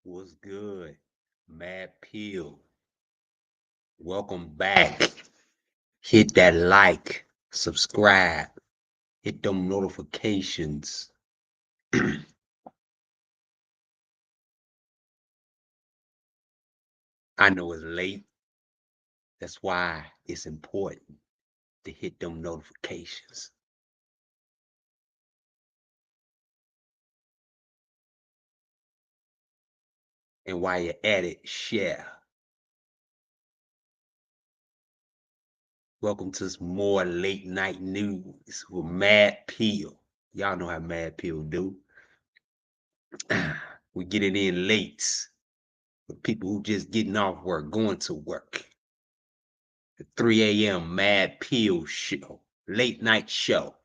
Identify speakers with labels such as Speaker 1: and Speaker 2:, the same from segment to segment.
Speaker 1: What's good? Mad Peel. Welcome back. Hit that like, subscribe, hit them notifications. I know it's late. That's why it's important to hit them notifications. And while you're at it, share. Welcome to some more late night news with Mad Peel. Y'all know how Mad Peel do. We get it in late for people who just getting off work, going to work. The 3 a.m. Mad Peel show, late night show.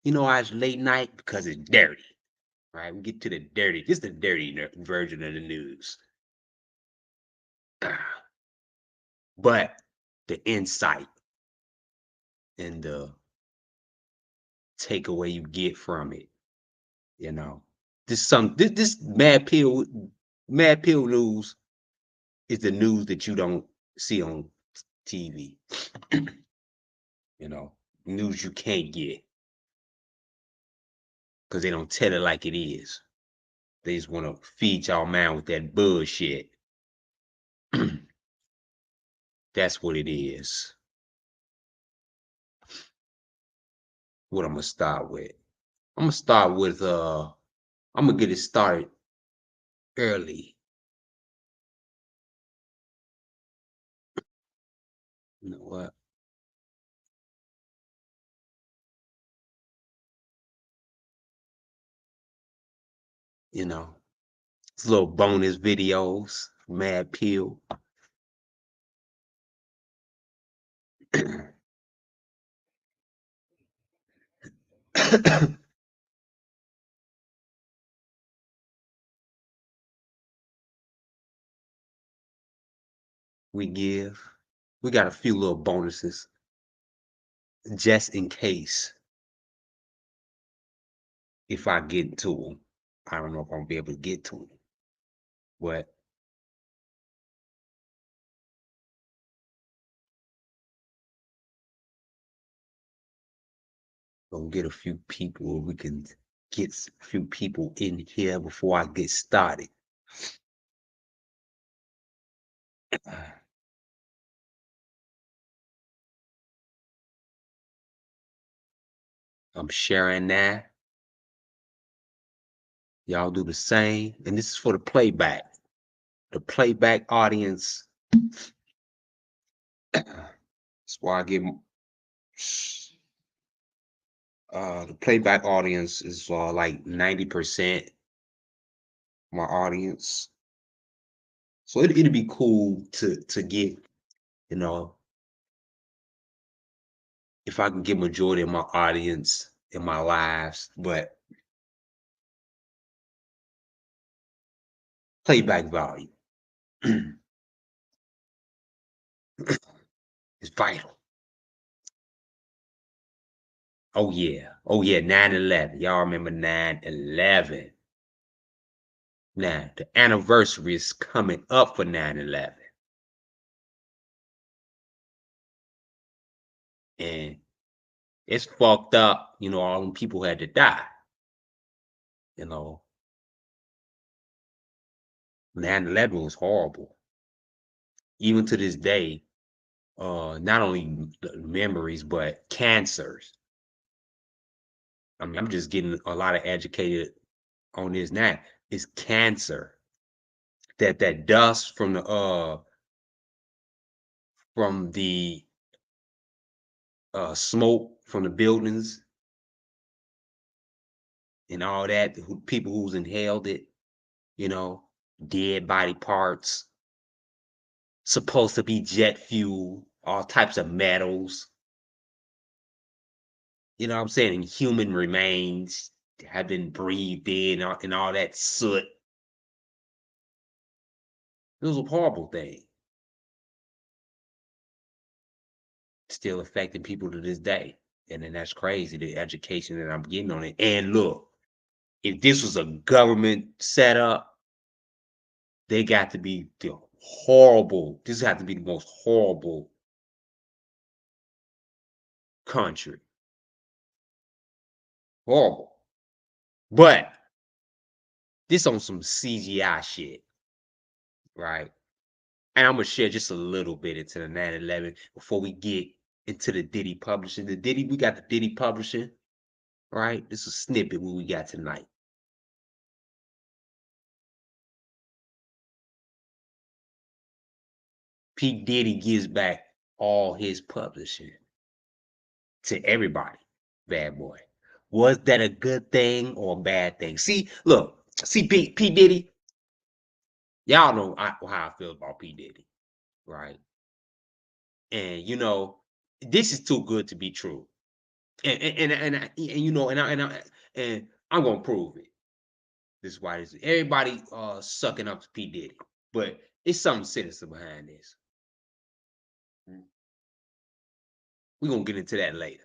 Speaker 1: You know why it's late night? Because it's dirty, right? We get to the dirty. This is the dirty version of the news. But the insight and the takeaway you get from it, you know, this Mad Peel news is the news that you don't see on TV. You know, news you can't get because they don't tell it like it is. They just want to feed y'all man with that bullshit. That's what it is. What I'm gonna start with. I'm gonna start with I'm gonna get it started early. You know what? You know, it's little bonus videos, Mad Peel. we give. We got a few little bonuses just in case if I get to them. I don't know if I'm gonna be able to get to them, but gonna get a few people. We can get a few people in here before I get started. I'm sharing that. Y'all do the same. And this is for the playback. The playback audience. That's why I give the playback audience is like 90% my audience. So it'd be cool to get, you know, if I can get majority of my audience in my lives, but playback volume is vital. Oh yeah. Oh yeah, 9/11. Y'all remember 9/11. Now, the anniversary is coming up for 9/11. And it's fucked up, you know, all them people had to die. You know, 9/11 was horrible. Even to this day, not only memories, but cancers. I mean, I'm just getting a lot of educated on this now. It's cancer. That dust from the smoke from the buildings and all that, people who's inhaled it, you know, dead body parts, supposed to be jet fuel, all types of metals. You know what I'm saying? And human remains have been breathed in and all that soot. It was a horrible thing. Still affecting people to this day. And then that's crazy, the education that I'm getting on it. And look, if this was a government setup, they got to be the horrible. This got to be the most horrible country. Horrible. But this on some CGI shit, right? And I'm gonna share just a little bit into the 9/11 before we get into the Diddy publishing. We got the Diddy publishing, right? This is a snippet what we got tonight. P. Diddy gives back all his publishing to everybody. Bad boy. Was that a good thing or a bad thing? See, look, P. Diddy, y'all know how I feel about P. Diddy, right? And this is too good to be true. And I'm gonna prove it. This is why everybody sucking up to P. Diddy. But it's something sinister behind this. We're gonna get into that later.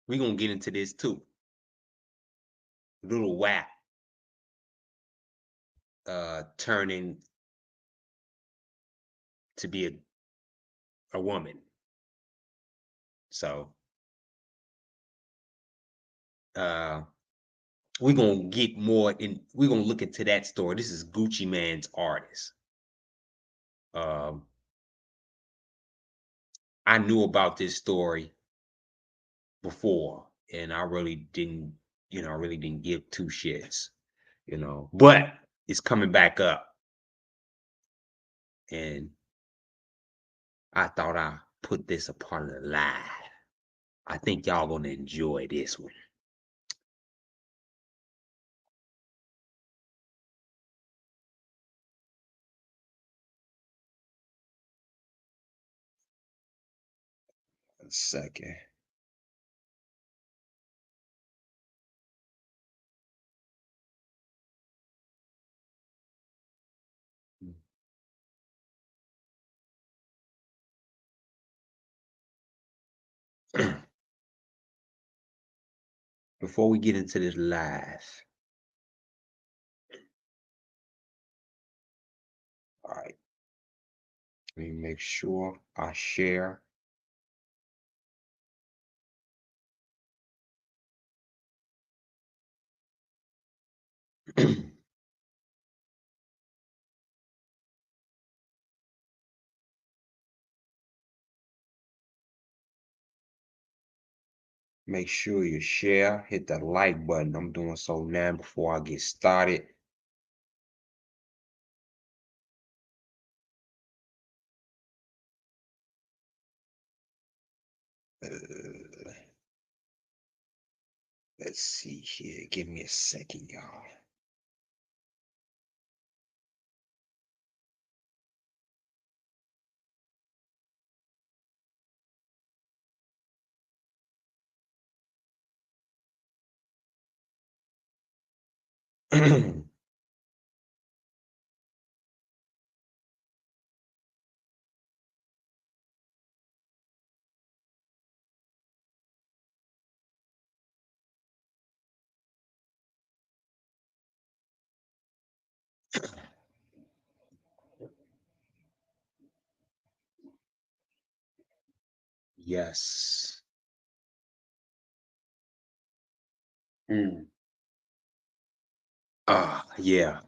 Speaker 1: We're gonna get into this too. Little WAP turning to be a woman. So we're gonna get more in, we're gonna look into that story. This is Gucci Mane's artist. I knew about this story before, and I really didn't, I really didn't give two shits, but it's coming back up, and I thought I put this a part of the live. I think y'all gonna enjoy this one. A second. Before we get into this live, all right, let me make sure I share. Make sure you share, hit that like button. I'm doing so now before I get started. Let's see here. Give me a second, y'all. Yes. Yeah.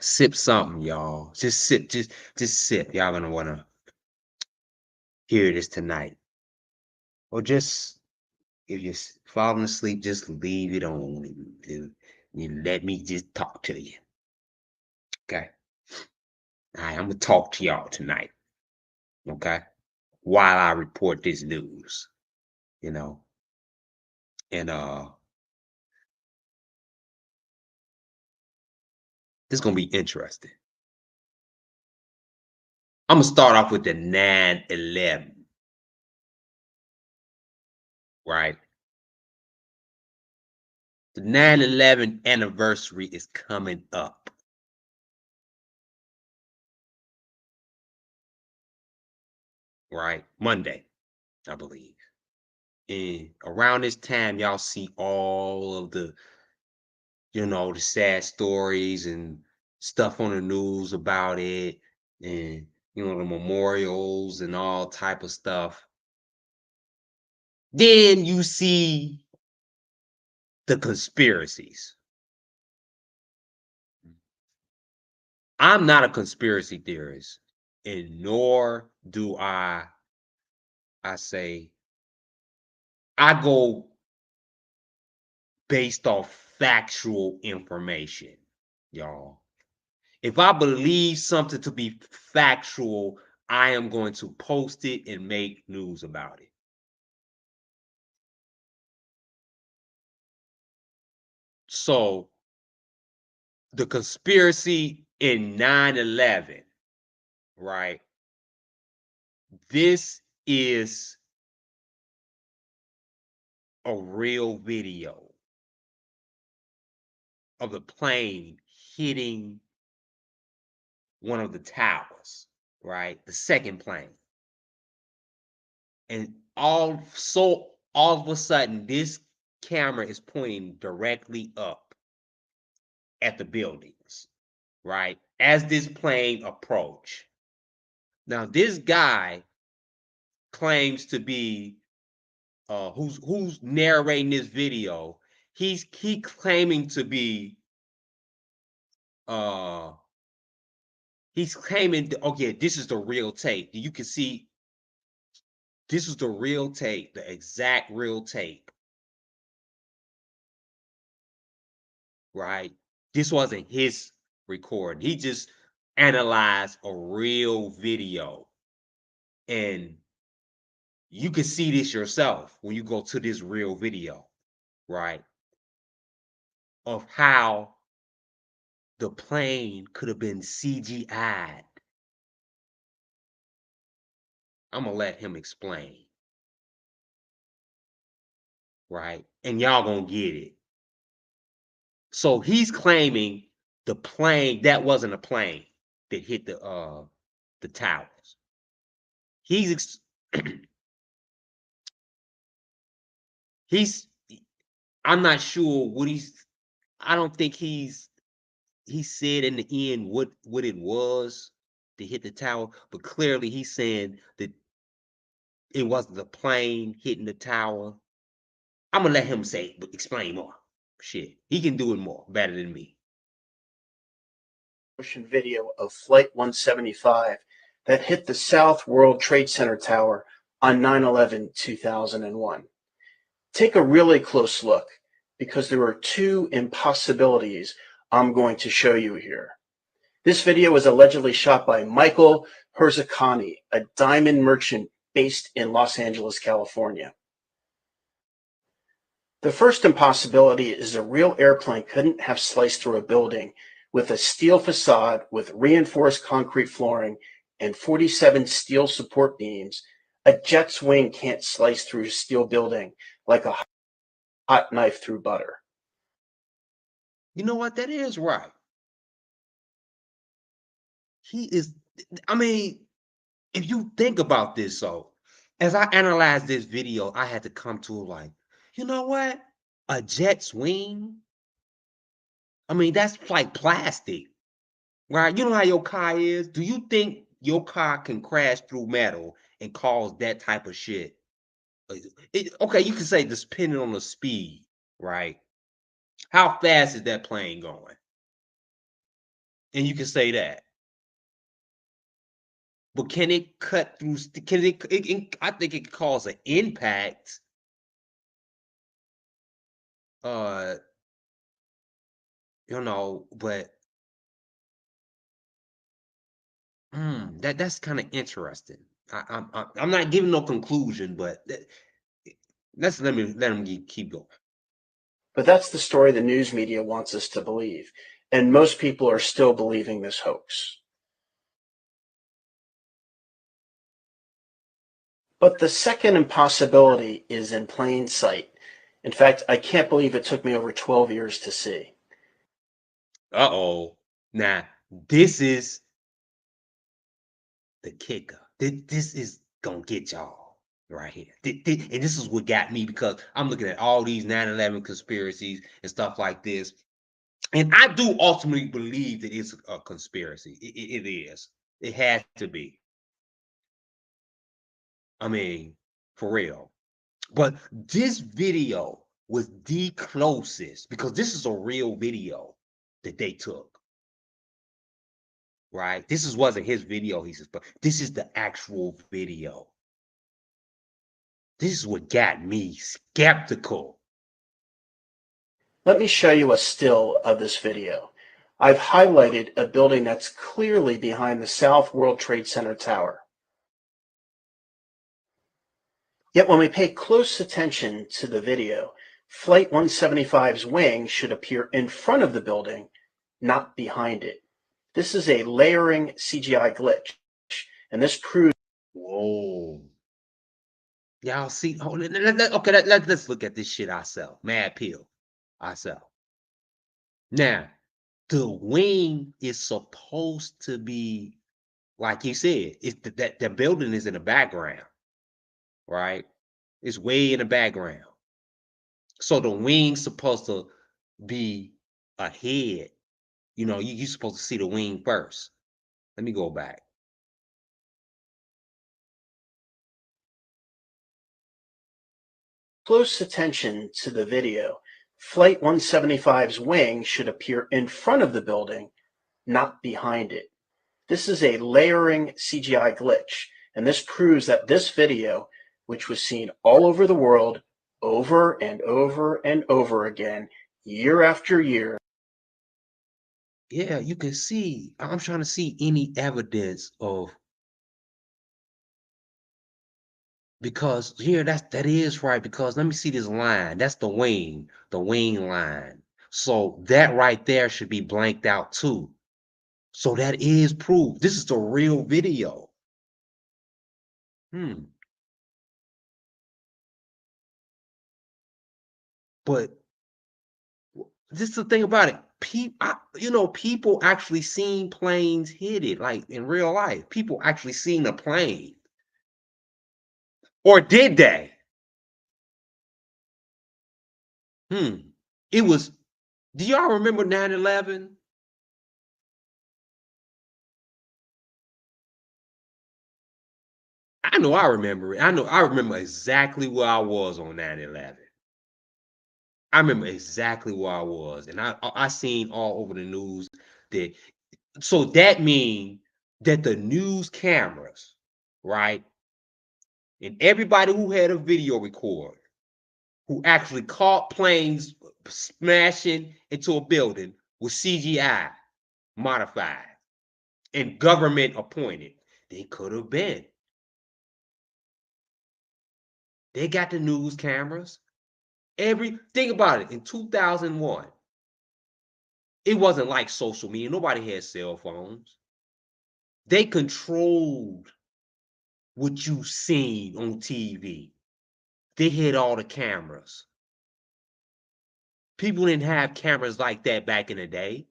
Speaker 1: Sip something, y'all. Just sip, just sip. Y'all gonna wanna hear this tonight. Or just if you're falling asleep, just leave it on and let me just talk to you. Okay. All right, I'm gonna talk to y'all tonight. Okay. While I report this news, you know. And this is gonna be interesting. I'm gonna start off with the 9/11, right? The 9/11 anniversary is coming up, right? Monday, I believe. And around this time, y'all see all of the, the sad stories and stuff on the news about it, and the memorials and all type of stuff. Then you see the conspiracies. I'm not a conspiracy theorist, and nor do I say I go based off factual information, y'all. If I believe something to be factual, I am going to post it and make news about it. So, the conspiracy in 9/11, right? This is a real video of the plane hitting one of the towers, right? The second plane. And all of a sudden, this camera is pointing directly up at the buildings, right? As this plane approach. Now, this guy claims to be who's narrating this video. He claiming to be uh he's claiming okay, this is the real tape. You can see this is the real tape, the exact real tape, right? This wasn't his recording. He just analyzed a real video. And you can see this yourself when you go to this real video, right? Of how the plane could have been CGI'd. I'm gonna let him explain, right? And y'all gonna get it. So he's claiming the plane that wasn't a plane that hit the towers. He's he's I'm not sure what I don't think he said in the end what it was to hit the tower, but clearly he's saying that it wasn't the plane hitting the tower. I'm gonna let him explain more. Shit, he can do it more better than me.
Speaker 2: Motion video of Flight 175 that hit the South World Trade Center tower on 9/11/2001. Take a really close look because there are two impossibilities I'm going to show you here. This video was allegedly shot by Michael Herzakani, a diamond merchant based in Los Angeles, California. The first impossibility is a real airplane couldn't have sliced through a building with a steel facade with reinforced concrete flooring and 47 steel support beams. A jet's wing can't slice through a steel building like a hot knife through butter.
Speaker 1: You know what? That is right. He is. I mean, if you think about this, so as I analyzed this video, I had to come to like, you know what? A jet's wing. I mean, that's like plastic, right? You know how your car is. Do you think your car can crash through metal and cause that type of shit? Okay, you can say this depending on the speed, right? How fast is that plane going? And you can say that. But can it cut through? Can I think it could cause an impact. Uh, but that's kind of interesting. I'm not giving no conclusion, but let him keep going.
Speaker 2: But that's the story the news media wants us to believe, and most people are still believing this hoax. But the second impossibility is in plain sight. In fact, I can't believe it took me over 12 years to see.
Speaker 1: Uh-oh. Now, this is the kicker. This is gonna get y'all. right here. And this is what got me, because I'm looking at all these 9/11 conspiracies and stuff like this. And I do ultimately believe that it's a conspiracy. It is. It has to be. I mean, for real. But this video was the closest, because this is a real video that they took, right? Wasn't his video, he says, but this is the actual video. This is what got me skeptical.
Speaker 2: Let me show you a still of this video. I've highlighted a building that's clearly behind the South World Trade Center tower. Yet when we pay close attention to the video, Flight 175's wing should appear in front of the building, not behind it. This is a layering CGI glitch, and this proves.
Speaker 1: Whoa. Y'all see? Oh, okay, let's look at this shit ourselves. Mad pill ourselves. Now, the wing is supposed to be, like you said, it's that the building is in the background, right? It's way in the background. So the wing's supposed to be ahead. You're supposed to see the wing first. Let me go back.
Speaker 2: Close attention to the video, Flight 175's wing should appear in front of the building, not behind it. This is a layering CGI glitch, and this proves that this video, which was seen all over the world, over and over and over again, year after year.
Speaker 1: Yeah, you can see. I'm trying to see any evidence of, because here that is right. Because let me see this line. That's the wing line. So that right there should be blanked out too. So that is proof. This is the real video. But this is the thing about it. People actually seen planes hit it, like in real life. People actually seen a plane. Or did they? It was, do y'all remember 9/11? I know I remember it. I remember exactly where I was on 9/11. I remember exactly where I was. And I seen all over the news that, so that means that the news cameras, right? And everybody who had a video recorder, who actually caught planes smashing into a building, was CGI modified and government appointed. They could have been. They got the news cameras. Think about it. In 2001, it wasn't like social media. Nobody had cell phones. They controlled what you seen on TV. They had all the cameras. People didn't have cameras like that back in the day.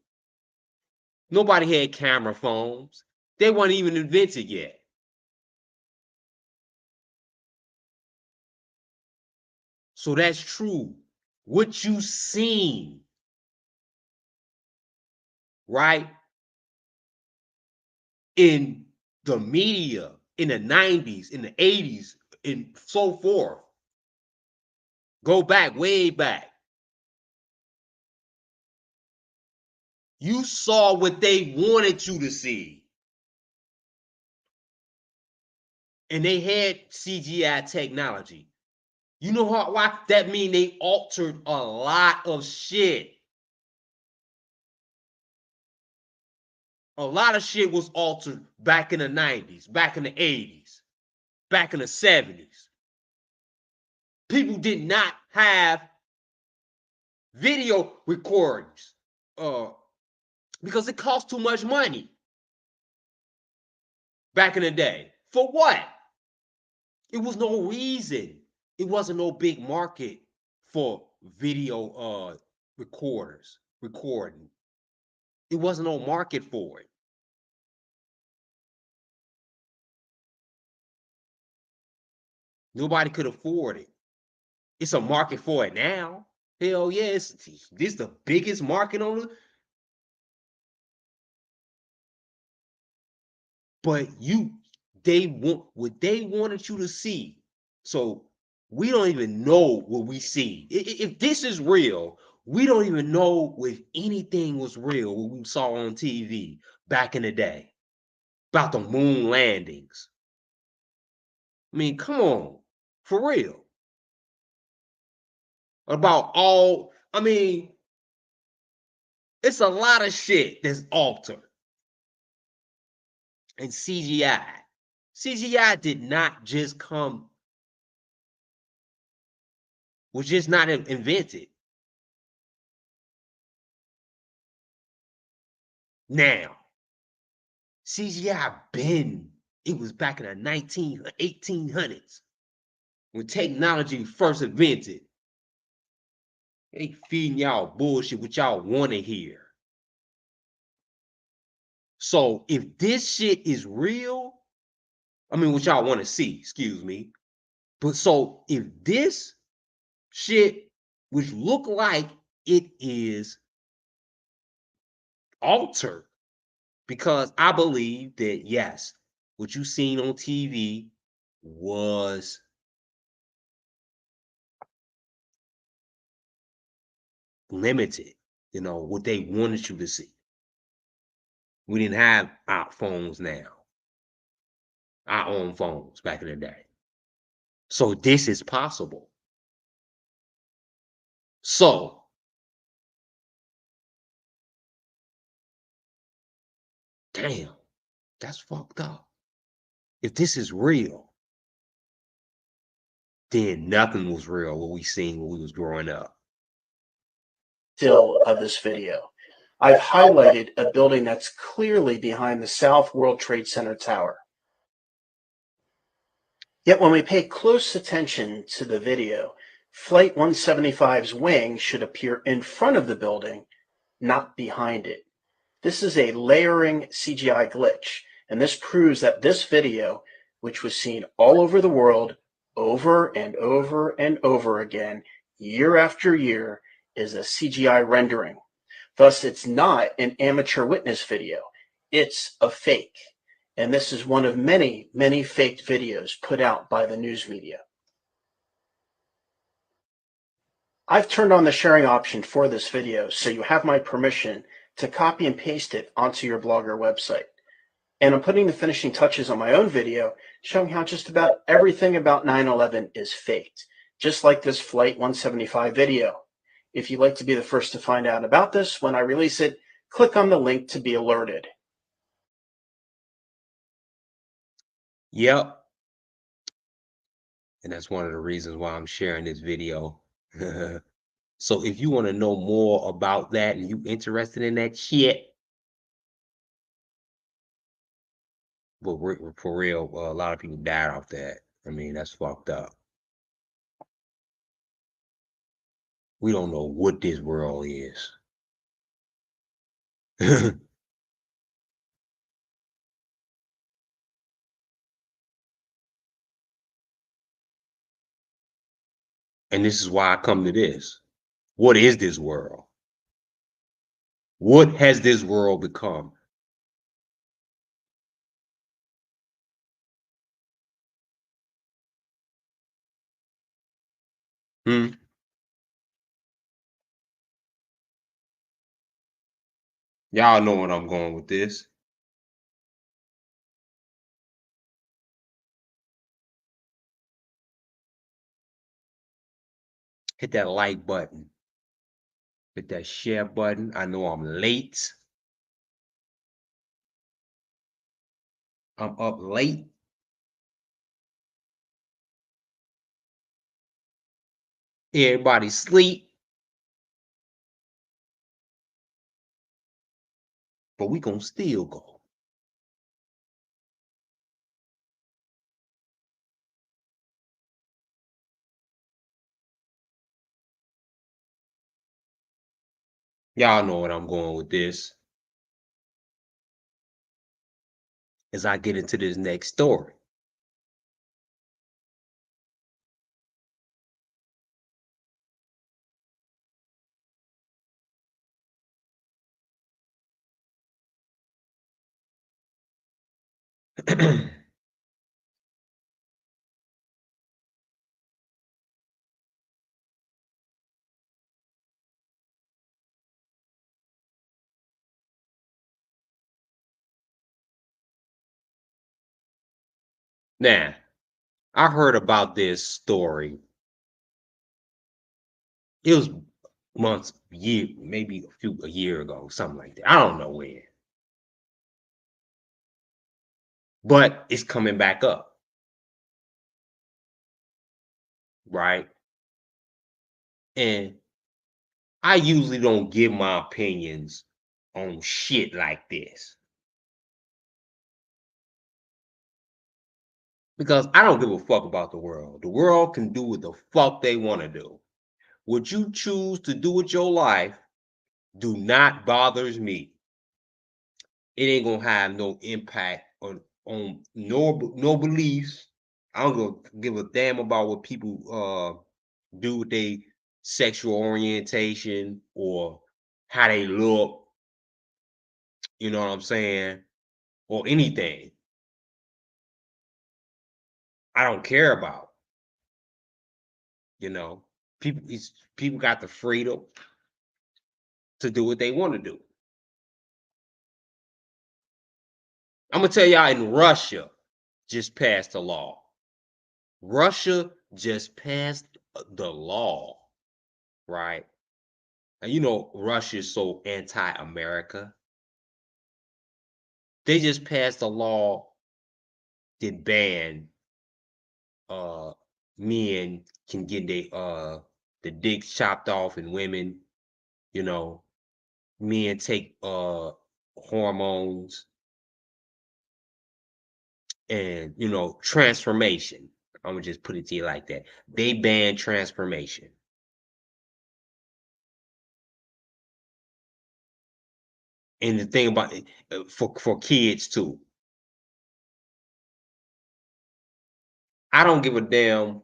Speaker 1: Nobody had camera phones. They weren't even invented yet. So that's true. What you seen, right, in the media in the 90s, in the 80s, and so forth. Go back, way back. You saw what they wanted you to see. And they had CGI technology. You know why? That mean they altered a lot of shit. A lot of shit was altered back in the 90s, back in the 80s, back in the 70s. People did not have video recordings because it cost too much money back in the day. For what? It was no reason. It wasn't no big market for video recording. It wasn't no market for it. Nobody could afford it. It's a market for it now. Hell yeah, this is the biggest market on it. But they want what they wanted you to see. So we don't even know what we see. If this is real, we don't even know if anything was real what we saw on TV back in the day about the moon landings. I mean, come on, for real. About all, I mean, it's a lot of shit that's altered and CGI. CGI did not just come, was just not invented. Now, CGI been, it was back in the 1800s when technology first invented. They feeding y'all bullshit what y'all want to hear. So if this shit is real, I mean, what y'all want to see, excuse me. But so if this shit, which look like it is altered, because I believe that yes, what you seen on TV was limited, what they wanted you to see. We didn't have our phones now, our own phones back in the day. So this is possible. So damn, that's fucked up. If this is real, then nothing was real what we seen when we was growing up.
Speaker 2: Still of this video. I've highlighted a building that's clearly behind the South World Trade Center tower. Yet when we pay close attention to the video, Flight 175's wing should appear in front of the building, not behind it. This is a layering CGI glitch, and this proves that this video, which was seen all over the world over and over and over again, year after year, is a CGI rendering. Thus, it's not an amateur witness video. It's a fake. And this is one of many, many faked videos put out by the news media. I've turned on the sharing option for this video, so you have my permission to copy and paste it onto your Blogger website. And I'm putting the finishing touches on my own video, showing how just about everything about 9/11 is faked, just like this Flight 175 video. If you'd like to be the first to find out about this when I release it, click on the link to be alerted.
Speaker 1: Yep. And that's one of the reasons why I'm sharing this video. So if you want to know more about that and you interested in that shit, but for real, a lot of people died off that. I mean, that's fucked up. We don't know what this world is. And this is why I come to this. What is this world? What has this world become? Hmm? Y'all know where I'm going with this. Hit that like button. Hit that share button. I know I'm late. I'm up late. Everybody sleep. But we gonna still go. Y'all know what I'm going with this. As I get into this next story. Now, I heard about this story. It was months, year, maybe a year ago, something like that. I don't know when, but it's coming back up, right? And I usually don't give my opinions on shit like this because I don't give a fuck about the world. The world can do what the fuck they want to do. What you choose to do with your life do not bothers me. It ain't gonna have no impact on no beliefs. I don't give a damn about what people do with their sexual orientation or how they look, you know what I'm saying, or anything. I don't care about, you know. People got the freedom to do what they want to do. I'm gonna tell y'all in Russia just passed a law. Russia just passed the law, right? And you know Russia is so anti-America. They just passed a law that ban uh men can get the dicks chopped off and women, you know, men take hormones and transformation. I'm gonna just put it to you like that. They ban transformation. And the thing about it, for kids too, I don't give a damn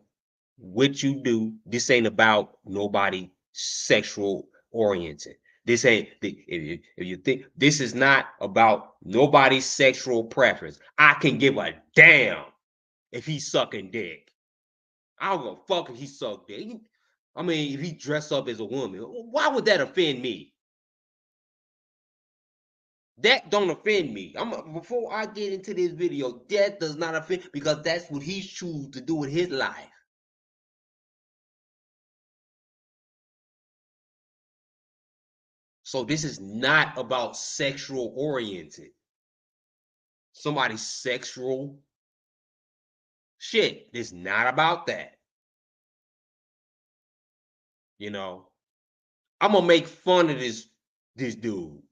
Speaker 1: what you do. This ain't about nobody sexual oriented. This ain't if you think this is not about nobody's sexual preference. I can give a damn if he's sucking dick. I don't give a fuck if he suck dick. I mean, if he dress up as a woman, why would that offend me? That don't offend me. Before I get into this video, that does not offend because that's what he's choose to do with his life. So this is not about sexual oriented. Somebody's sexual shit. It's not about that. You know, I'm gonna make fun of this dude.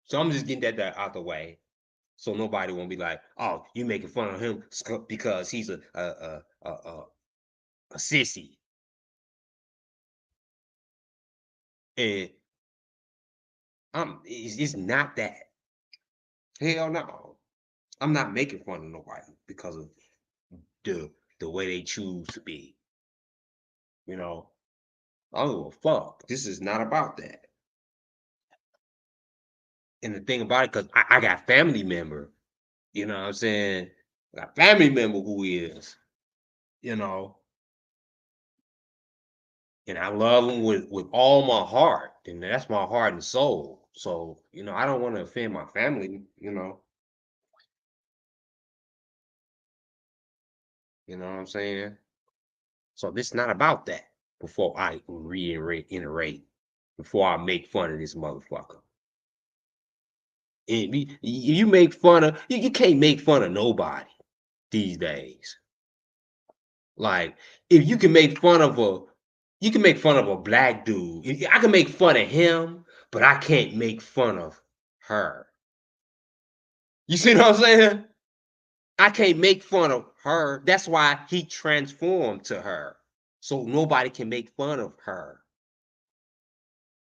Speaker 1: So I'm just getting that out the way. So nobody won't be like, "Oh, you making fun of him because he's a sissy." And it's not that. Hell no. I'm not making fun of nobody because of the the way they choose to be. You know, I don't give a fuck. This is not about that. And the thing about it, because I got family member, you know what I'm saying? I got family member who is, you know, and I love them with all my heart. And that's my heart and soul. So, I don't want to offend my family. You know what I'm saying? So this is not about that before I reiterate, before I make fun of this motherfucker. And you make fun of, you can't make fun of nobody these days. Like, if you can make fun of you can make fun of a black dude. I can make fun of him, but I can't make fun of her. You see what I'm saying? I can't make fun of her. That's why he transformed to her. So nobody can make fun of her.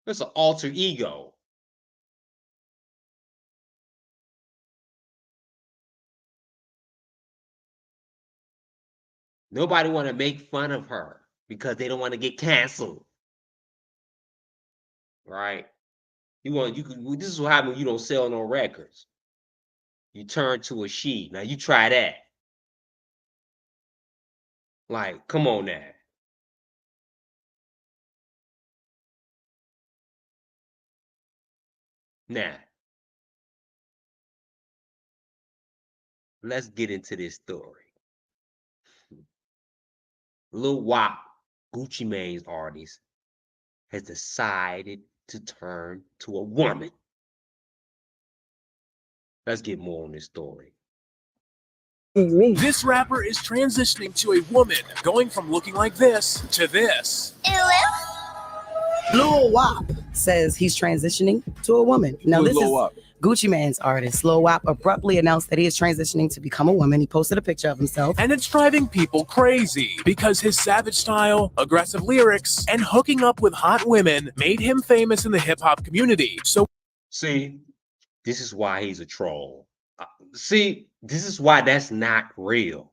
Speaker 1: It's an alter ego. Nobody want to make fun of her because they don't want to get canceled. Right? You can this is what happens when you don't sell no records. You turn to a she. Now you try that. Like, come on now. Now, let's get into this story. Lil Wop, Gucci Mane's artist, has decided to turn to a woman. Let's get more on this story.
Speaker 3: This rapper is transitioning to a woman, going from looking like this to this.
Speaker 4: Lil Wop says he's transitioning to a woman. Now, this is Gucci Mane's artist. Lil Wop abruptly announced that he is transitioning to become a woman. He posted a picture of himself.
Speaker 3: And it's driving people crazy because his savage style, aggressive lyrics, and hooking up with hot women made him famous in the hip-hop community. So,
Speaker 1: see, this is why he's a troll. See, this is why that's not real.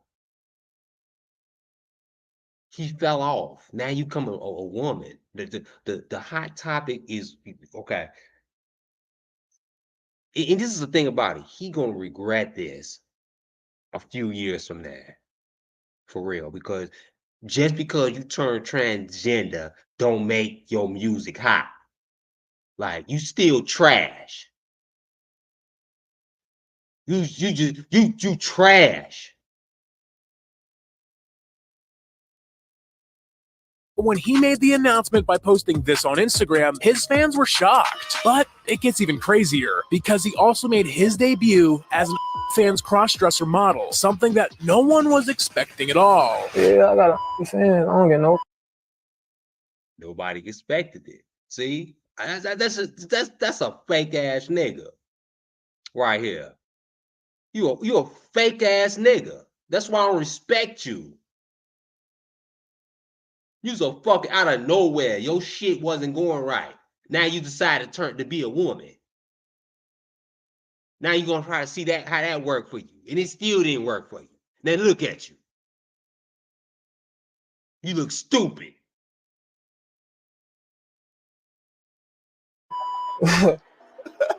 Speaker 1: He fell off. Now you come a woman. The hot topic is okay. And this is the thing about it. He gonna regret this a few years from now. For real. Because just because you turn transgender don't make your music hot. Like, you still trash. You trash.
Speaker 3: when he made the announcement by posting this on Instagram, his fans were shocked. But it gets even crazier because he also made his debut as an fans cross-dresser model, something that no one was expecting at all.
Speaker 5: Yeah, I got a fan. I don't get no.
Speaker 1: Nobody expected it. See, that's a fake ass nigga right here. You a fake ass nigga. That's why I don't respect you. You so fucking out of nowhere. Your shit wasn't going right. Now you decided to be a woman. Now you're gonna try to see that how that worked for you, and it still didn't work for you. Now look at you. You look stupid.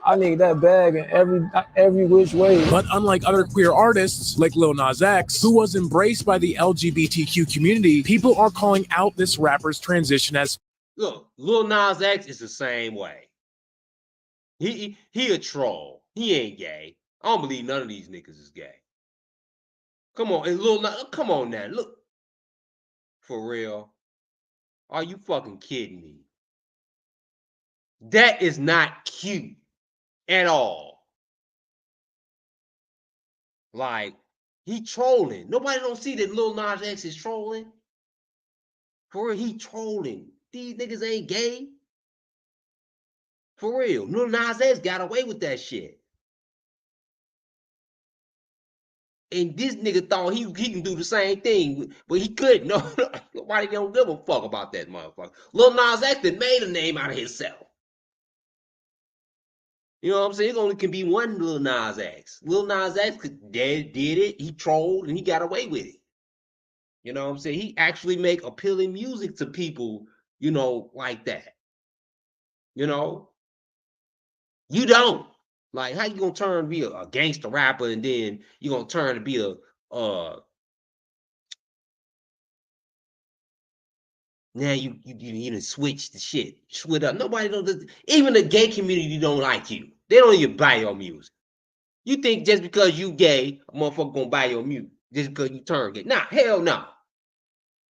Speaker 5: I need that bag in every which way.
Speaker 3: But unlike other queer artists like Lil Nas X, who was embraced by the LGBTQ community, people are calling out this rapper's transition as
Speaker 1: look. Lil Nas X is the same way. He a troll. He ain't gay. I don't believe none of these niggas is gay. Come on, and Lil Nas, come on now, look. For real, are you fucking kidding me? That is not cute at all. Like, he trolling. Nobody don't see that Lil Nas X is trolling. For real, he trolling. These niggas ain't gay. For real, Lil Nas X got away with that shit. And this nigga thought he can do the same thing, but he couldn't. No, nobody don't give a fuck about that motherfucker. Lil Nas X that made a name out of himself. You know what I'm saying? It only can be one Lil Nas X. Lil Nas X did it. He trolled and he got away with it. You know what I'm saying? He actually make appealing music to people, you know, like that. You know? You don't. Like, how you gonna turn to be a gangster rapper and then you gonna turn to be a now you done switch the shit. Switch up. Nobody don't, even the gay community don't like you. They don't even buy your music. You think just because you gay, a motherfucker gonna buy your music just because you turn gay. Nah, hell no.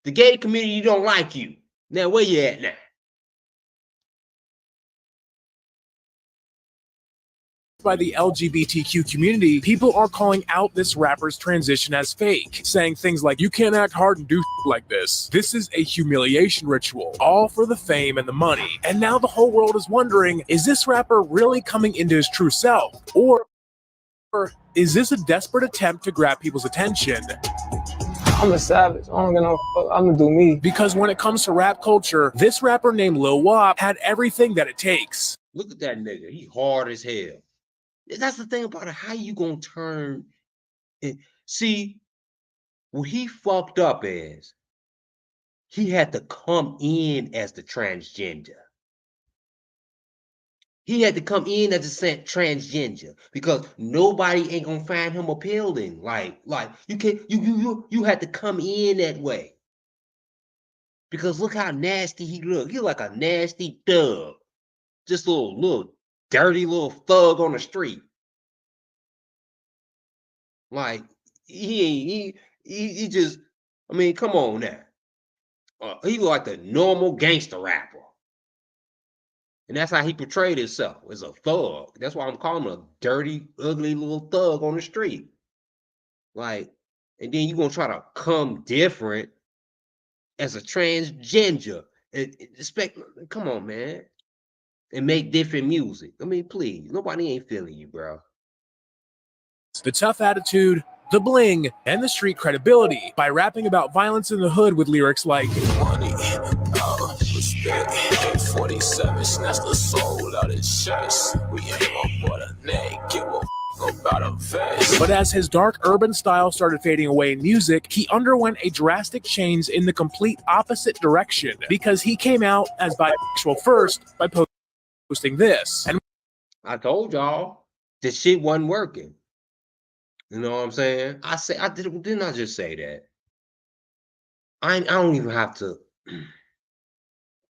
Speaker 1: The gay community don't like you. Now where you at now?
Speaker 3: by the LGBTQ community, people are calling out this rapper's transition as fake, saying things like, you can't act hard and do like this. This is a humiliation ritual, all for the fame and the money. And now the whole world is wondering, is this rapper really coming into his true self? Or is this a desperate attempt to grab people's attention?
Speaker 5: I'm a savage. I don't get no fuck. I'm gonna do me.
Speaker 3: Because when it comes to rap culture, this rapper named Lil Wop had everything that it takes.
Speaker 1: Look at that nigga. He hard as hell. That's the thing about it. How you gonna turn it? See, what he fucked up is he had to come in as the transgender. He had to come in as a transgender because nobody ain't gonna find him appealing. Like you can't you had to come in that way. Because look how nasty he look. He like a nasty thug. Just a little dirty little thug on the street. Like he just, I mean, come on now. He look like a normal gangster rapper. And that's how he portrayed himself, as a thug. That's why I'm calling him a dirty, ugly little thug on the street. Like, and then you're gonna try to come different as a transgender. Expect, come on, man. And make different music. I mean, please, nobody ain't feeling you, bro.
Speaker 3: The tough attitude, the bling, and the street credibility by rapping about violence in the hood with lyrics like money, respect, 47, snatch the soul out his chest. We ain't on board a neck, give a about a vest. But as his dark urban style started fading away in music, he underwent a drastic change in the complete opposite direction because he came out as bisexual first by posting this. And
Speaker 1: I told y'all this shit wasn't working. You know what I'm saying? Didn't I just say that? I don't even have to.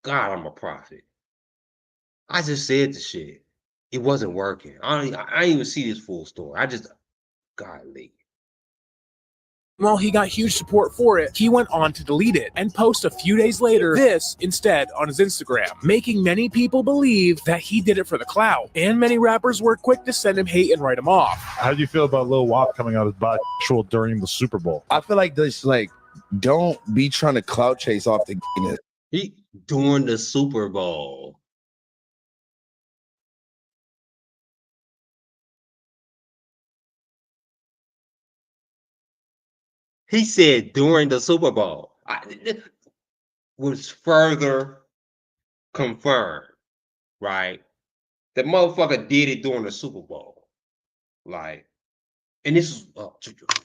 Speaker 1: God, I'm a prophet. I just said the shit. It wasn't working. I didn't even see this full story. I just, godly.
Speaker 3: while he got huge support for it, he went on to delete it and post a few days later this instead on his Instagram, making many people believe that he did it for the clout. And many rappers were quick to send him hate and write him off.
Speaker 6: How do you feel about Lil Wop coming out as bisexual during the Super Bowl?
Speaker 7: I feel like this, like, don't be trying to clout chase off the gayness.
Speaker 1: He during the Super Bowl. He said during the Super Bowl. Was further confirmed, right? That motherfucker did it during the Super Bowl. Like, and this was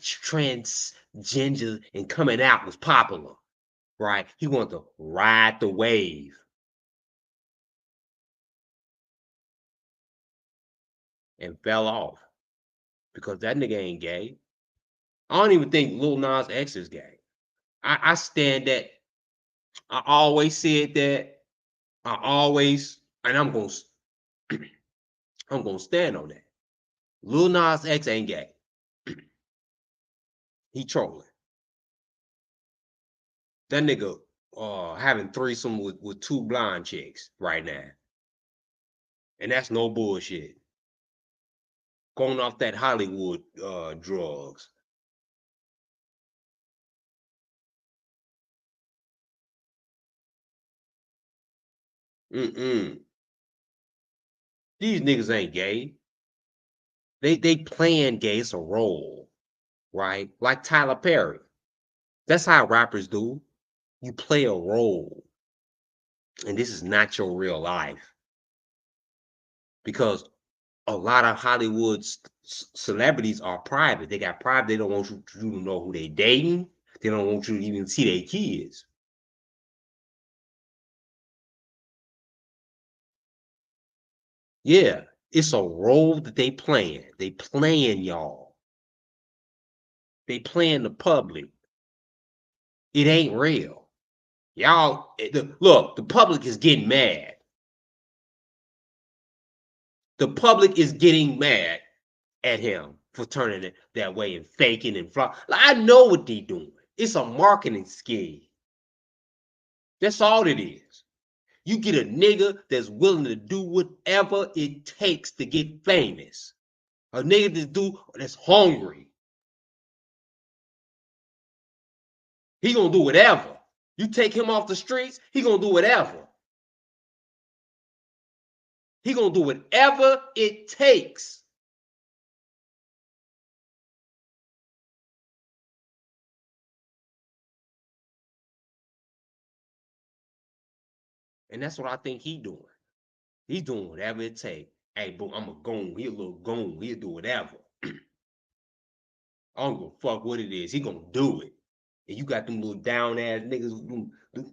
Speaker 1: transgender and coming out was popular, right? He wanted to ride the wave. And fell off because that nigga ain't gay. I don't even think Lil Nas X is gay. I stand that. I always said that. And I'm gonna stand on that. Lil Nas X ain't gay. He trolling. That nigga having threesome with two blind chicks right now. And that's no bullshit. Going off that Hollywood drugs. These niggas ain't gay. They playing gay. It's a role, right? Like Tyler Perry. That's how rappers do. You play a role. And this is not your real life. Because a lot of Hollywood celebrities are private. They got private. They don't want you to know who they dating. They don't want you to even see their kids. Yeah, it's a role that they playing. They playing y'all. They playing the public. It ain't real. Y'all, look, the public is getting mad. The public is getting mad at him for turning it that way and faking and fraud. Like, I know what they doing. It's a marketing scheme. That's all it is. You get a nigga that's willing to do whatever it takes to get famous. A nigga that's hungry. He gonna do whatever. You take him off the streets, he gonna do whatever. He gonna do whatever it takes. And that's what I think he doing. He's doing whatever it takes. Hey, boo, I'm a goon. He a little goon. He'll do whatever. I don't give a fuck what it is. He gonna do it. And you got them little down ass niggas, them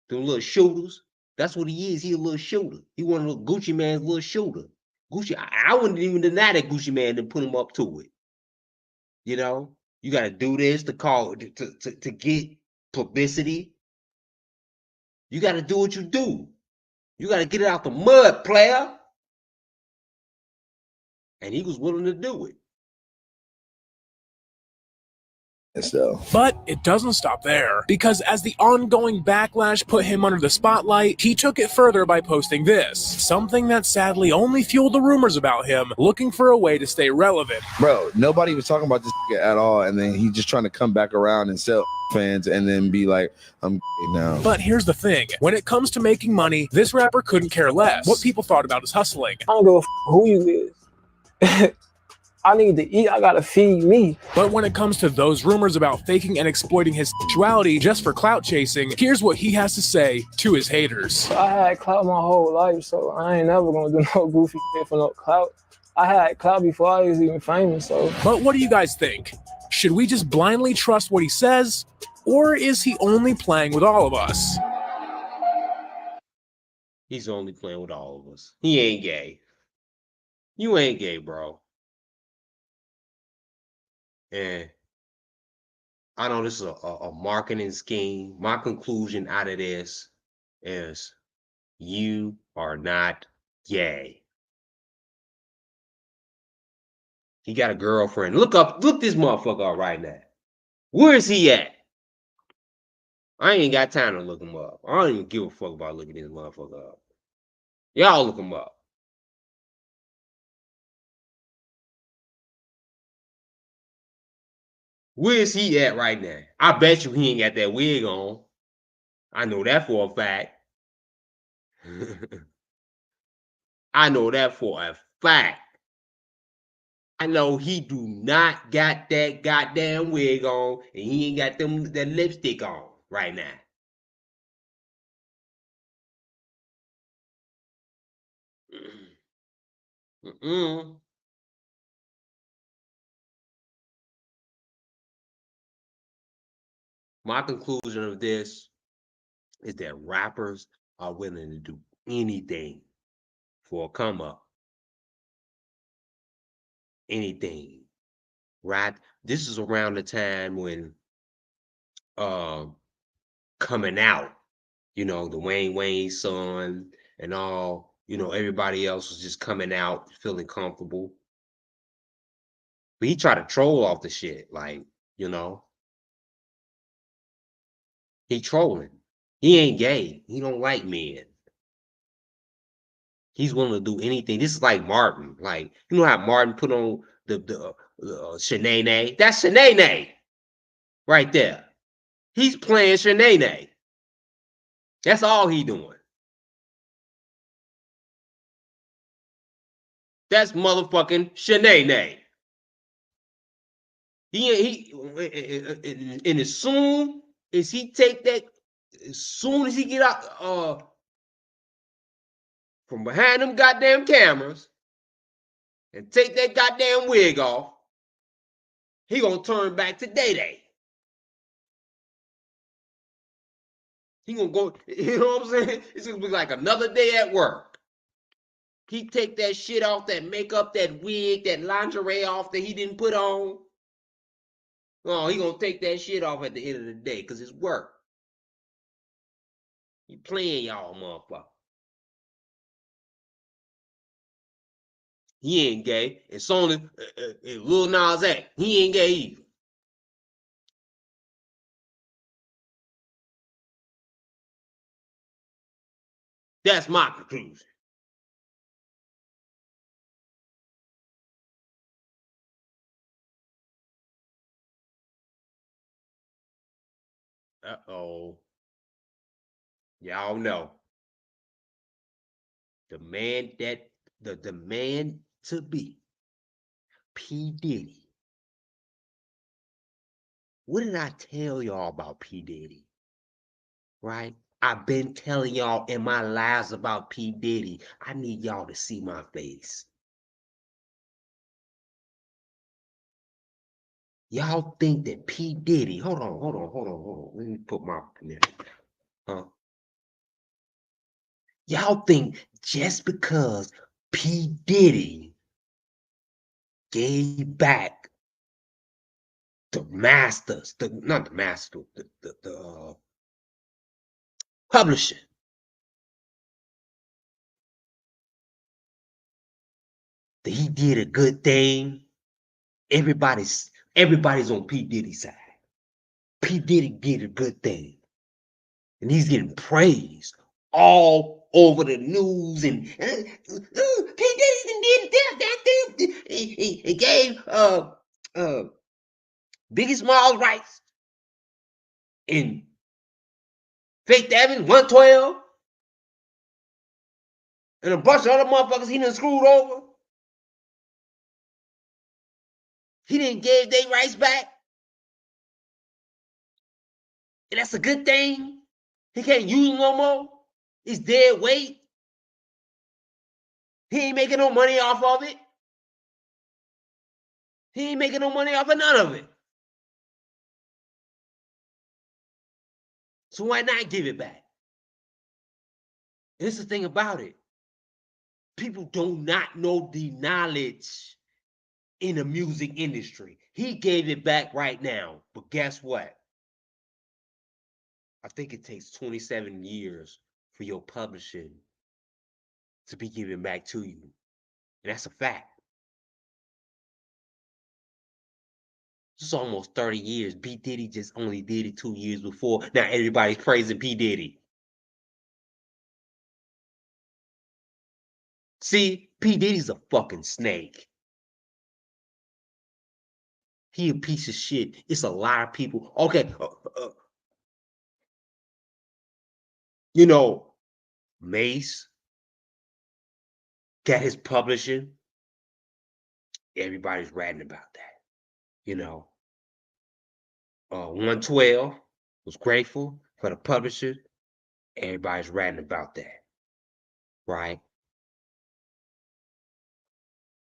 Speaker 1: little shooters. That's what he is. He a little shooter. He one of the Gucci Man's little shooter. Gucci, I wouldn't even deny that Gucci Man to put him up to it. You know, you got to do this to get publicity. You got to do what you do. You got to get it out the mud, player. And he was willing to do it.
Speaker 7: So.
Speaker 3: But it doesn't stop there, because as the ongoing backlash put him under the spotlight, he took it further by posting this, something that sadly only fueled the rumors about him looking for a way to stay relevant.
Speaker 7: Bro, nobody was talking about this at all, and then he just trying to come back around and sell fans and then be like, I'm now.
Speaker 3: But here's the thing, when it comes to making money, this rapper couldn't care less what people thought about his hustling.
Speaker 5: I don't give a who you is. I need to eat, I gotta feed me.
Speaker 3: But when it comes to those rumors about faking and exploiting his sexuality just for clout chasing, here's what he has to say to his haters.
Speaker 5: I had clout my whole life, so I ain't never gonna do no goofy shit for no clout. I had clout before I was even famous, so.
Speaker 3: But what do you guys think? Should we just blindly trust what he says? Or is he only playing with all of us?
Speaker 1: He's only playing with all of us. He ain't gay. You ain't gay, bro. And I know this is a marketing scheme. My conclusion out of this is you are not gay. He got a girlfriend. Look this motherfucker up right now. Where is he at? I ain't got time to look him up. I don't even give a fuck about looking this motherfucker up. Y'all look him up. Where is he at right now? I bet you he ain't got that wig on. I know that for a fact. I know that for a fact. I know he do not got that goddamn wig on, and he ain't got that lipstick on right now. My conclusion of this is that rappers are willing to do anything for a come up. Anything, right? This is around the time when coming out, you know, the Wayne's son and all, you know, everybody else was just coming out feeling comfortable. But he tried to troll off the shit, like, you know. He trolling. He ain't gay. He don't like men. He's willing to do anything. This is like Martin. Like, you know how Martin put on the Shanae? That's Shanae right there. He's playing Shanae. That's all he doing. That's motherfucking Shanae. And as soon as he take that, as soon as he get out from behind them goddamn cameras and take that goddamn wig off, he gonna turn back to Day. He gonna go, you know what I'm saying? It's gonna be like another day at work. He take that shit off, that makeup, that wig, that lingerie off that he didn't put on. Oh, he gonna take that shit off at the end of the day because it's work. He playing y'all, motherfucker. He ain't gay. It's only Lil Nas X. He ain't gay either. That's my conclusion. Uh-oh. Y'all know. The man to be, P. Diddy. What did I tell y'all about P. Diddy? Right? I've been telling y'all in my lives about P. Diddy. I need y'all to see my face. Y'all think that P. Diddy, hold on. Let me put my, huh? Y'all think just because P. Diddy gave back the masters, not the master, the publishing, that he did a good thing. Everybody's on P. Diddy's side. P. Diddy did a good thing. And he's getting praised all over the news. And P. Diddy did that. He gave Biggie Smalls rights in Faith Evans 112. And a bunch of other motherfuckers he done screwed over. He didn't give their rights back. And that's a good thing. He can't use them no more. It's dead weight. He ain't making no money off of it. He ain't making no money off of none of it. So why not give it back? And this is the thing about it. People do not know the knowledge in the music industry. He gave it back right now. But guess what? I think it takes 27 years for your publishing to be given back to you. And that's a fact. It's almost 30 years. P. Diddy just only did it 2 years before. Now everybody's praising P. Diddy. See, P. Diddy's a fucking snake. He a piece of shit. It's a lot of people. Okay. You know, Mace got his publishing. Everybody's ratting about that. You know, 112 was grateful for the publishing. Everybody's ratting about that. Right?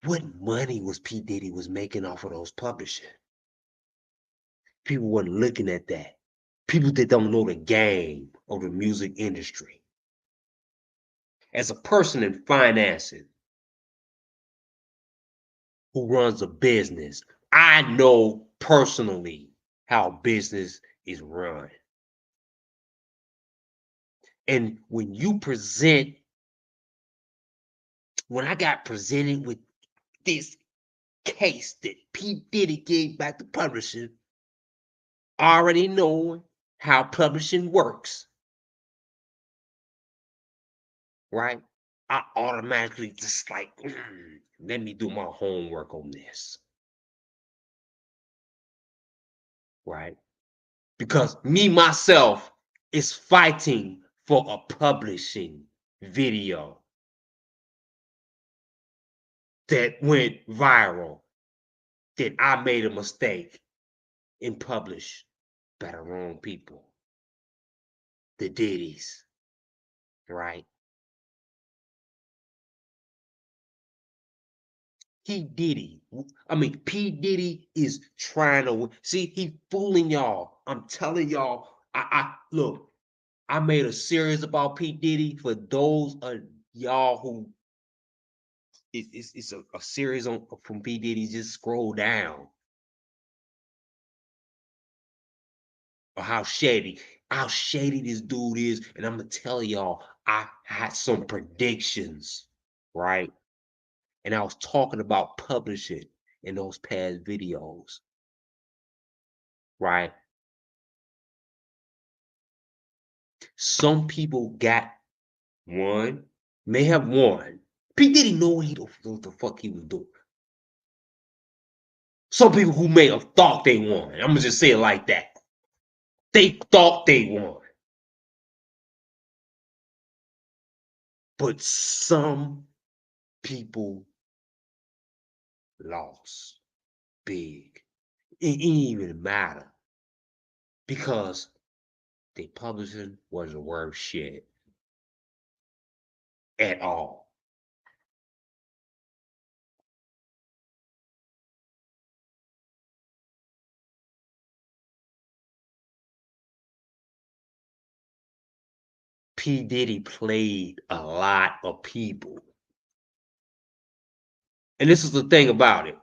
Speaker 1: What money was P. Diddy was making off of those publishing? People weren't looking at that. People that don't know the game of the music industry. As a person in financing who runs a business, I know personally how business is run. And when I got presented with this case that P. Diddy gave back to publishing, already knowing how publishing works, right? I automatically just like, let me do my homework on this. Right? Because me, myself, is fighting for a publishing video that went viral, that I made a mistake and published by the wrong people. The Diddies. Right? P. Diddy is trying to see, he fooling y'all. I'm telling y'all, I look, I made a series about P. Diddy for those of y'all who it's a series from P. Diddy. Just scroll down. Or how shady this dude is. And I'm gonna tell y'all, I had some predictions, right? And I was talking about publishing in those past videos, right? Some people may have won. P. Diddy know what the fuck he was doing. Some people who may have thought they won. I'm gonna just say it like that. They thought they won. But some people lost big. It didn't even matter because their publishing wasn't worth shit at all. P. Diddy played a lot of people. And this is the thing about it.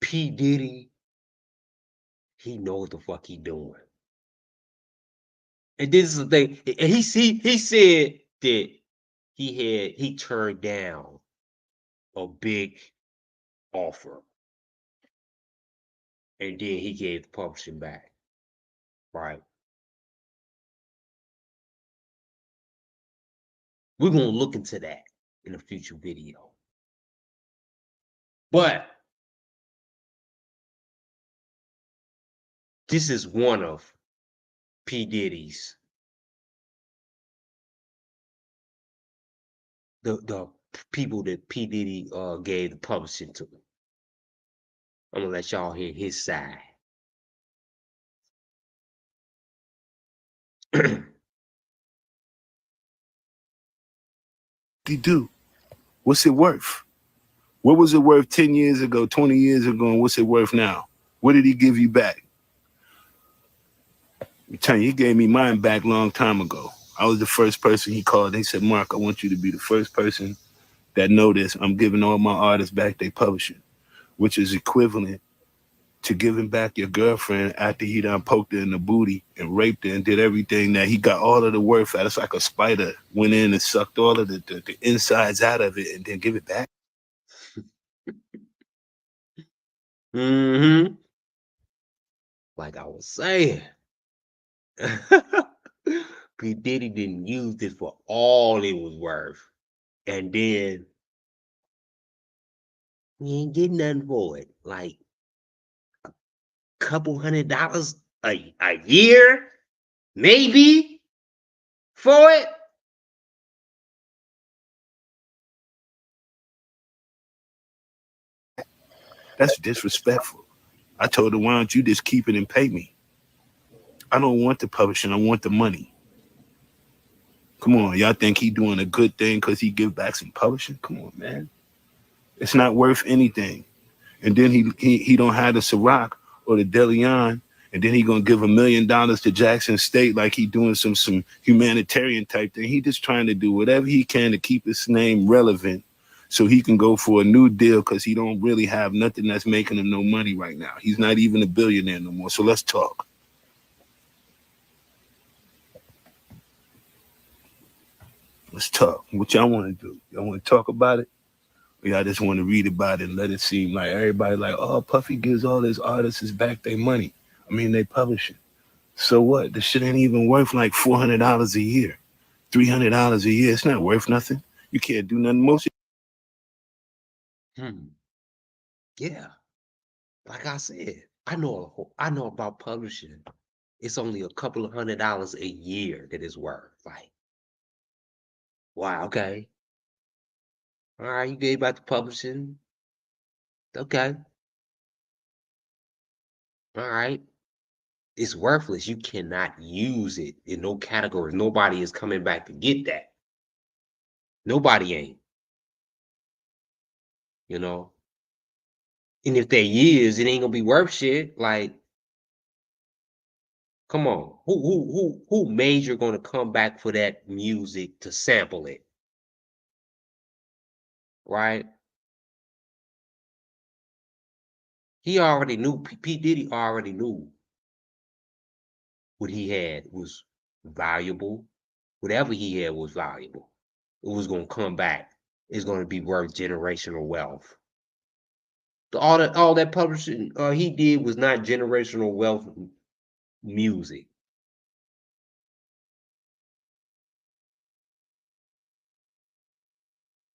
Speaker 1: P. Diddy, he knows what the fuck he doing. And this is the thing. And he said that he turned down a big offer. And then he gave the publishing back. Right. We're gonna look into that in a future video. But this is one of P. Diddy's the people that P. Diddy gave the publishing to. I'm gonna let y'all hear his side.
Speaker 8: Do? What's it worth? What was it worth 10 years ago, 20 years ago, and what's it worth now? What did he give you back? I'm telling you, he gave me mine back a long time ago. I was the first person he called. He said, Mark, I want you to be the first person that know this. I'm giving all my artists back their publishing, which is equivalent to giving back your girlfriend after he done poked her in the booty and raped her and did everything that he got all of the worth out. It's like a spider went in and sucked all of the insides out of it and then give it back.
Speaker 1: Mm-hmm. Like I was saying. P. Diddy didn't use it for all it was worth. And then he ain't getting nothing for it. Like a couple $100 a year, maybe, for it.
Speaker 8: That's disrespectful. I told her, why don't you just keep it and pay me? I don't want the publishing. I want the money. Come on, y'all think he doing a good thing because he give back some publishing? Come on, man. It's not worth anything. And then he don't have the Ciroc or the DeLeon, and then he gonna give $1 million to Jackson State like he doing some humanitarian type thing. He just trying to do whatever he can to keep his name relevant so he can go for a new deal because he don't really have nothing that's making him no money right now. He's not even a billionaire no more. So let's talk. Let's talk. What y'all want to do? Y'all want to talk about it? Or y'all just want to read about it and let it seem like everybody like, oh, Puffy gives all his artists back their money. I mean, they publish it. So what? The shit ain't even worth like $400 a year, $300 a year. It's not worth nothing. You can't do nothing. Most.
Speaker 1: Yeah. Like I said, I know about publishing. It's only a couple of $100 a year that it's worth. Like, wow, okay. All right, you gave back the publishing. Okay. All right. It's worthless. You cannot use it in no category. Nobody is coming back to get that. Nobody ain't. You know? And if they is, it ain't gonna be worth shit. Like, come on. Who major gonna come back for that music to sample it? Right? He already knew, P. Diddy already knew what he had was valuable. Whatever he had was valuable. It was gonna come back. It's gonna be worth generational wealth. All that publishing he did was not generational wealth music.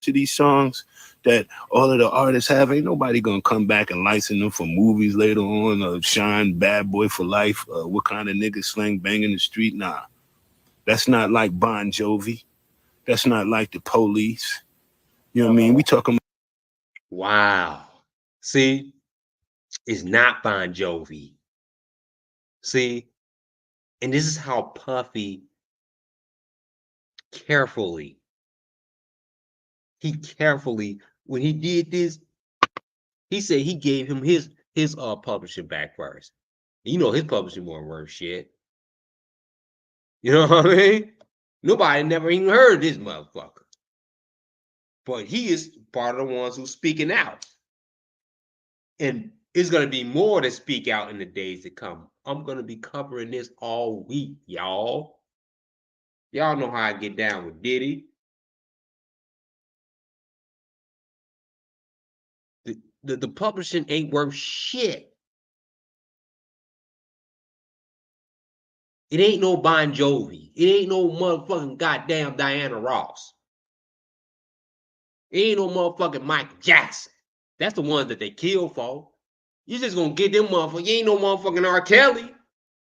Speaker 8: To these songs that all of the artists have, ain't nobody gonna come back and license them for movies later on or shine Bad Boy for Life. What kind of nigga slang banging the street? Nah, that's not like Bon Jovi. That's not like the Police. You know what I mean? We talking.
Speaker 1: Wow. See, it's not Bon Jovi. See, and this is how Puffy carefully, when he did this, He said he gave him his publishing back first. You know his publishing wasn't worth shit. You know what I mean? Nobody never even heard this motherfucker. But he is part of the ones who's speaking out. And it's going to be more to speak out in the days to come. I'm going to be covering this all week, y'all. Y'all know how I get down with Diddy. The publishing ain't worth shit. It ain't no Bon Jovi. It ain't no motherfucking goddamn Diana Ross. It ain't no motherfucking Michael Jackson. That's the ones that they kill for. You just gonna get them motherfuckers. You ain't no motherfucking RKelly.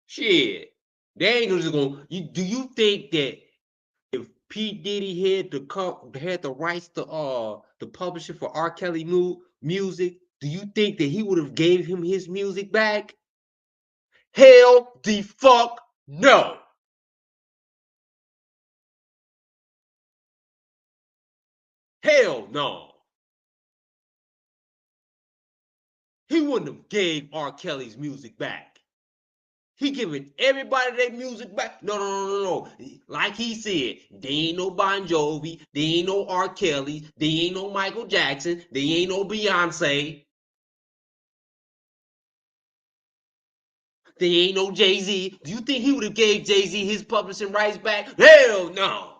Speaker 1: Shit. They ain't just gonna. Do you think that if Pdiddy had the rights to publish it for RKelly music, do you think that he would have gave him his music back? Hell the fuck no. Hell no. He wouldn't have gave RKelly's music back. He giving everybody their music back. No. Like he said, they ain't no Bon Jovi, they ain't no RKelly, they ain't no Michael Jackson, they ain't no Beyonce, they ain't no Jay-Z. Do you think he would have gave Jay-Z his publishing rights back? Hell no.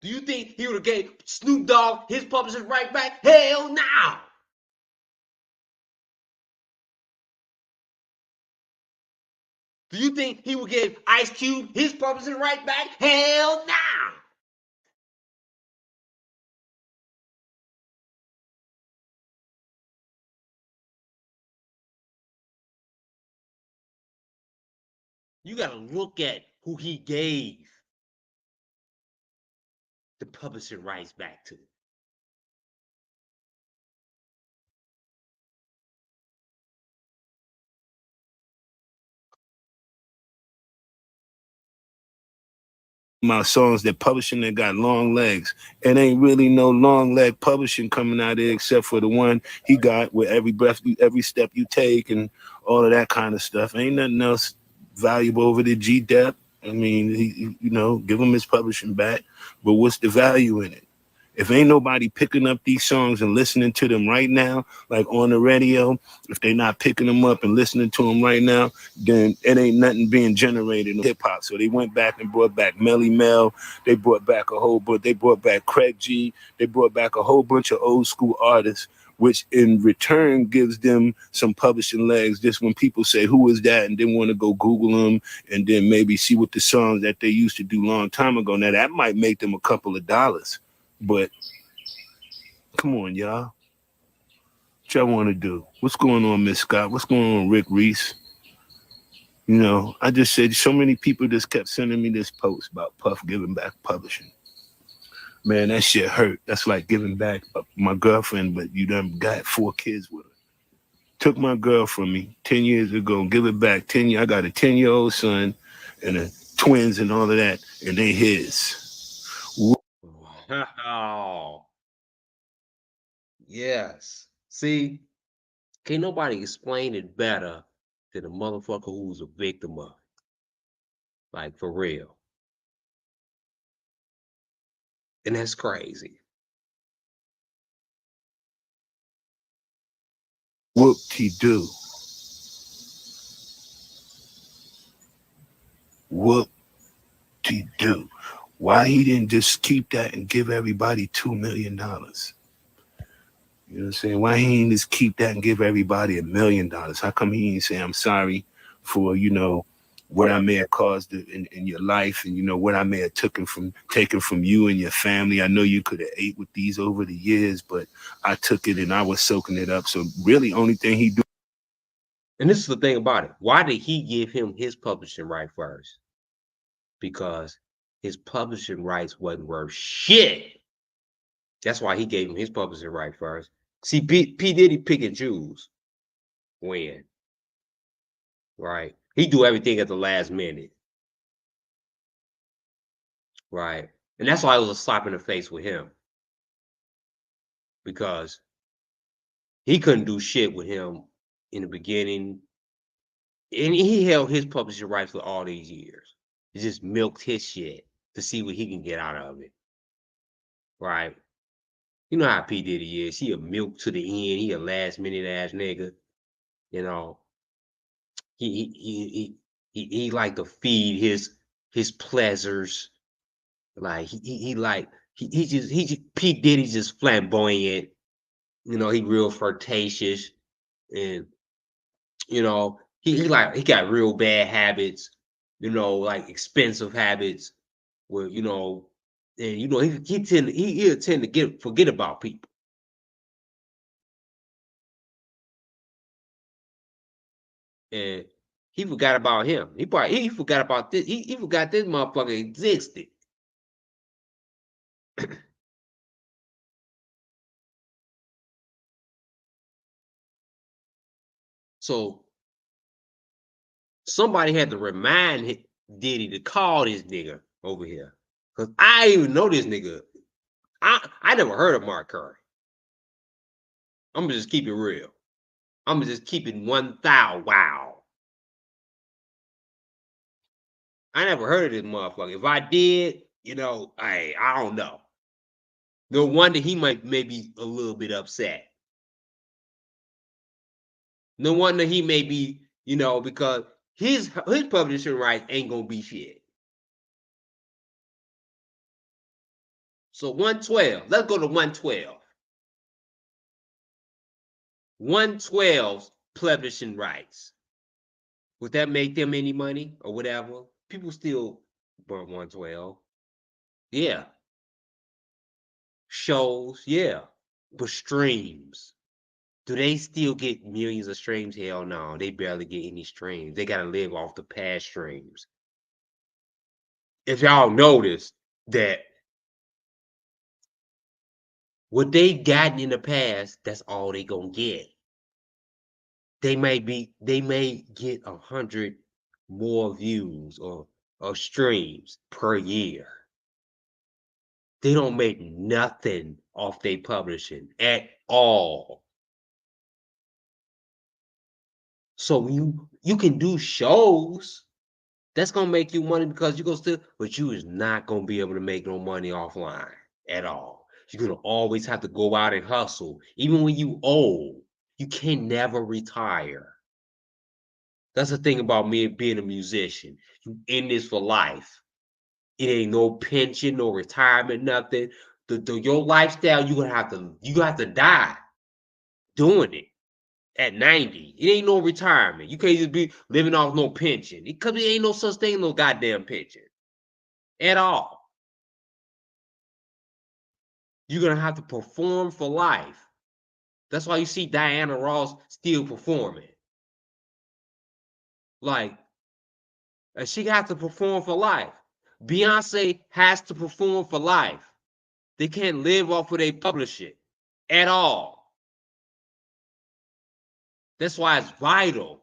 Speaker 1: Do you think he would have gave Snoop Dogg his publishing right back? Hell no. Do you think he would give Ice Cube his publishing right back? Hell no. You got to look at who he gave the publishing rights back to.
Speaker 8: My songs that publishing that got long legs. It ain't really no long leg publishing coming out there except for the one he got with every breath, every step you take, and all of that kind of stuff. Ain't nothing else valuable over the G-Dep. I mean, give him his publishing back, but what's the value in it? If ain't nobody picking up these songs and listening to them right now, like on the radio, if they not picking them up and listening to them right now, then it ain't nothing being generated in hip hop. So they went back and brought back Melly Mel. They brought back a whole bunch. They brought back Craig G. They brought back a whole bunch of old school artists, which in return gives them some publishing legs. Just when people say, who is that? And then want to go Google them and then maybe see what the songs that they used to do long time ago. Now that might make them a couple of dollars. But come on, y'all. What y'all want to do? What's going on, Miss Scott? What's going on, Rick Reese? I just said so many people just kept sending me this post about Puff giving back publishing. Man, that shit hurt. That's like giving back my girlfriend, but you done got 4 kids with her. Took my girl from me 10 years ago, give it back 10 years. I got a 10-year-old son and twins and all of that, and they his.
Speaker 1: Wow. Yes. See, can't nobody explain it better than a motherfucker who's a victim of it. Like, for real. And that's crazy.
Speaker 8: Whoop-de-doo. Whoop-de-doo. Why he didn't just keep that and give everybody $2 million? You know what I'm saying? Why he didn't just keep that and give everybody $1 million? How come he didn't say, I'm sorry for, what I may have caused in your life and, what I may have taken from you and your family. I know you could have ate with these over the years, but I took it and I was soaking it up. So really only thing he do.
Speaker 1: And this is the thing about it. Why did he give him his publishing right first? Because his publishing rights wasn't worth shit. That's why he gave him his publishing right first. See, P. Diddy pick and choose when, right? He do everything at the last minute, right? And that's why it was a slap in the face with him. because he couldn't do shit with him in the beginning. And he held his publishing rights for all these years. He just milked his shit to see what he can get out of it. Right? You know how P. Diddy is. He a milk to the end. He a last minute ass nigga. You know. He like to feed his pleasures. Like he just P. Diddy's just flamboyant. You know, he real flirtatious, and you know, he got real bad habits, you know, like expensive habits where, you know, and you know, he'll tend to forget about people. And he forgot about him. He forgot about this. He forgot this motherfucker existed. So somebody had to remind Diddy to call this nigga over here. Cause I didn't even know this nigga. I never heard of Mark Curry. I'm gonna just keep it real. I'm gonna just keep it 1,000. Wow. I never heard of this motherfucker. If I did, you know, I don't know. No wonder he might maybe a little bit upset. No wonder he may be, you know, because his publishing rights ain't gonna be shit. So 112. Let's go to 112. 112's publishing rights. Would that make them any money or whatever? People still burn 112. Yeah. Shows, yeah. But streams. Do they still get millions of streams? Hell no. They barely get any streams. They gotta live off the past streams. If y'all noticed that what they gotten in the past, that's all they gonna get. They may get 100 more views or streams per year. They don't make nothing off their publishing at all. So you can do shows that's gonna make you money because you gonna still, but you is not gonna be able to make no money offline at all. You're gonna always have to go out and hustle. Even when you old, you can never retire. That's the thing about me being a musician. You in this for life. It ain't no pension, no retirement, nothing. Your lifestyle, you have to die doing it at 90. It ain't no retirement. You can't just be living off no pension. Because it ain't no such thing, no goddamn pension. At all. You're gonna have to perform for life. That's why you see Diana Ross still performing. Like, she got to perform for life. Beyonce has to perform for life. They can't live off of their publishing at all. That's why it's vital.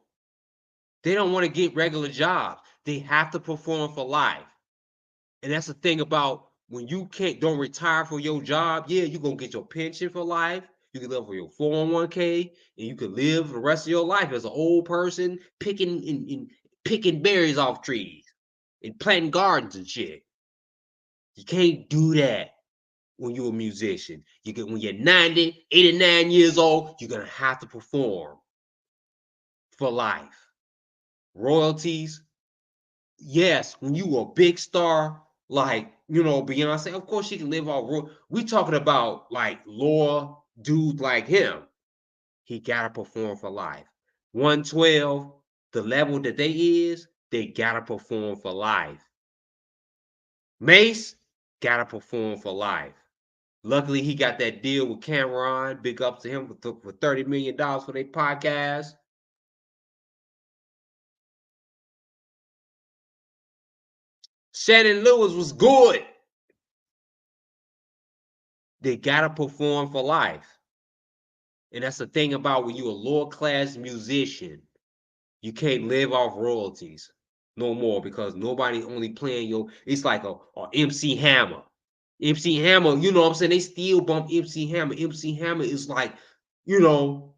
Speaker 1: They don't want to get regular jobs. They have to perform for life. And that's the thing about when you don't retire for your job, yeah, you're going to get your pension for life. You can live for your 401k, and you can live the rest of your life as an old person picking berries off trees and planting gardens and shit. You can't do that when you're a musician. When you're 90, 89 years old, you're going to have to perform for life. Royalties, yes, when you a big star, like, you know, Beyonce, of course she can live off. We talking about like lower dude like him. He gotta perform for life. 112, the level that they gotta perform for life. Mace gotta perform for life. Luckily, he got that deal with Cameron. Big ups to him for $30 million for their podcast. Shannon Lewis was good. They gotta perform for life. And that's the thing about when you're a lower class musician, you can't live off royalties no more because nobody only playing it's like a MC Hammer. MC Hammer, you know what I'm saying? They still bump MC Hammer. MC Hammer is like, you know,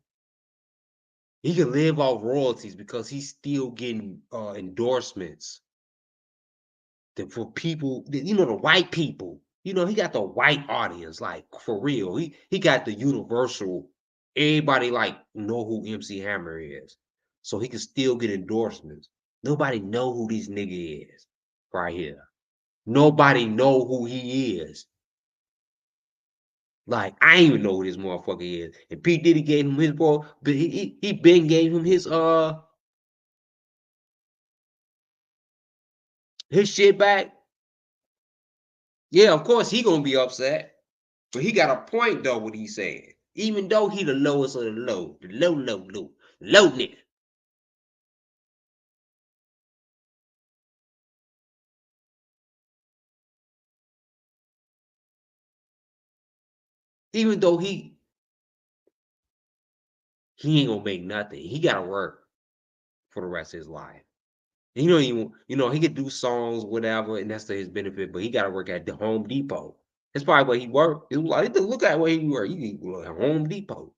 Speaker 1: he can live off royalties because he's still getting endorsements for people, you know, the white people. You know, he got the white audience, like for real. He got the universal. Everybody like know who MC Hammer is, so he can still get endorsements. Nobody know who this nigga is right here. Nobody know who he is. Like I ain't even know who this motherfucker is. And P Diddy gave him his bro, but he been gave him his shit back. Yeah, of course he gonna be upset. But he got a point though, what he said. Even though he the lowest of the low, the low nigga. Even though he ain't gonna make nothing. He gotta work for the rest of his life. And he don't even, you know, he could do songs, whatever, and that's to his benefit, but he gotta work at the Home Depot. That's probably where he worked. It was like, look at where he worked. He work at Home Depot.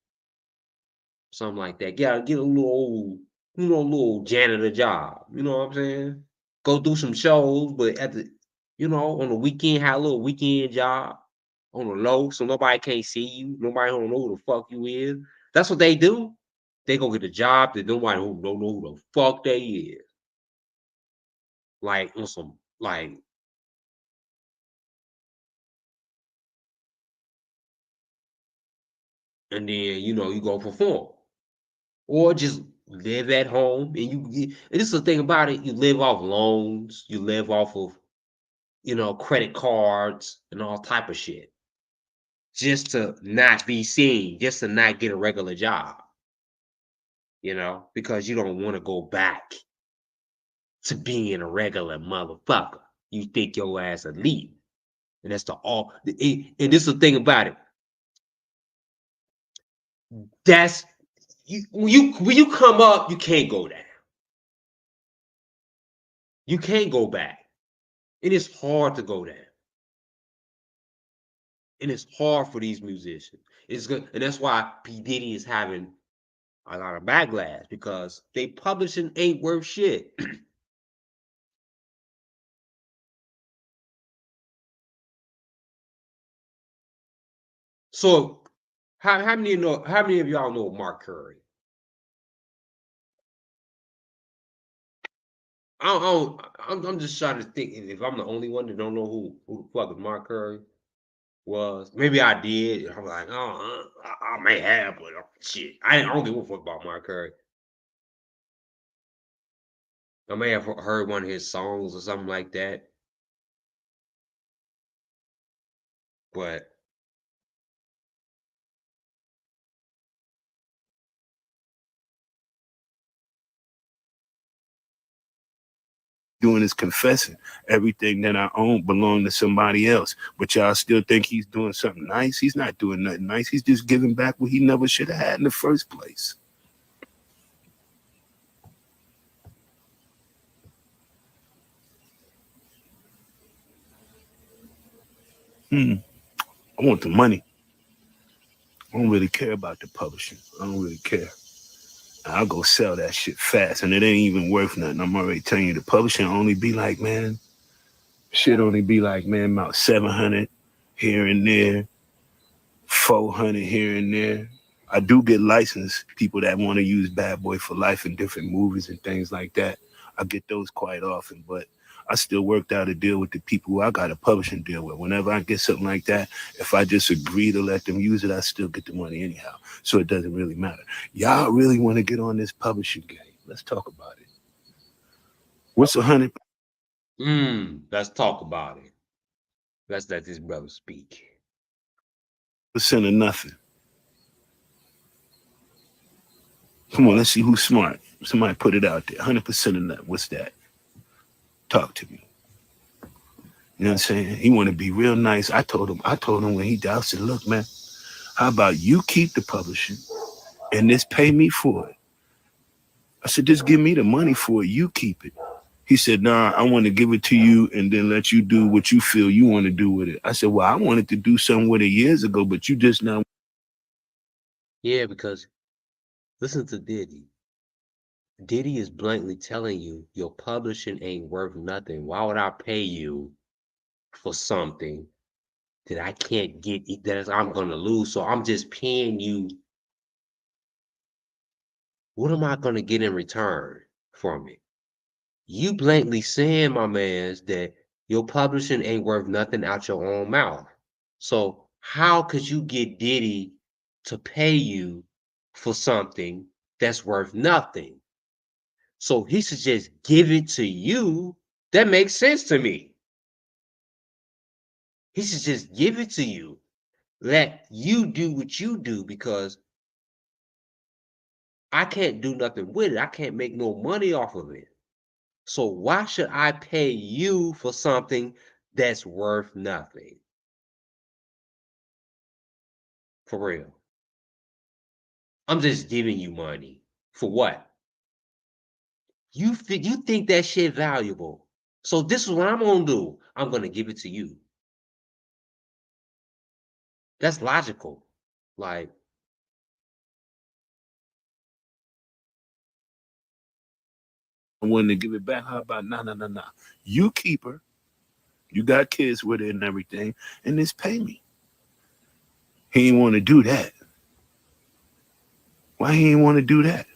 Speaker 1: Something like that. Gotta get a little old, you know, little janitor job. You know what I'm saying? Go do some shows, but at the, you know, on the weekend, have a little weekend job on the low, so nobody can't see you. Nobody don't know who the fuck you is. That's what they do. They go get a job that nobody who don't know who the fuck they is. Like on some like and then you know you go perform. Or just live at home and and this is the thing about it, you live off loans, you live off of, you know, credit cards and all type of shit. Just to not be seen, just to not get a regular job, you know, because you don't want to go back to being a regular motherfucker. You think your ass elite. And that's the all and this is the thing about it. That's when you come up, you can't go down. You can't go back. It is hard to go down. And it's hard for these musicians. It's good, and that's why P. Diddy is having a lot of backlash because they publishing ain't worth shit. So how many of y'all know Mark Curry? I'm just trying to think if I'm the only one that don't know who the fuck is Mark Curry was. Maybe I did. I'm like, oh, I may have, but shit, I don't give a fuck about Mark Curry. I may have heard one of his songs or something like that, but
Speaker 8: doing is confessing everything that I own belonged to somebody else. But y'all still think he's doing something nice? He's not doing nothing nice. He's just giving back what he never should have had in the first place. I want the money. I don't really care about the publishing. I don't really care. I'll go sell that shit fast, and it ain't even worth nothing. I'm already telling you, the publishing only be like, man, shit only be like, man, about 700 here and there, 400 here and there. I do get licensed people that want to use Bad Boy for Life in different movies and things like that. I get those quite often, but I still worked out a deal with the people who I got a publishing deal with. Whenever I get something like that, if I just agree to let them use it, I still get the money anyhow. So it doesn't really matter. Y'all really want to get on this publishing game? Let's talk about it. What's 100?
Speaker 1: Let's talk about it. Let's let this brother speak.
Speaker 8: Percent of nothing. Come on, let's see who's smart. Somebody put it out there. 100% of nothing. What's that? Talk to me. You know what I'm saying? He want to be real nice. I told him when he died, I said, look, man, how about you keep the publishing and just pay me for it? I said, just give me the money for it. You keep it. He said, nah, I want to give it to you and then let you do what you feel you want to do with it. I said, well, I wanted to do something with it years ago, but you just now.
Speaker 1: Yeah, because listen to Diddy. Diddy is bluntly telling you your publishing ain't worth nothing. Why would I pay you for something that I can't get, that I'm gonna lose? So I'm just paying you. What am I gonna get in return from it? You blatantly saying, my man's, that your publishing ain't worth nothing out your own mouth. So how could you get Diddy to pay you for something that's worth nothing? So he should just give it to you. That makes sense to me. He should just give it to you. Let you do what you do, because I can't do nothing with it. I can't make no money off of it. So why should I pay you for something that's worth nothing? For real. I'm just giving you money. For what? You think that shit valuable. So this is what I'm gonna do. I'm gonna give it to you. That's logical. Like,
Speaker 8: I wanted to give it back. How about nah. You keep her. You got kids with her and everything, and just pay me. He ain't want to do that. Why he ain't want to do that?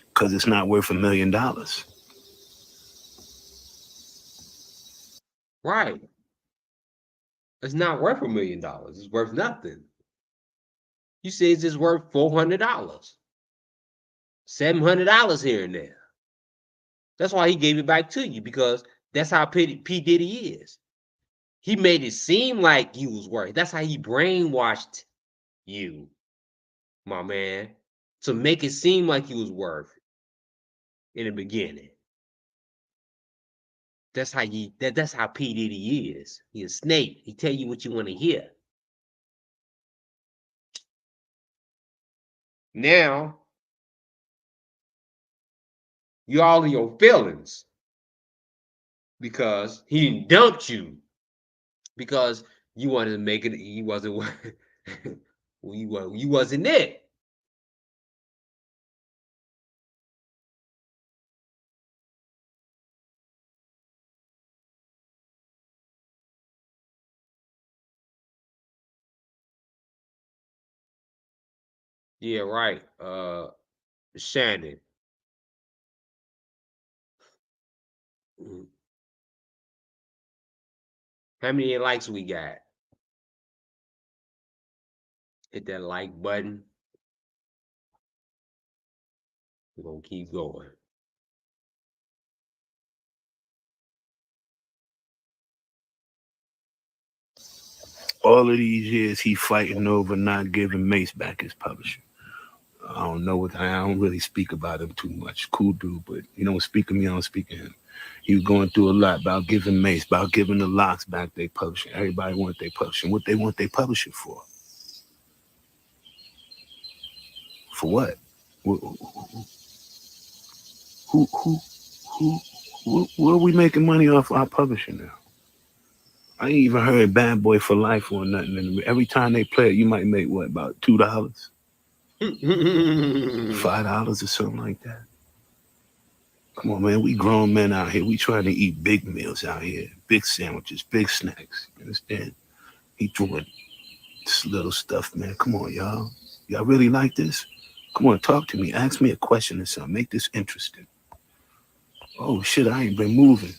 Speaker 8: Because it's not worth $1 million.
Speaker 1: right. It's not worth $1 million. It's worth nothing. You say it's just worth $400, $700 here and there. That's why he gave it back to you, because that's how P. Diddy is. He made it seem like you was worth it. That's how he brainwashed you, my man, to make it seem like you was worth it in the beginning. That's how that's how P. Diddy is. He a snake. He tell you what you want to hear. Now, you all in your feelings because he dumped you, because you wanted to make it. He wasn't. You wasn't it. Yeah, right. Shannon. Mm. How many likes we got? Hit that like button. We're gonna keep going.
Speaker 8: All of these years, he fighting over not giving Mace back his publisher. I don't know what I don't really speak about him too much. Cool dude, but you don't speak of me, I don't speak of him. He was going through a lot about giving Mace, about giving the Locks back their publishing. Everybody want their publishing. What they want their publishing for? For what? Who where are we making money off our publishing now? I ain't even heard Bad Boy for Life or nothing. And every time they play it, you might make what, about $2, $5 or something like that. Come on, man. We grown men out here. We trying to eat big meals out here, big sandwiches, big snacks. You understand? He doing this little stuff, man. Come on, y'all. Y'all really like this? Come on, talk to me. Ask me a question or something. Make this interesting. Oh shit, I ain't been moving.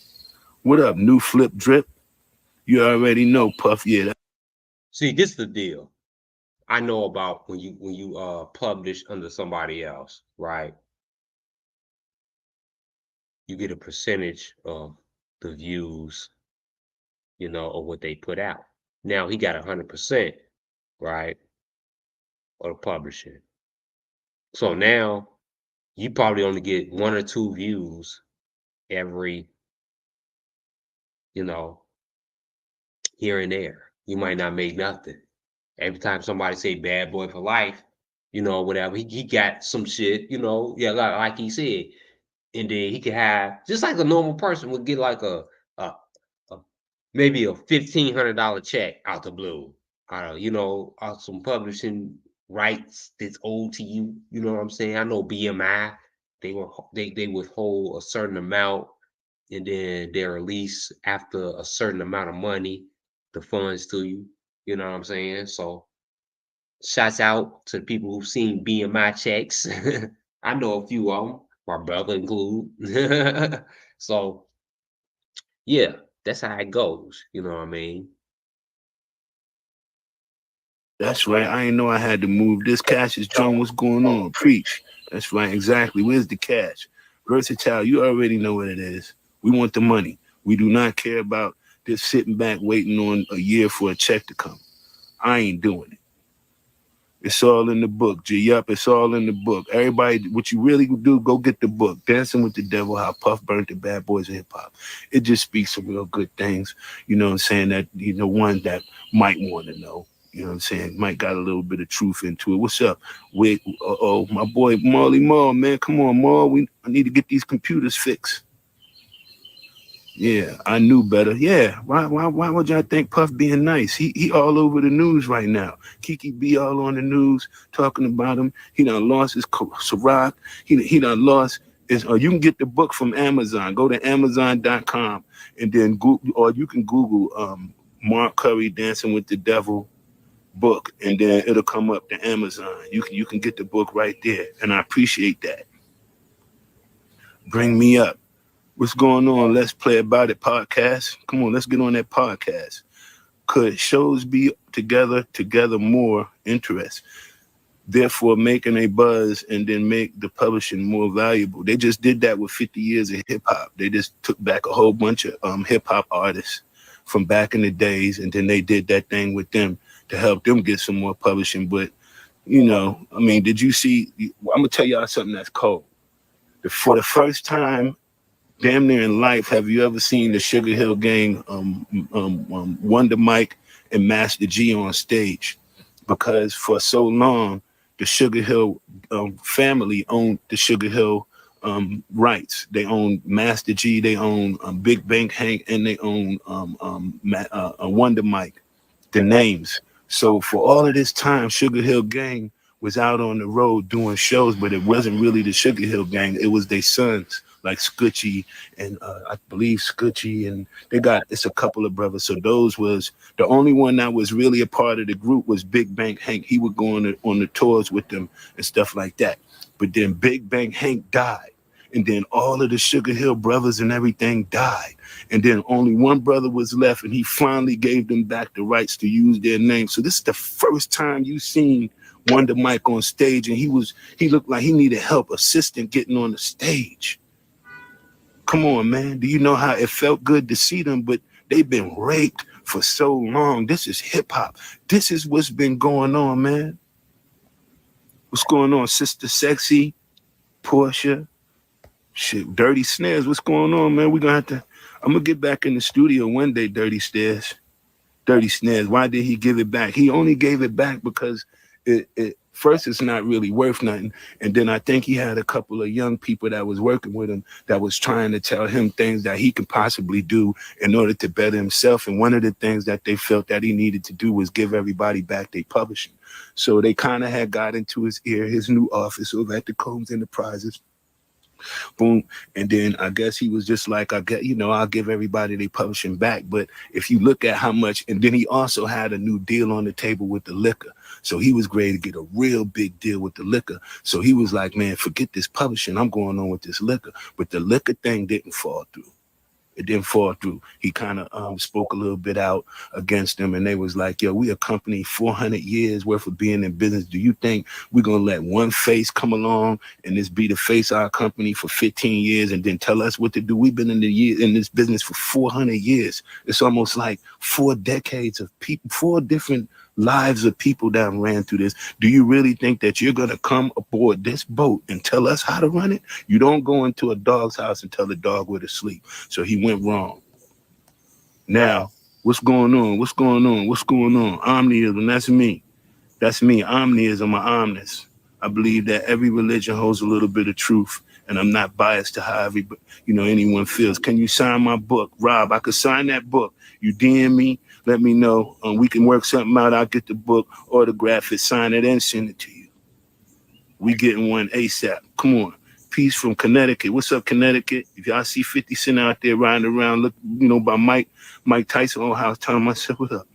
Speaker 8: What up, new flip drip? You already know, Puff. Yeah.
Speaker 1: See, this is the deal. I know about when you publish under somebody else, right? You get a percentage of the views, of what they put out. Now he got 100%, right, of the publishing. So now you probably only get 1 or 2 views every, here and there. You might not make nothing. Every time somebody say Bad Boy for Life, whatever, he got some shit, yeah, like he said, and then he could have just like a normal person would get like a maybe a $1,500 check out the blue. Some publishing rights that's owed to you. You know what I'm saying? I know BMI, they withhold a certain amount, and then they release after a certain amount of money, the funds to you. You know what I'm saying? So shouts out to the people who've seen BMI checks. I know a few of them, my brother include. So yeah, that's how it goes. You know what I mean?
Speaker 8: That's right. I didn't know I had to move. This cash is John. What's going on? Preach. That's right. Exactly. Where's the cash? Versatile. You already know what it is. We want the money. We do not care about this sitting back waiting on a year for a check to come. I ain't doing it. It's all in the book, G. Yup, it's all in the book. Everybody, what you really do, go get the book. Dancing with the Devil, How Puff Burnt the Bad Boys of Hip Hop. It just speaks some real good things, you know what I'm saying, that, one that might want to know. You know what I'm saying? Might got a little bit of truth into it. What's up? Wait, my boy Marley Marl, man. Come on, Marl. I need to get these computers fixed. Yeah, I knew better. Yeah, why would y'all think Puff being nice? He all over the news right now. Kiki B all on the news talking about him. He done lost his Ciroc. He done lost his. You can get the book from Amazon. Go to Amazon.com and then Google, or you can Google Mark Curry Dancing with the Devil book, and then it'll come up to Amazon. You can get the book right there, and I appreciate that. Bring me up. What's going on? Let's Play About It podcast. Come on, let's get on that podcast. Could shows be together more interest, therefore making a buzz and then make the publishing more valuable? They just did that with 50 years of hip hop. They just took back a whole bunch of hip hop artists from back in the days, and then they did that thing with them to help them get some more publishing. But, did you see? I'm gonna tell y'all something that's cold. For the first time damn near in life, have you ever seen the Sugar Hill Gang, Wonder Mike and Master G on stage? Because for so long, the Sugar Hill family owned the Sugar Hill rights. They own Master G, they own Big Bank Hank, and they own Wonder Mike, the names. So for all of this time, Sugar Hill Gang was out on the road doing shows, but it wasn't really the Sugar Hill Gang. It was their sons, like Scoochie and I believe Scoochie, and it's a couple of brothers. So those was the only one that was really a part of the group was Big Bank Hank. He would go on the tours with them and stuff like that. But then Big Bank Hank died, and then all of the Sugar Hill brothers and everything died, and then only one brother was left, and he finally gave them back the rights to use their name. So this is the first time you seen Wonder Mike on stage, and he looked like he needed help, assistant getting on the stage. Come on, man. Do you know how it felt good to see them? But they've been raped for so long. This is hip hop. This is what's been going on, man. What's going on, Sister Sexy, Portia, shit, Dirty Snares? What's going on, man? I'm gonna get back in the studio one day, Dirty Snares. Why did he give it back? He only gave it back because first, it's not really worth nothing. And then I think he had a couple of young people that was working with him that was trying to tell him things that he could possibly do in order to better himself. And one of the things that they felt that he needed to do was give everybody back their publishing. So they kind of had got into his ear, his new office over at the Combs Enterprises. Boom. And then I guess he was just like, I'll give everybody their publishing back. But if you look at how much, and then he also had a new deal on the table with the liquor. So he was ready to get a real big deal with the liquor. So he was like, man, forget this publishing. I'm going on with this liquor. But the liquor thing didn't fall through. It didn't fall through. He kind of spoke a little bit out against them, and they was like, yo, we a company 400 years worth of being in business. Do you think we're going to let one face come along and this be the face of our company for 15 years and then tell us what to do? We've been in this business for 400 years. It's almost like 4 decades of people, 4 different lives of people that ran through this. Do you really think that you're going to come aboard this boat and tell us how to run it? You don't go into a dog's house and tell the dog where to sleep. So he went wrong. Now, what's going on? Omniism, that's me. Omniism or omnis. I believe that every religion holds a little bit of truth, and I'm not biased to how everybody, anyone feels. Can you sign my book? Rob, I could sign that book. You DM me, let me know. We can work something out. I'll get the book, autograph it, sign it, and send it to you. We getting one ASAP. Come on. Peace from Connecticut. What's up, Connecticut? If y'all see 50 Cent out there riding around, look, by Mike Tyson on house, telling myself, what up?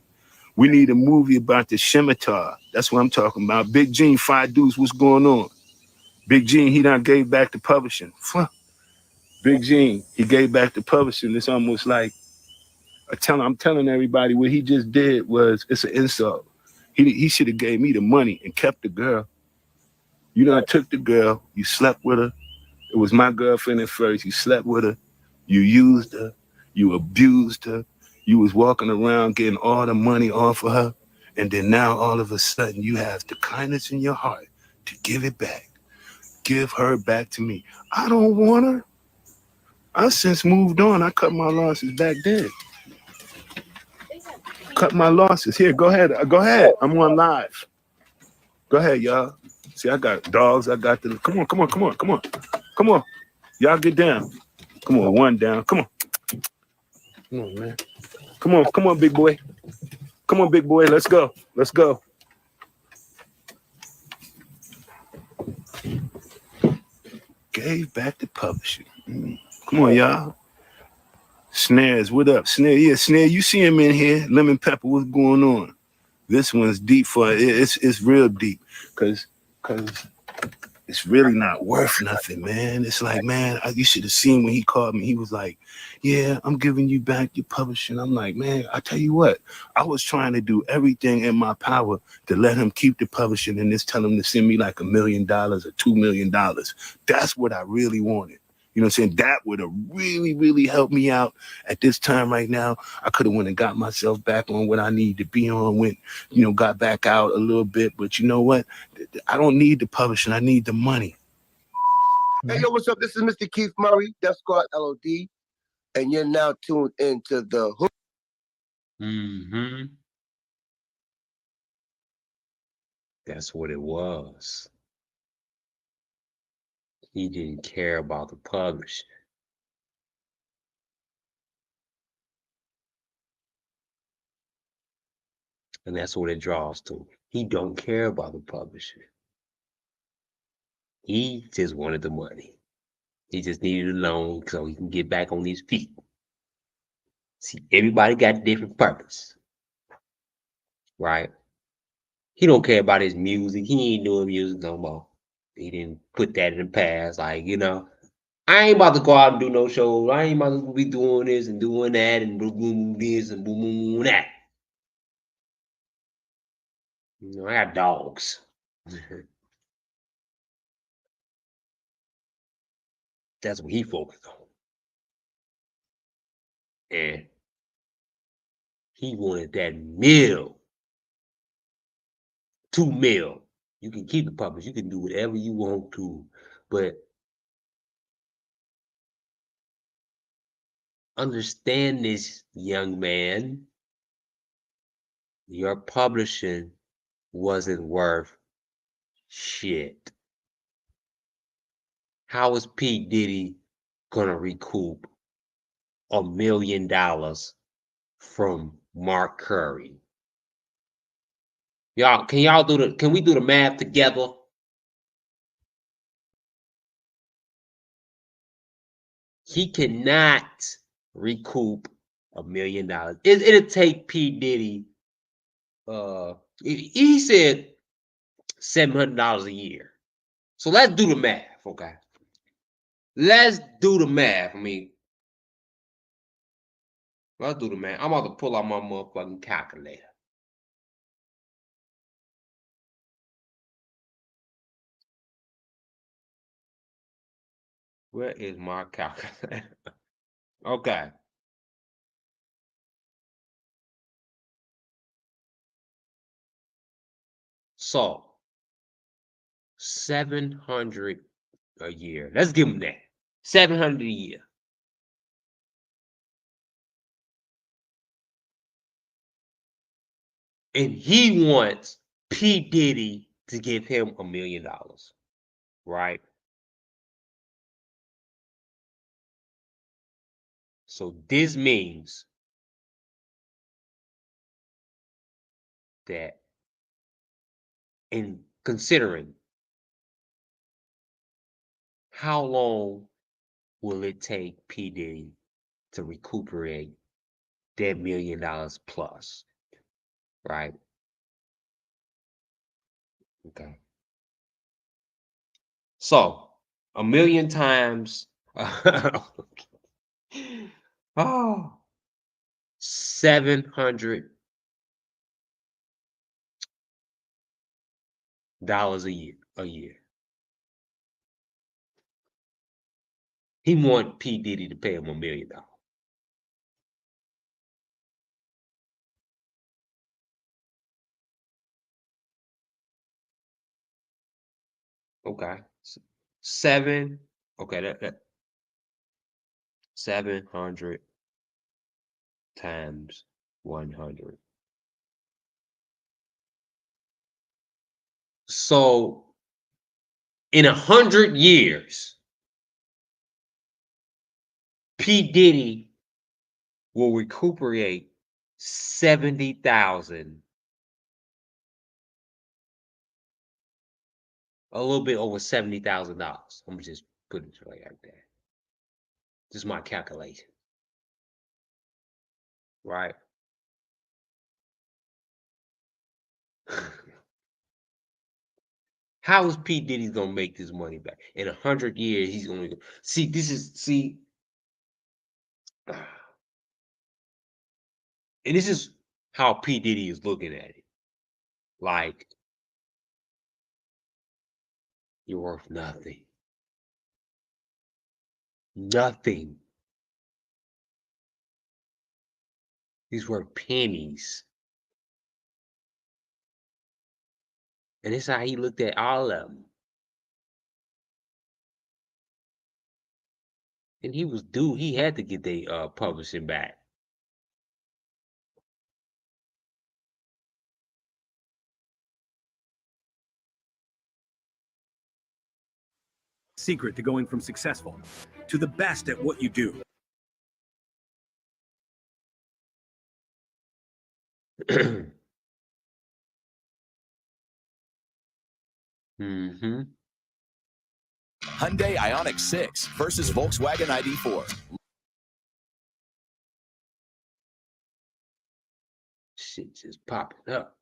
Speaker 8: We need a movie about the Scimitar. That's what I'm talking about. Big Gene, 5 Deuce, what's going on? Big Gene, he done gave back to publishing. Big Gene, he gave back to publishing. It's almost like I'm telling everybody what he just did was, it's an insult. He should have gave me the money and kept the girl. You done took the girl, you slept with her. It was my girlfriend at first. You slept with her, you used her, you abused her. You was walking around getting all the money off of her. And then now all of a sudden you have the kindness in your heart to give it back. Give her back to me. I don't want her. I since moved on. I cut my losses back then. Cut my losses. Here, go ahead. Go ahead. I'm on live. Go ahead, y'all. See, I got dogs. I got the. Come on. Y'all get down. Come on, one down. Come on. Come on, man. Come on, big boy. Come on, big boy. Let's go. Gave back to publishing. Come on, y'all. Snares, what up? Snare, yeah, Snare, you see him in here. Lemon Pepper, what's going on? This one's deep for it's real deep, cause it's really not worth nothing, man. It's like, man, you should have seen when he called me. He was like, yeah, I'm giving you back your publishing. I'm like, man, I tell you what, I was trying to do everything in my power to let him keep the publishing and just tell him to send me like $1 million or $2 million. That's what I really wanted. You know what I'm saying? That would have really, really helped me out at this time right now. I could have went and got myself back on what I need to be on, got back out a little bit. But you know what? I don't need the publishing. I need the money.
Speaker 9: Hey, yo, what's up? This is Mr. Keith Murray, Death Squad LOD, and you're now tuned into the Hook.
Speaker 1: Mm-hmm. That's what it was. He didn't care about the publishing. And that's what it draws to. He don't care about the publishing. He just wanted the money. He just needed a loan so he can get back on his feet. See, everybody got a different purpose, right? He don't care about his music. He ain't doing music no more. He didn't put that in the past. Like, I ain't about to go out and do no shows. I ain't about to be doing this and doing that and boom, boom, this and boom, boom, boom, that. I got dogs. That's what he focused on. And he wanted that $2 million. You can keep the publish. You can do whatever you want to. But understand this, young man. Your publishing wasn't worth shit. How is P. Diddy gonna recoup $1 million from Mark Curry? Y'all, can we do the math together? He cannot recoup $1 million. It'll take P. Diddy, he said $700 a year. So let's do the math, okay? Let's do the math. Let's do the math. I'm about to pull out my motherfucking calculator. Where is my calculator? Okay. So 700 a year. Let's give him that. 700 a year. And he wants P. Diddy to give him $1 million. Right? So this means that in considering how long will it take P. Diddy to recuperate that $1 million plus, right? Okay. So 1,000,000 times oh, $700 a year. He want P. Diddy to pay him $1 million. Okay. Seven. Okay, that 700 times 100. So in 100 years, P. Diddy will recuperate 70,000, a little bit over $70,000. I'm gonna just put it like that. Just my calculation, right? How is P. Diddy gonna make this money back? In 100 years, he's gonna see. And this is how P. Diddy is looking at it. Like, you're worth nothing. Nothing. He's worth pennies. And this is how he looked at all of them. And he was due. He had to get the publishing back.
Speaker 10: Secret to going from successful to the best at what you do.
Speaker 1: Mm-hmm.
Speaker 11: Hyundai Ioniq 6 versus Volkswagen ID4.
Speaker 1: Shit just popping up.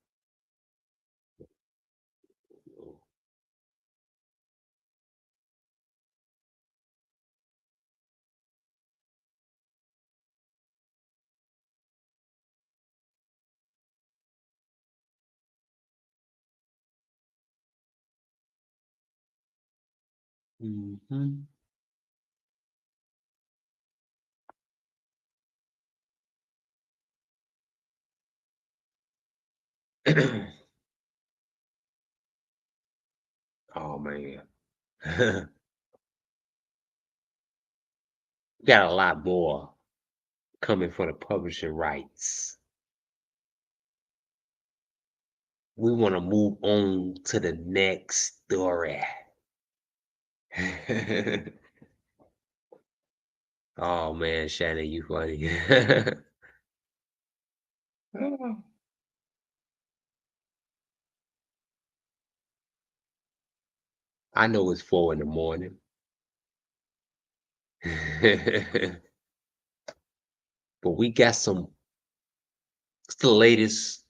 Speaker 1: Mm-hmm. Oh man. Got a lot more coming for the publishing rights. We want to move on to the next story. Oh man, Shannon, you funny. I know it's 4 in the morning. But we got some, it's the latest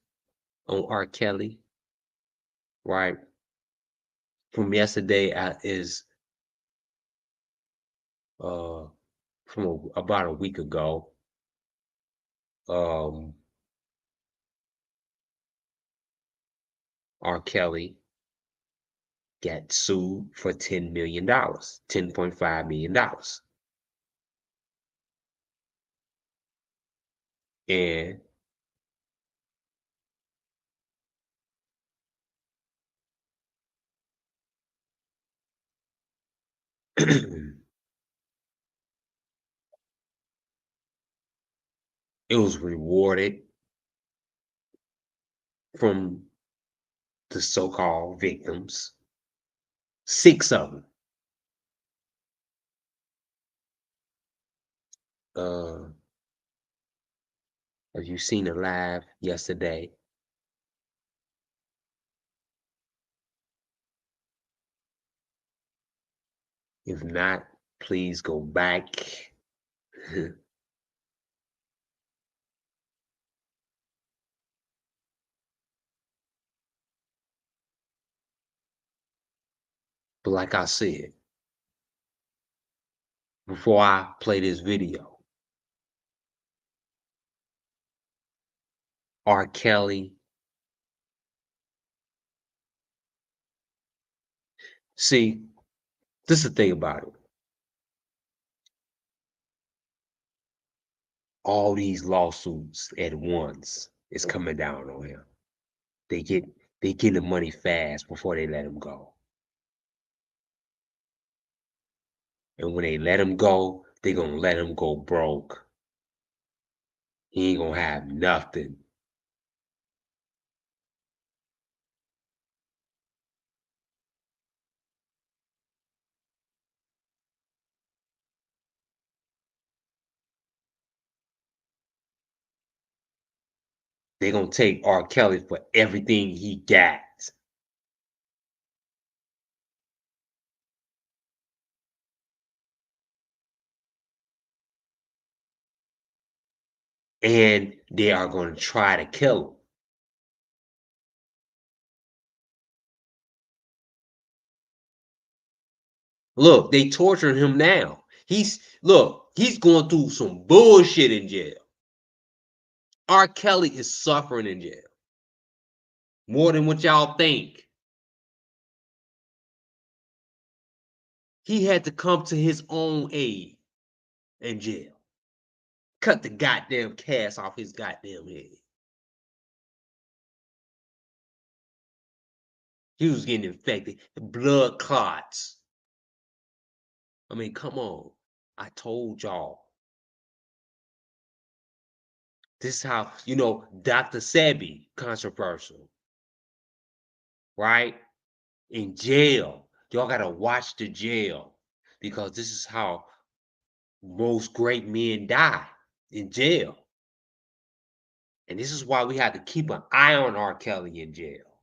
Speaker 1: on R. Kelly, right? From yesterday is from about a week ago. R. Kelly got sued for $10 million, $10.5 million. And it was rewarded from the so-called victims, 6 of them. Have you seen it live yesterday? If not, please go back. But like I said, before I play this video, RKelly. See, this is the thing about it. All these lawsuits at once is coming down on him. They get the money fast before they let him go. And when they let him go, they gonna let him go broke. He ain't gonna have nothing. They gonna take RKelly for everything he got. And they are gonna try to kill him. Look, they torturing him now. He's going through some bullshit in jail. RKelly is suffering in jail. More than what y'all think. He had to come to his own aid in jail. Cut the goddamn cast off his goddamn head. He was getting infected. Blood clots. I mean, come on. I told y'all. This is how, Dr. Sebi, controversial. Right? In jail. Y'all gotta watch the jail. Because this is how most great men die. In jail. And this is why we have to keep an eye on RKelly in jail.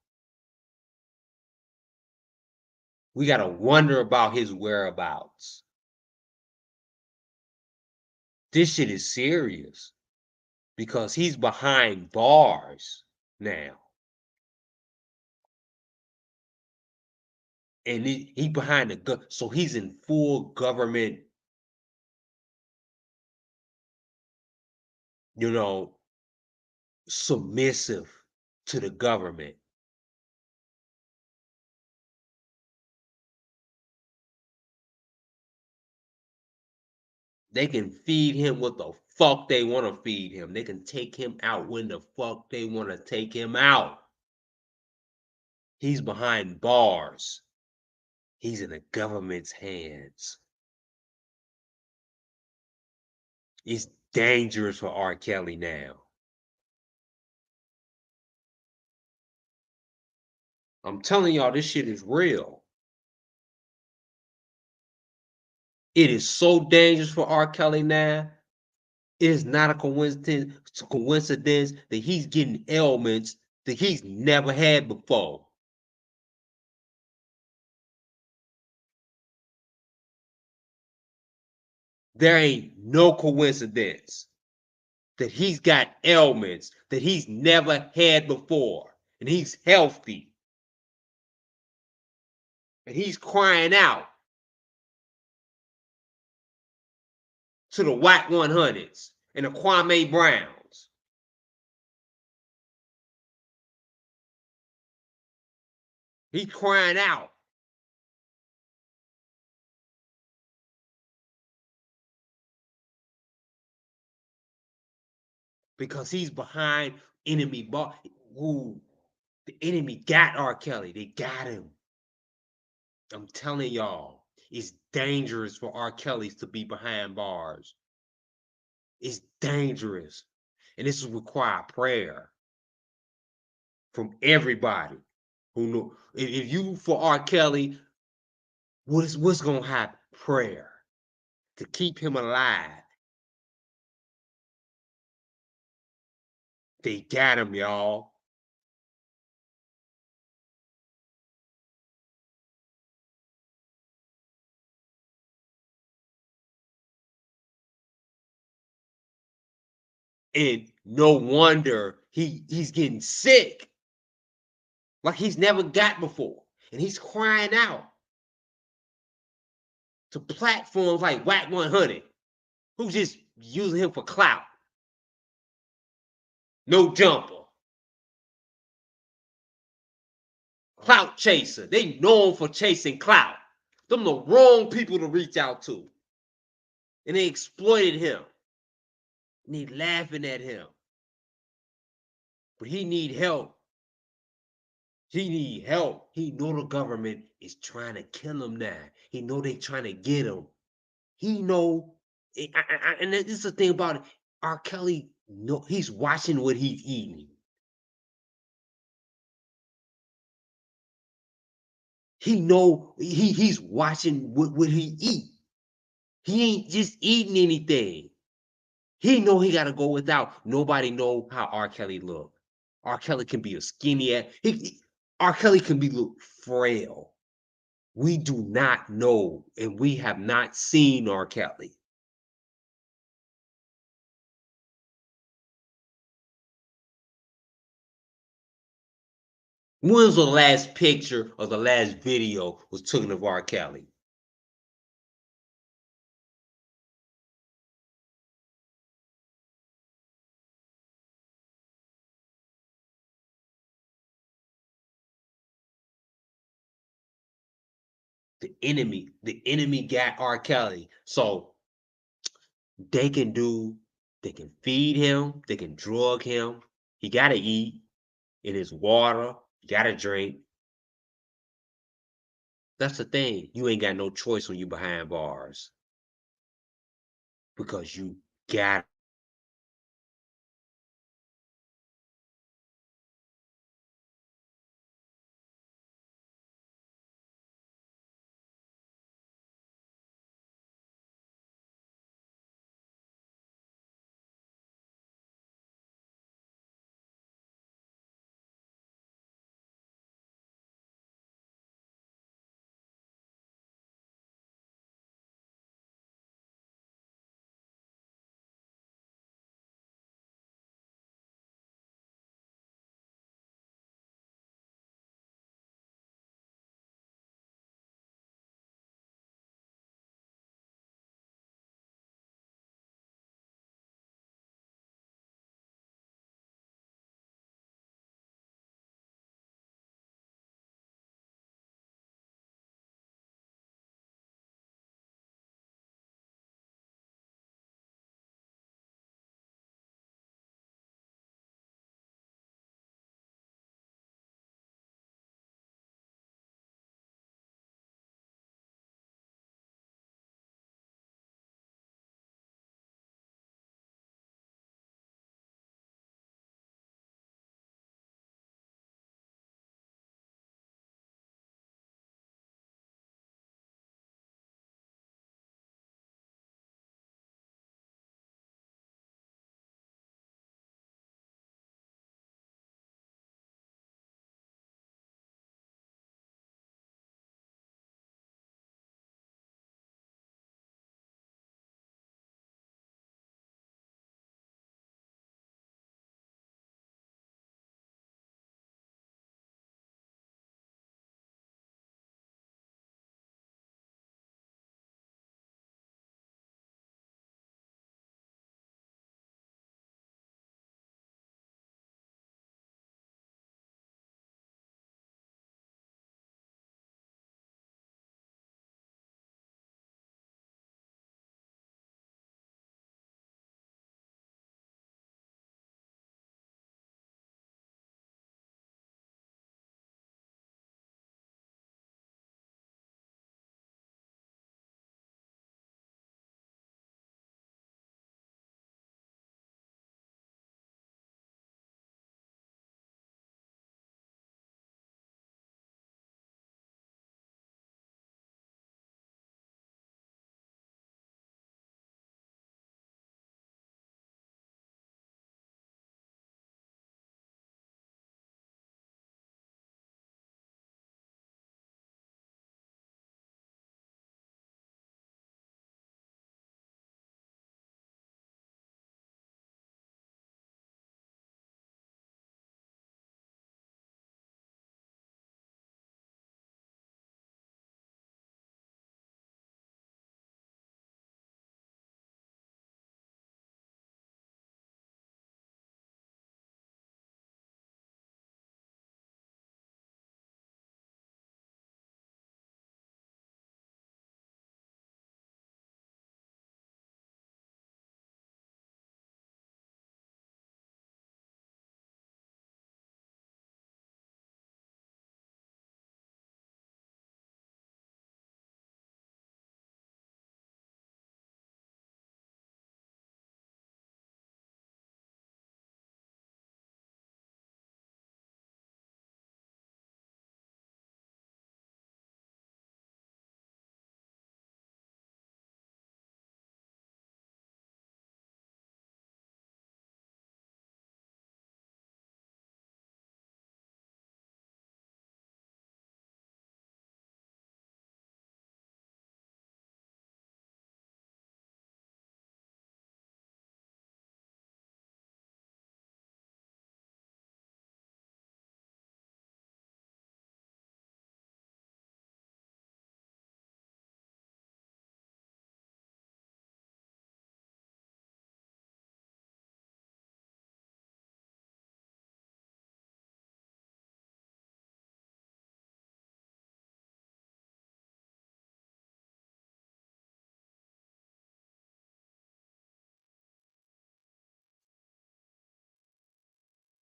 Speaker 1: We got to wonder about his whereabouts. This shit is serious because he's behind bars now. And he behind the gun. So he's in full government, submissive to the government. They can feed him what the fuck they want to feed him. They can take him out when the fuck they want to take him out. He's behind bars. He's in the government's hands. It's dangerous for RKelly now. I'm telling y'all, this shit is real. It is so dangerous for RKelly now. It is not a coincidence that he's getting ailments that he's never had before. There ain't no coincidence that he's got ailments that he's never had before. And he's healthy. And he's crying out to the White 100s and the Kwame Browns. He's crying out. Because he's behind enemy bar. Ooh, the enemy got RKelly. They got him. I'm telling y'all, it's dangerous for RKelly to be behind bars. It's dangerous. And this will require prayer from everybody who know. If you for RKelly, what's gonna happen? Prayer to keep him alive. They got him, y'all. And no wonder he's getting sick. Like he's never got before. And he's crying out to platforms like Whack 100, who's just using him for clout. No jumper. Clout chaser. They known for chasing clout. Them the wrong people to reach out to. And they exploited him. And they laughing at him. But he need help. He need help. He know the government is trying to kill him now. He know they trying to get him. He know, and this is the thing about it. R. Kelly, no, he's watching what he's eating. He know he's watching what he eat. He ain't just eating anything. He know he gotta go without. Nobody know how R. Kelly look. R. Kelly can be a skinny ass. R. Kelly can be look frail. We do not know, and we have not seen R. Kelly. When was the last picture or the last video was taken of R. Kelly? The enemy got R. Kelly. So they can feed him, they can drug him. He gotta eat. In his water, you gotta drink. That's the thing. You ain't got no choice when you behind bars. Because you got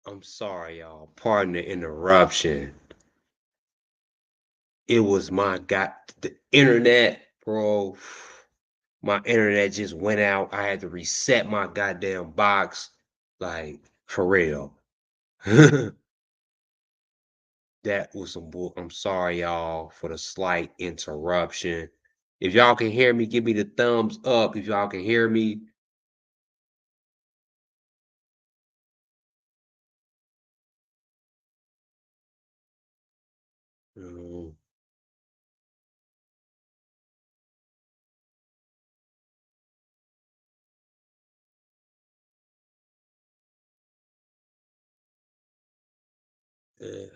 Speaker 1: I'm sorry, y'all. Pardon the interruption. It was the internet, bro. My internet just went out. I had to reset my goddamn box. Like, for real. That was some bull. I'm sorry, y'all, for the slight interruption. If y'all can hear me, give me the thumbs up if y'all can hear me. Mm. Yeah.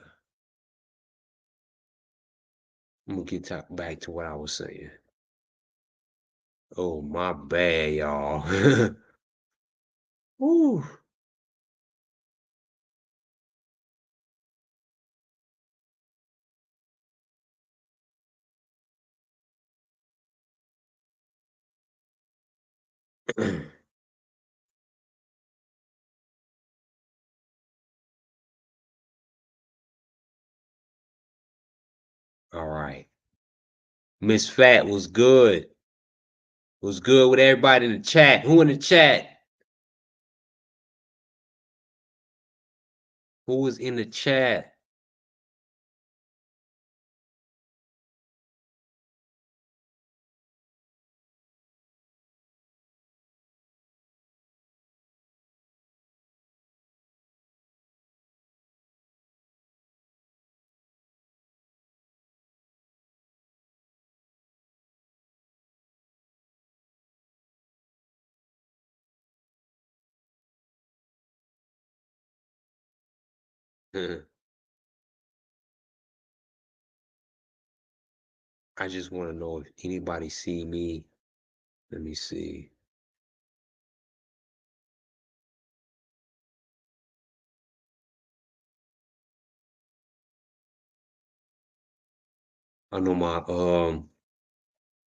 Speaker 1: I'm gonna get back to what I was saying. Oh, my bad, y'all. Woo. All right. Miss Fat was good. Was good with everybody in the chat. Who in the chat? Who was in the chat? I just want to know if anybody see me. Let me see. I know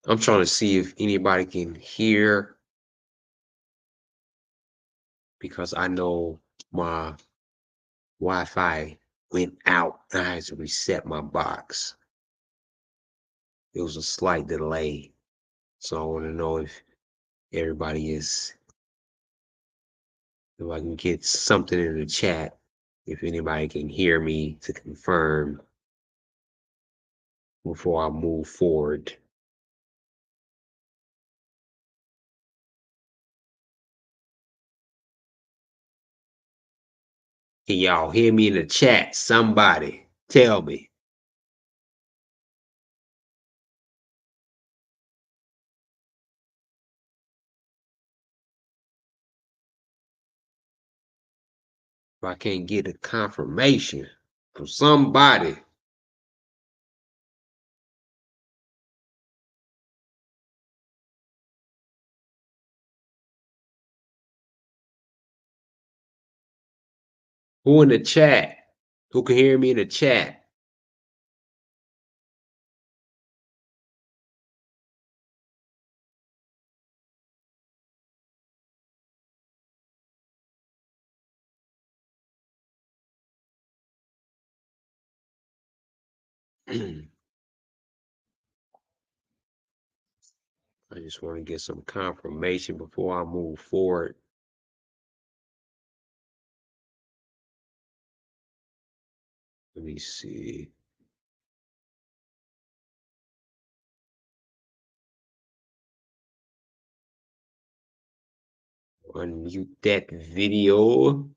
Speaker 1: I'm trying to see if anybody can hear because I know my Wi-Fi went out and I had to reset my box. It was a slight delay. So I want to know if everybody if I can get something in the chat, if anybody can hear me to confirm before I move forward. Can y'all hear me in the chat? Somebody tell me. If I can't get a confirmation from somebody. Who in the chat? Who can hear me in the chat? I just want to get some confirmation before I move forward. Let me see. Unmute that video.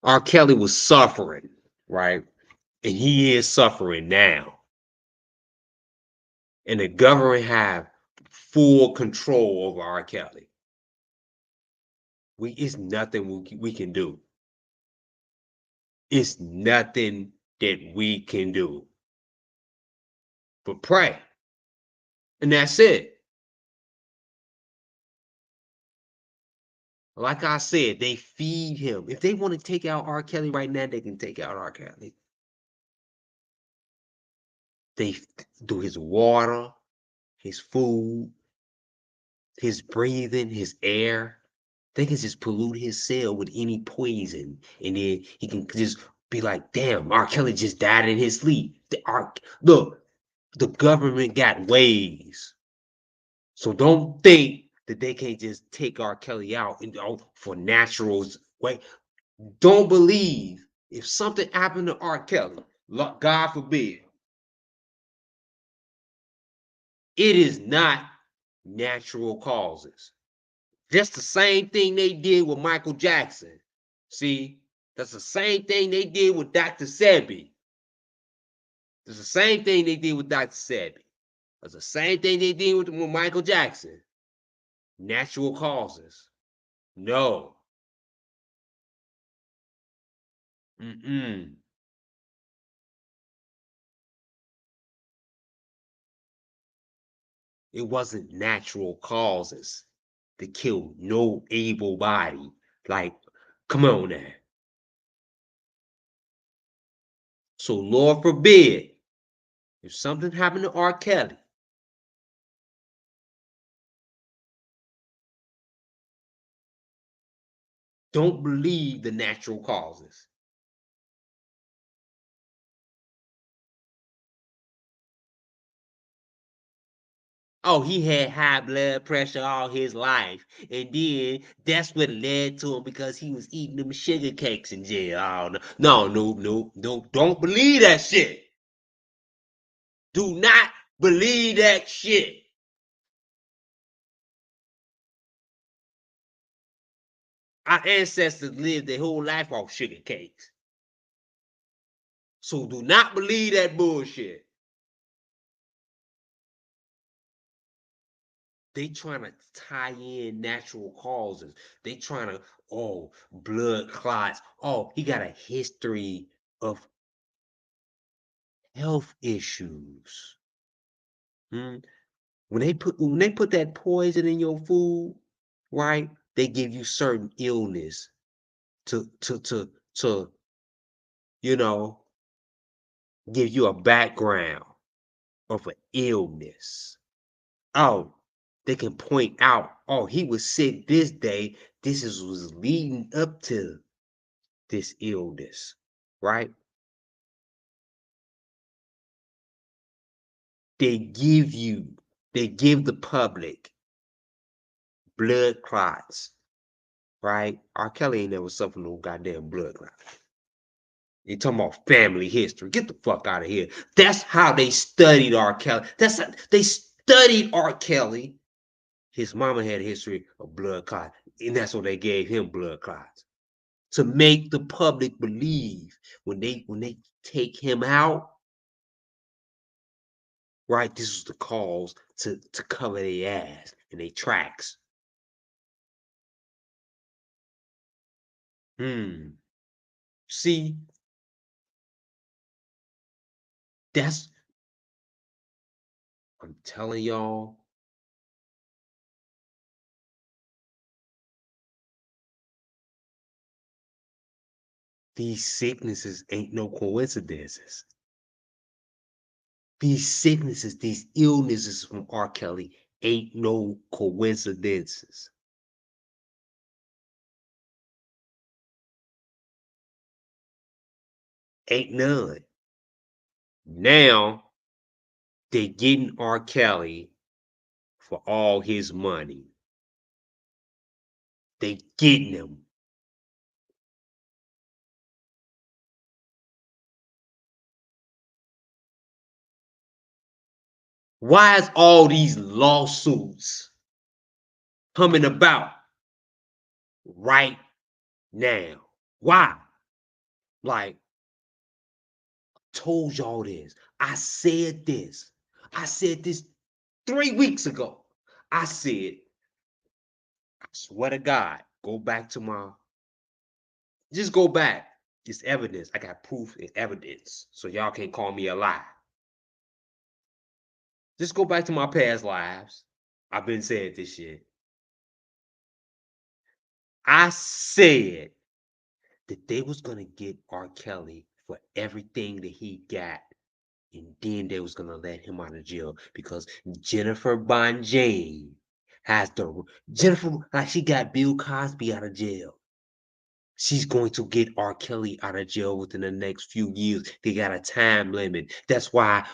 Speaker 1: RKelly was suffering, right? And he is suffering now. And the government have full control over RKelly. It's nothing we can do. It's nothing that we can do but pray. And that's it. Like I said, they feed him. If they want to take out RKelly right now, they can take out RKelly. They do his water, his food, his breathing, his air. They can just pollute his cell with any poison, and then he can just be like, "Damn, R. Kelly just died in his sleep." Look, the government got ways, so don't think that they can't just take R. Kelly out and for natural way. Don't believe if something happened to R. Kelly, God forbid, it is not natural causes. That's the same thing they did with Michael Jackson. See, that's the same thing they did with Dr. Sebi. That's the same thing they did with Dr. Sebi. That's the same thing they did with Michael Jackson. Natural causes. No. Mm-mm. It wasn't natural causes to kill no able body. Like, come on now. So Lord forbid, if something happened to R. Kelly, don't believe the natural causes. Oh, he had high blood pressure all his life. And then that's what led to him because he was eating them sugar cakes in jail. Oh, no. Don't believe that shit. Do not believe that shit. Our ancestors lived their whole life off sugar cakes. So do not believe that bullshit. They trying to tie in natural causes. They trying to, blood clots. Oh, he got a history of health issues. When they put that poison in your food, right? They give you certain illness to you know give you a background of an illness. Oh, they can point out, oh, he was sick this day. Was leading up to this illness, right? They give the public blood clots, right? R. Kelly ain't never suffered no goddamn blood clot. You talking about family history. Get the fuck out of here. That's how they studied R. Kelly. They studied R. Kelly. His mama had a history of blood clots, and that's what they gave him blood clots. To make the public believe when they take him out, right? This is the cause to cover their ass and their tracks. See, I'm telling y'all, these sicknesses ain't no coincidences. These sicknesses, these illnesses from R. Kelly ain't no coincidences. Ain't none. Now they getting R. Kelly for all his money. They getting him. Why is all these lawsuits coming about right now? Why? Like, told y'all this. I said this. I said this 3 weeks ago. I said, I swear to God, just go back. It's evidence. I got proof and evidence. So y'all can't call me a lie. Just go back to my past lives. I've been saying this shit. I said that they was gonna get R. Kelly for everything that he got, and then they was gonna let him out of jail because Jennifer Bonjane Jennifer, like she got Bill Cosby out of jail. She's going to get R. Kelly out of jail within the next few years. They got a time limit. That's why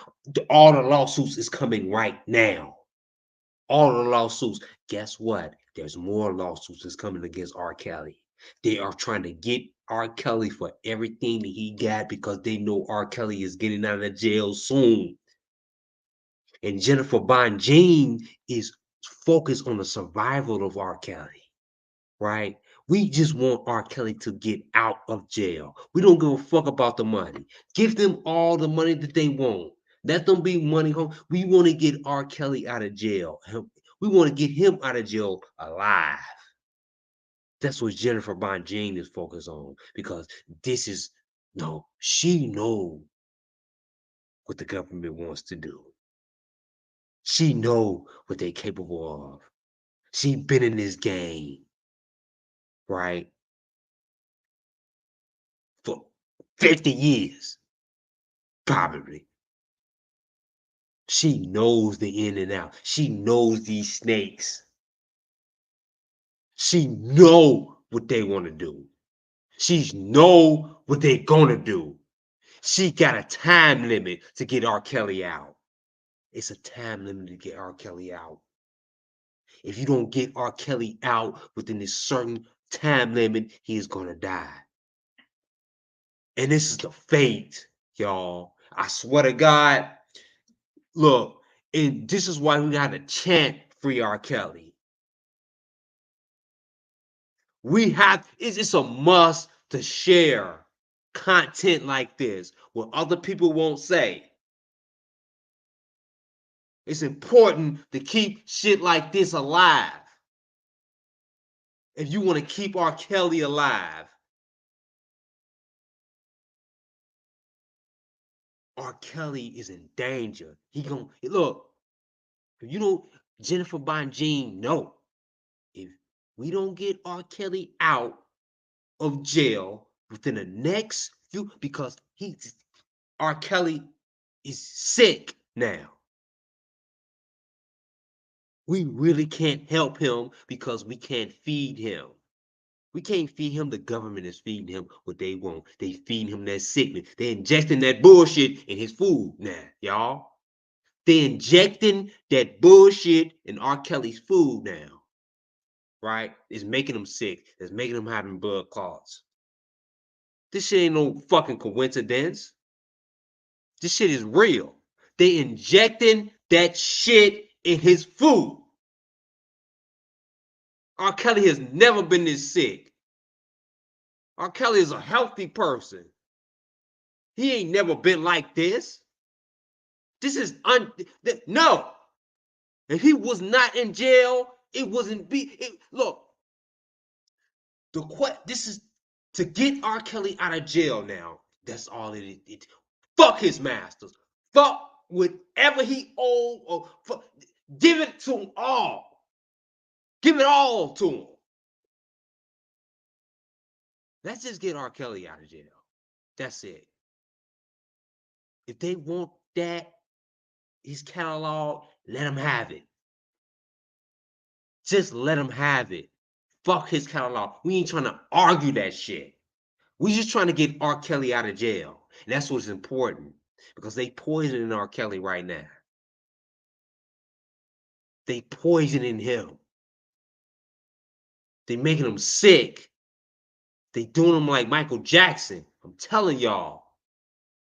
Speaker 1: all the lawsuits is coming right now. All the lawsuits. Guess what? There's more lawsuits that's coming against R. Kelly. They are trying to get R. Kelly for everything that he got because they know R. Kelly is getting out of jail soon. And Jennifer Bonjean is focused on the survival of R. Kelly, right? We just want R. Kelly to get out of jail. We don't give a fuck about the money. Give them all the money that they want. Let them be money home. We want to get R. Kelly out of jail. We want to get him out of jail alive. That's what Jennifer Bonjean is focused on because she knows what the government wants to do. She knows what they're capable of. She been in this game, right? For 50 years, probably. She knows the in and out. She knows these snakes. She know what they want to do. She know what they're going to do. She got a time limit to get R. Kelly out. It's a time limit to get R. Kelly out. If you don't get R. Kelly out within this certain time limit, he is going to die. And this is the fate, y'all. I swear to God. Look, and this is why we got to chant Free R. Kelly. It's a must to share content like this, what other people won't say. It's important to keep shit like this alive. If you want to keep R. Kelly alive, R. Kelly is in danger. Look, if you don't, Jennifer Bonjean, no. If we don't get R. Kelly out of jail within the next few, because R. Kelly is sick now. We really can't help him because we can't feed him. We can't feed him. The government is feeding him what they want. They feeding him that sickness. They're injecting that bullshit in his food now, y'all. They're injecting that bullshit in R. Kelly's food now, right? It's making him sick. It's making him having blood clots. This shit ain't no fucking coincidence. This shit is real. They injecting that shit in his food. R. Kelly has never been this sick. R. Kelly is a healthy person. He ain't never been like this. This is no. If he was not in jail, it wasn't look. This is to get R. Kelly out of jail now. That's all it is. Fuck his masters. Fuck whatever he owed or give it to them all. Give it all to him. Let's just get R. Kelly out of jail. That's it. If they want that, his catalog, let him have it. Just let him have it. Fuck his catalog. We ain't trying to argue that shit. We just trying to get R. Kelly out of jail. And that's what's important. Because they poisoning R. Kelly right now. They poisoning him. They making him sick. They doing him like Michael Jackson. I'm telling y'all.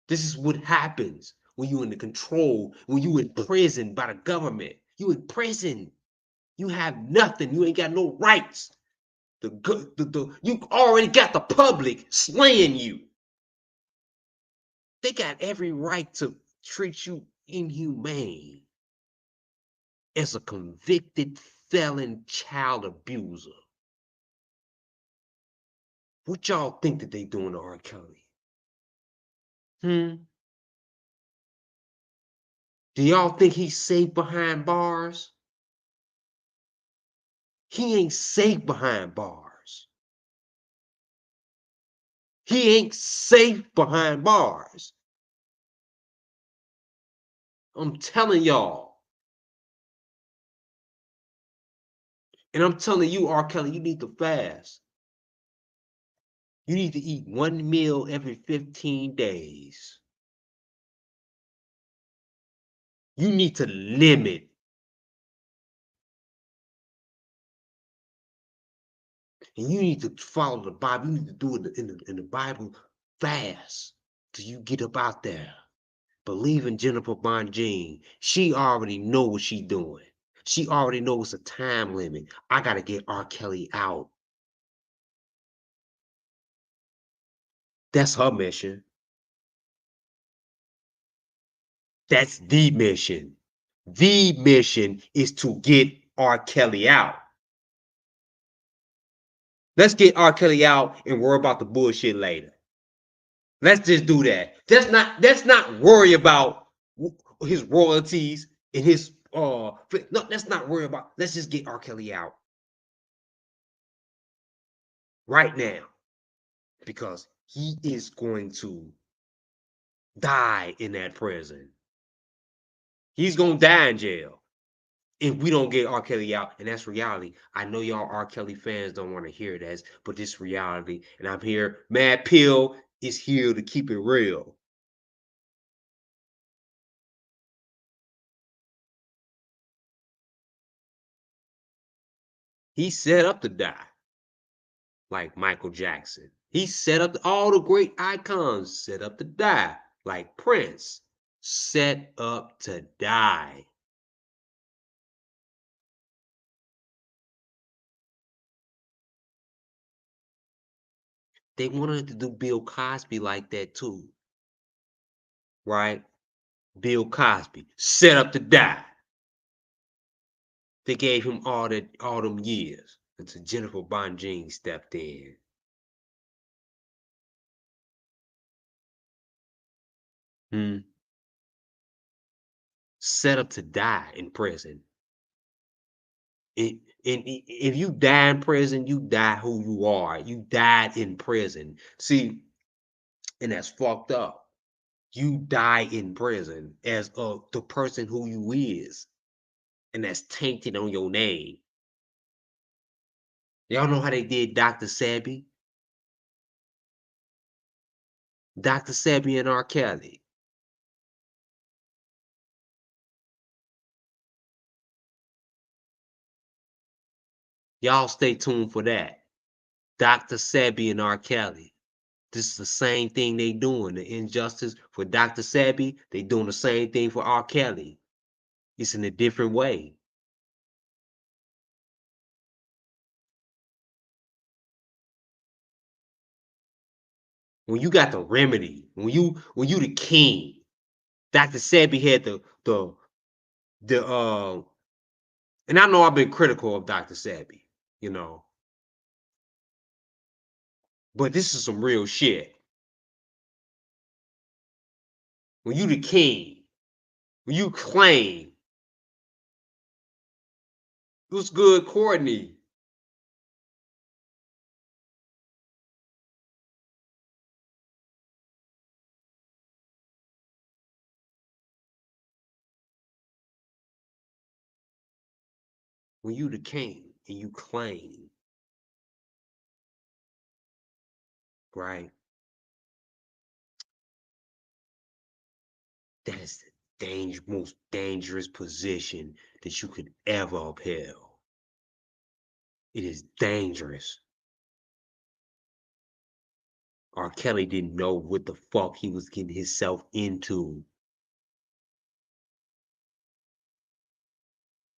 Speaker 1: This is what happens when you in the control, when you in prison by the government. You in prison. You have nothing. You ain't got no rights. You already got the public slaying you. They got every right to treat you inhumane as a convicted felon child abuser. What y'all think that they doing to R. Kelly? Do y'all think he's safe behind bars? He ain't safe behind bars. He ain't safe behind bars. I'm telling y'all. And I'm telling you, R. Kelly, you need to fast. You need to eat 1 meal every 15 days. You need to limit. And you need to follow the Bible. You need to do it in the Bible fast till you get up out there. Believe in Jennifer Bonjean. She already know what she doing. She already knows the time limit. I got to get R. Kelly out. That's her mission. That's the mission. The mission is to get R. Kelly out. Let's get R. Kelly out and worry about the bullshit later. Let's just do that. Let's not worry about his royalties and his no, let's not worry about. Let's just get R. Kelly out right now because he is going to die in that prison. He's gonna die in jail if we don't get R. Kelly out, and that's reality. I know y'all R. Kelly fans don't want to hear that, but this reality, and I'm here. Mad Pill is here to keep it real. He set up to die, like Michael Jackson. He set up all the great icons, set up to die, like Prince, set up to die. They wanted to do Bill Cosby like that too, right? Bill Cosby, set up to die. They gave him all them years until Jennifer Bonjean stepped in. Set up to die in prison. If you die in prison, you die who you are. You died in prison. See, and that's fucked up. You die in prison as the person who you is, and that's tainted on your name. Y'all know how they did Dr. Sebi? Dr. Sebi and R. Kelly. Y'all stay tuned for that. Dr. Sebi and R. Kelly. This is the same thing they doing. The injustice for Dr. Sebi, they doing the same thing for R. Kelly. It's in a different way. When you got the remedy, when you the king, Dr. Sebi had and I know I've been critical of Dr. Sebi, you know. But this is some real shit. When you the king, when you claim, what's good, Courtney? When you the king and you claim, right? That is the most dangerous position that you could ever upheld. It is dangerous. R. Kelly didn't know what the fuck he was getting himself into.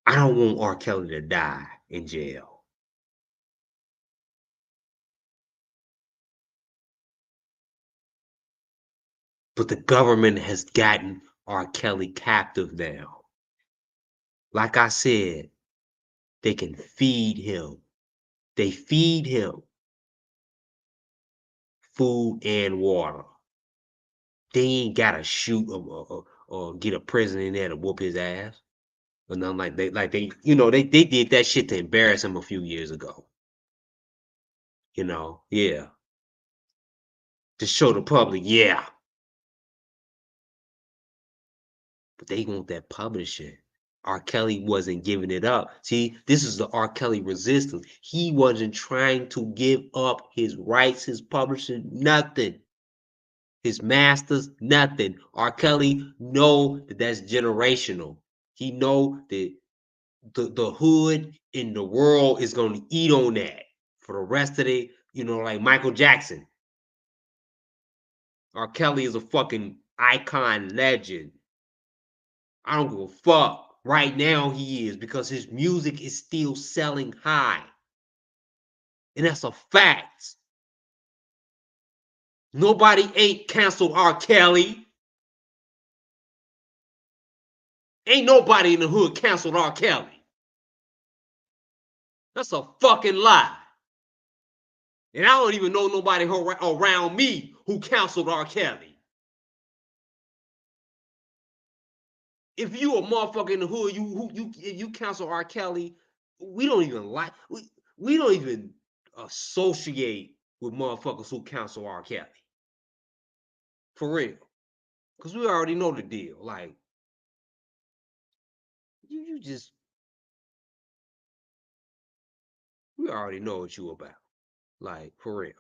Speaker 1: I don't want R. Kelly to die in jail. But the government has gotten R. Kelly captive now. Like I said, they can feed him. They feed him food and water. They ain't gotta shoot or get a prison in there to whoop his ass. Or nothing they did that shit to embarrass him a few years ago. Yeah. To show the public, yeah. But they want that publishing. R. Kelly wasn't giving it up. See, this is the R. Kelly resistance. He wasn't trying to give up his rights, his publishing, nothing. His masters, nothing. R. Kelly know that that's generational. He know that the hood in the world is going to eat on that for the rest of the, like Michael Jackson. R. Kelly is a fucking icon legend. I don't give a fuck. Right now he is, because his music is still selling high. And that's a fact. Nobody ain't canceled R. Kelly. Ain't nobody in the hood canceled R. Kelly. That's a fucking lie. And I don't even know nobody around me who canceled R. Kelly. If you a motherfucker in the hood, you cancel R. Kelly, we don't even like, we don't even associate with motherfuckers who cancel R. Kelly. For real. Because we already know the deal. Like, you just, we already know what you about. Like, for real.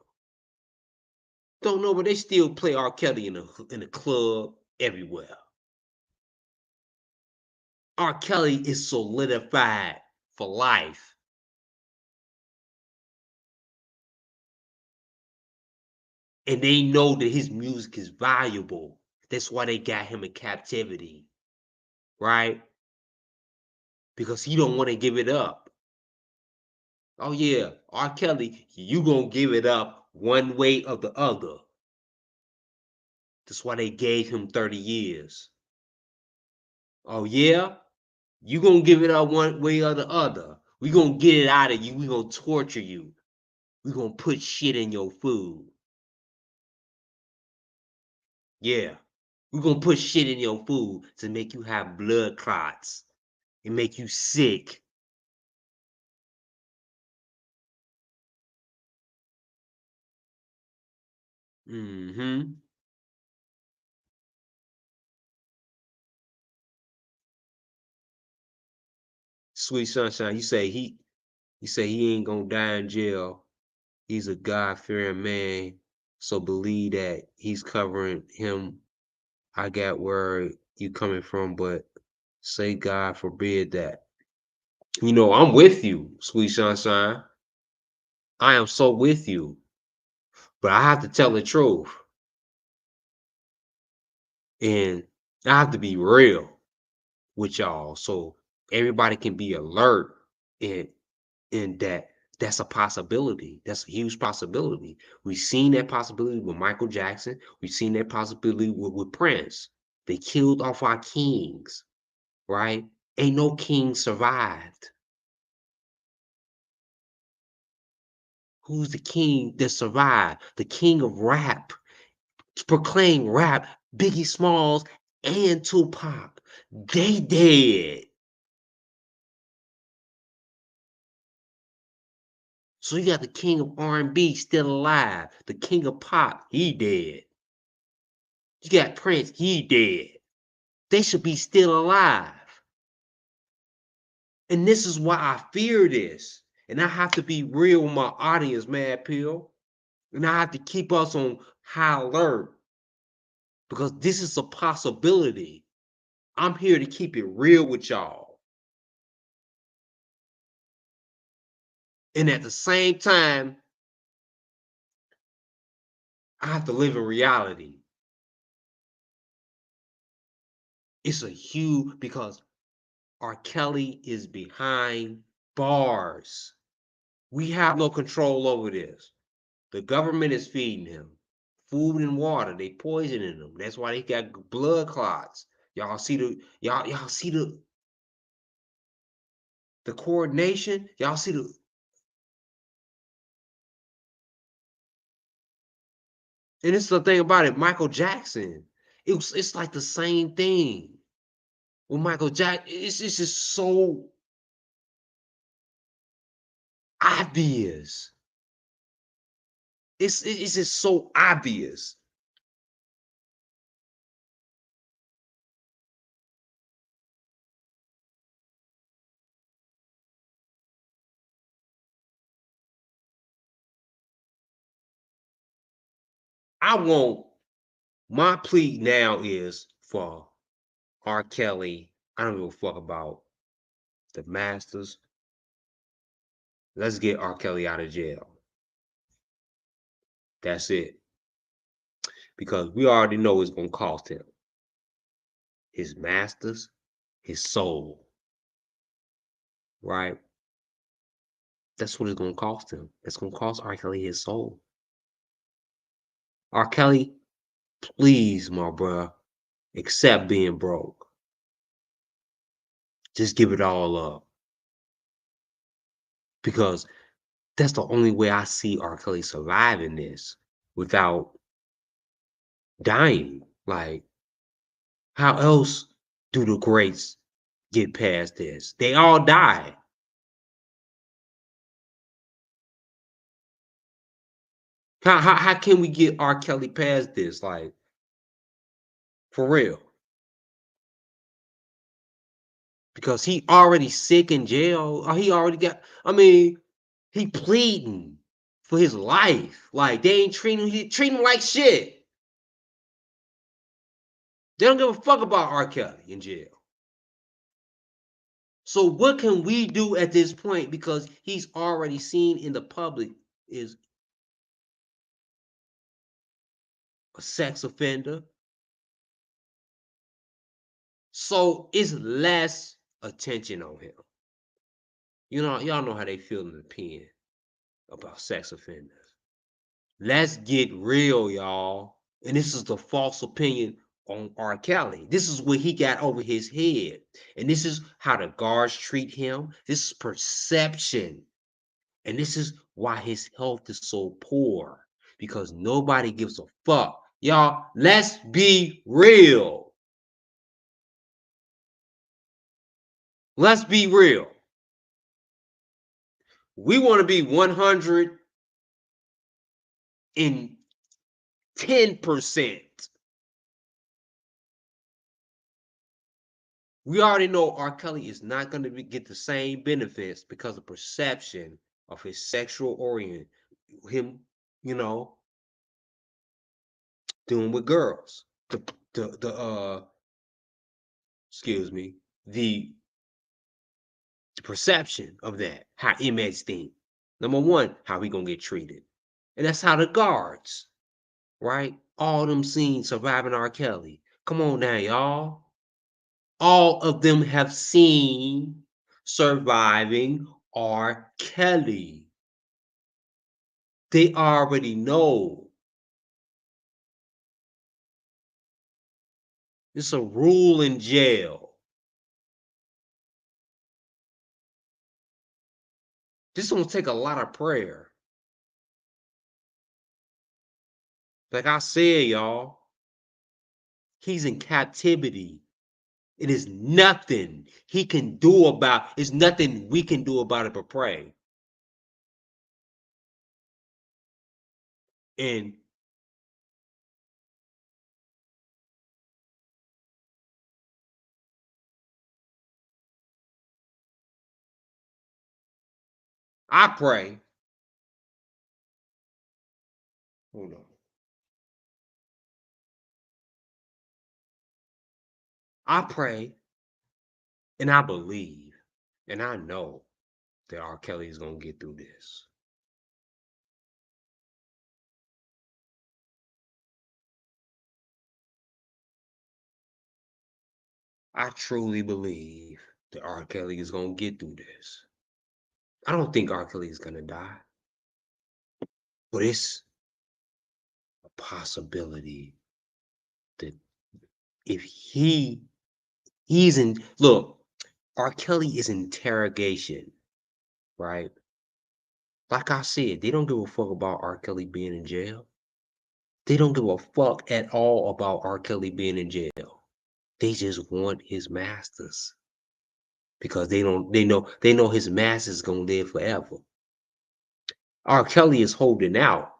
Speaker 1: Don't know, but they still play R. Kelly in the club everywhere. R. Kelly is solidified for life. And they know that his music is valuable. That's why they got him in captivity. Right? Because he don't want to give it up. Oh yeah, R. Kelly, you gonna give it up one way or the other. That's why they gave him 30 years. Oh yeah? You gonna give it up one way or the other. We gonna get it out of you. We gonna torture you. We gonna put shit in your food. Yeah. We gonna put shit in your food to make you have blood clots and make you sick. Mm-hmm. Sweet Sunshine, you say he ain't gonna die in jail. He's a God-fearing man, so believe that he's covering him. I got where you coming from, but say God forbid that. I'm with you, Sweet Sunshine. I am so with you. But I have to tell the truth. And I have to be real with y'all so everybody can be alert and that's a possibility. That's a huge possibility. We've seen that possibility with Michael Jackson. We've seen that possibility with Prince. They killed off our kings, right? Ain't no king survived. Who's the king that survived? The king of rap, proclaimed rap, Biggie Smalls and Tupac. They dead. So you got the king of R&B still alive. The king of pop, he dead. You got Prince, he dead. They should be still alive. And this is why I fear this. And I have to be real with my audience, Mad Pill. And I have to keep us on high alert. Because this is a possibility. I'm here to keep it real with y'all. And at the same time, I have to live in reality. It's a huge, because R. Kelly is behind bars. We have no control over this. The government is feeding him food and water. They poisoning him. That's why they got blood clots. Y'all see the coordination. Y'all see the. And it's the thing about it. Michael Jackson. It's like the same thing. With Michael Jackson, it's just so obvious. It's just so obvious. my plea now is for R. Kelly. I don't give a fuck about the masters. Let's get R. Kelly out of jail. That's it. Because we already know it's going to cost him his masters, his soul. Right? That's what it's going to cost him. It's going to cost R. Kelly his soul. R. Kelly, please, my bruh, accept being broke. Just give it all up. Because that's the only way I see R. Kelly surviving this without dying. Like, how else do the greats get past this? They all die. How can we get R. Kelly past this? Like, for real. Because he already sick in jail. Or he already got, he pleading for his life. Like, they ain't treating him like shit. They don't give a fuck about R. Kelly in jail. So what can we do at this point? Because he's already seen in the public is a sex offender. So it's less attention on him. You know, y'all know how they feel in the pen about sex offenders. Let's get real, y'all. And this is the false opinion on R. Kelly. This is what he got over his head. And this is how the guards treat him. This is perception. And this is why his health is so poor. Because nobody gives a fuck. Y'all, let's be real. Let's be real. We want to be 110%. We already know R. Kelly is not going to get the same benefits because of perception of his sexual orient, him, doing with girls. Excuse me, the perception of that, how inmates think. Number one, how he gonna get treated. And that's how the guards, right? All them seen surviving R. Kelly. Come on now, y'all. All of them have seen surviving R. Kelly. They already know. It's a rule in jail. This is gonna take a lot of prayer. Like I said, y'all, he's in captivity. It is nothing he can do about it. It's nothing we can do about it but pray. And I pray. Hold on. I pray and I believe and I know that R. Kelly is going to get through this. I truly believe that R. Kelly is going to get through this. I don't think R. Kelly is going to die. But it's a possibility that if he's in, look, R. Kelly is in interrogation, right? Like I said, they don't give a fuck about R. Kelly being in jail. They don't give a fuck at all about R. Kelly being in jail. They just want his masters. Because they know his masters gonna live forever. R. Kelly is holding out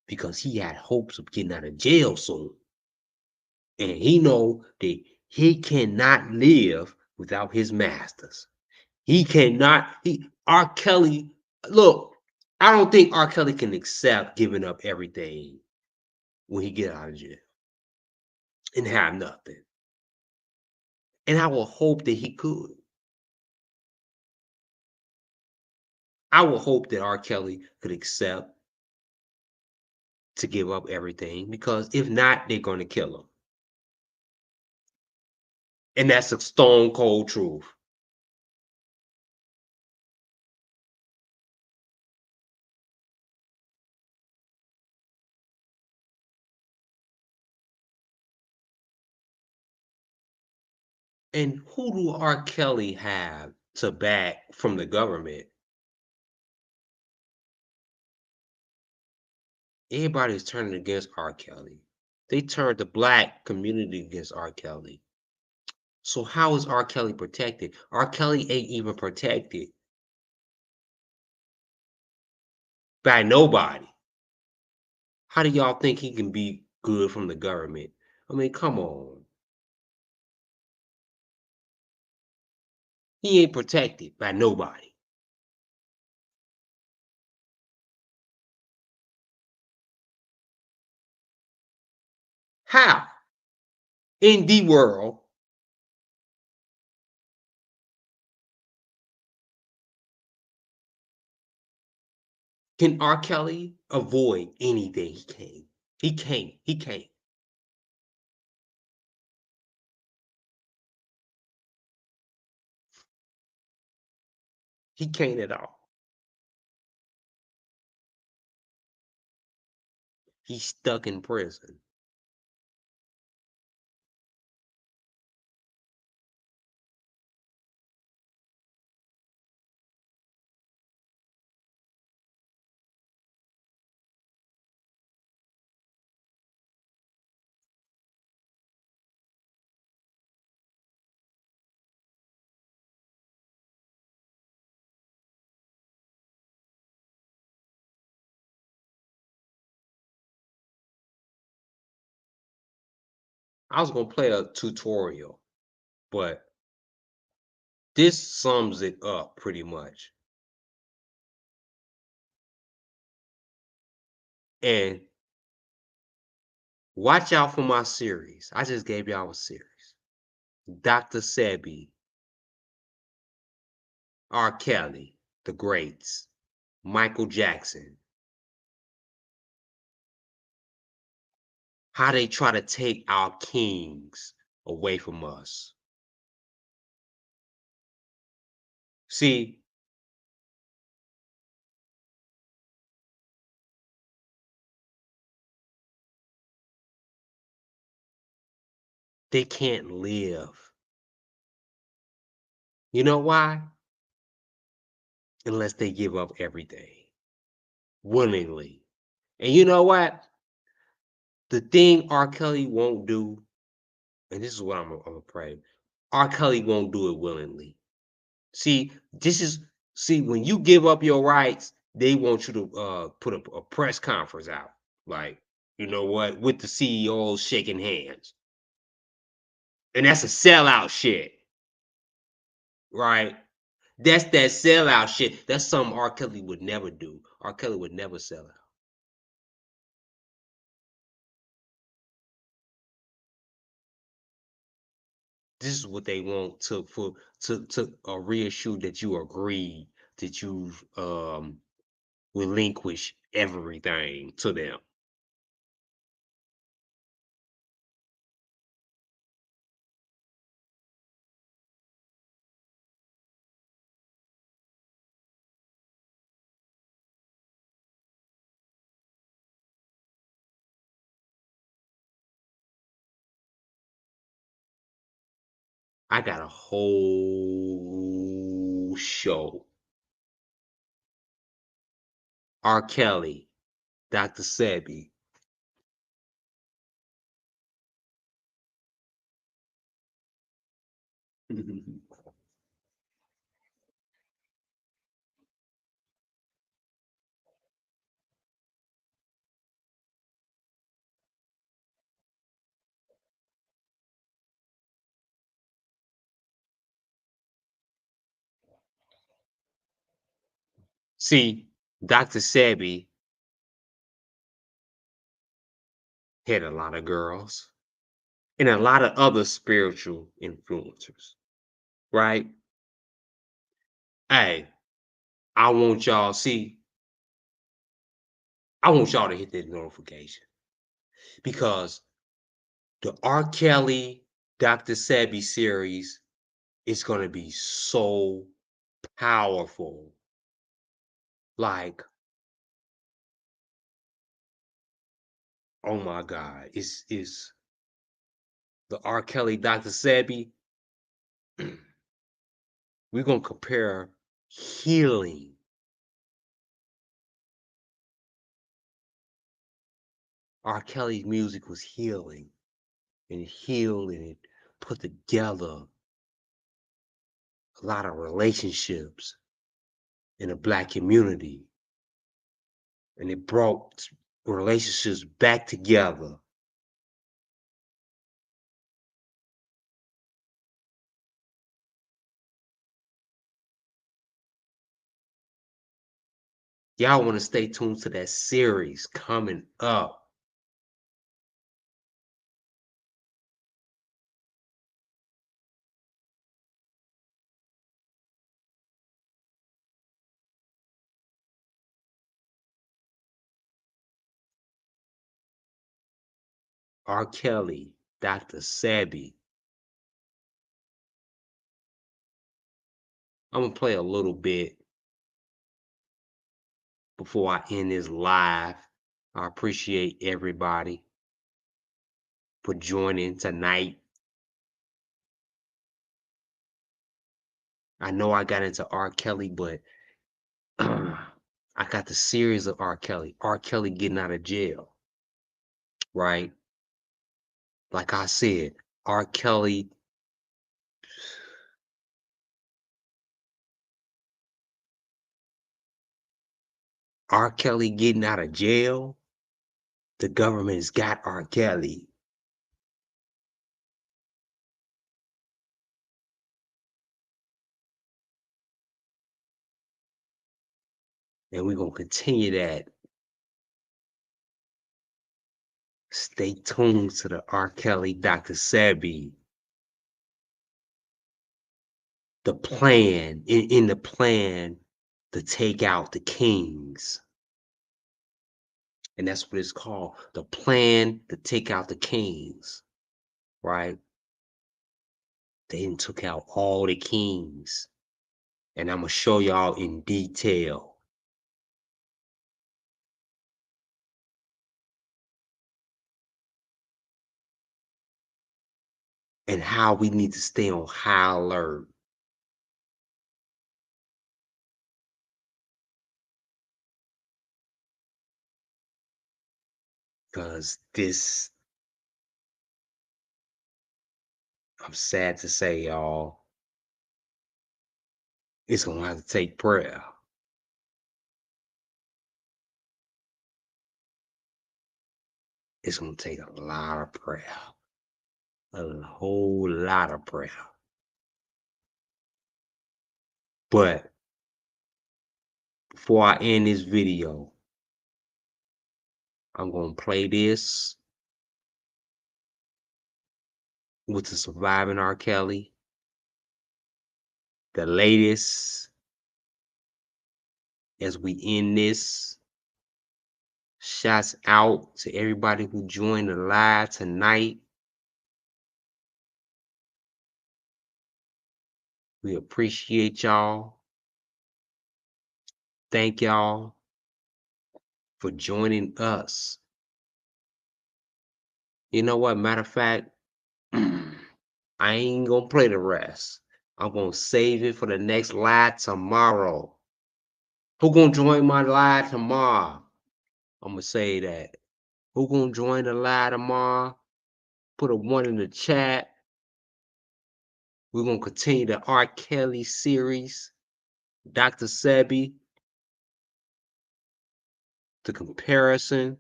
Speaker 1: because he had hopes of getting out of jail soon. And he know that he cannot live without his masters. R. Kelly, look, I don't think R. Kelly can accept giving up everything when he get out of jail and have nothing. And I will hope that he could. I will hope that R. Kelly could accept to give up everything, because if not, they're going to kill him. And that's a stone cold truth. And who do R. Kelly have to back from the government? Everybody's turning against R. Kelly. They turned the black community against R. Kelly. So how is R. Kelly protected? R. Kelly ain't even protected by nobody. How do y'all think he can be good from the government? I mean, come on. He ain't protected by nobody. How in the world can R. Kelly avoid anything? He can't. He can't. He can't. He can't at all. He's stuck in prison. I was gonna play a tutorial, but this sums it up pretty much. And watch out for my series. I just gave y'all a series. Dr. Sebi, R. Kelly, the greats, Michael Jackson. How they try to take our kings away from us. See, they can't live. You know why? Unless they give up everything willingly. And you know what? The thing R. Kelly won't do, and this is what I'm gonna pray, R. Kelly won't do it willingly. See, when you give up your rights, they want you to put a press conference out. Like, you know what, with the CEOs shaking hands. And that's a sellout shit. Right? That's that sellout shit. That's something R. Kelly would never do. R. Kelly would never sell out. This is what they want to reassure that you agree, that you relinquish everything to them. I got a whole show. R. Kelly, Dr. Sebi. See, Dr. Sebi Had a lot of girls and a lot of other spiritual influencers, right? Hey, I want y'all to hit that notification because the R. Kelly Dr. Sebi series is going to be so powerful. Like, oh my God, is the R. Kelly Dr. Sebi? We're going to compare healing. R. Kelly's music was healing, and it healed and it put together a lot of relationships in the Black community, and it brought relationships back together. Y'all want to stay tuned to that series coming up. R. Kelly, Dr. Sebi. I'm going to play a little bit before I end this live. I appreciate everybody for joining tonight. I know I got into R. Kelly, but I got the series of R. Kelly. R. Kelly getting out of jail, right? Like I said, R. Kelly getting out of jail. The government's got R. Kelly. And we're going to continue that. Stay tuned to the R. Kelly Dr. Sebi. The plan, in the plan to take out the kings. And that's what it's called. The plan to take out the kings, right? They didn't took out all the kings. And I'm going to show y'all in detail. And how we need to stay on high alert. Because this, I'm sad to say, y'all, it's going to have to take prayer. It's going to take a lot of prayer. A whole lot of prayer. But before I end this video, I'm going to play this with the surviving R. Kelly. The latest, as we end this. Shouts out to everybody who joined the live tonight. We appreciate y'all. Thank y'all for joining us. You know what? Matter of fact, I ain't gonna play the rest. I'm gonna save it for the next live tomorrow. Who gonna join my live tomorrow? I'm gonna say that. Who gonna join the live tomorrow? Put a 1 in the chat. We're gonna continue the R. Kelly series. Dr. Sebi. The comparison.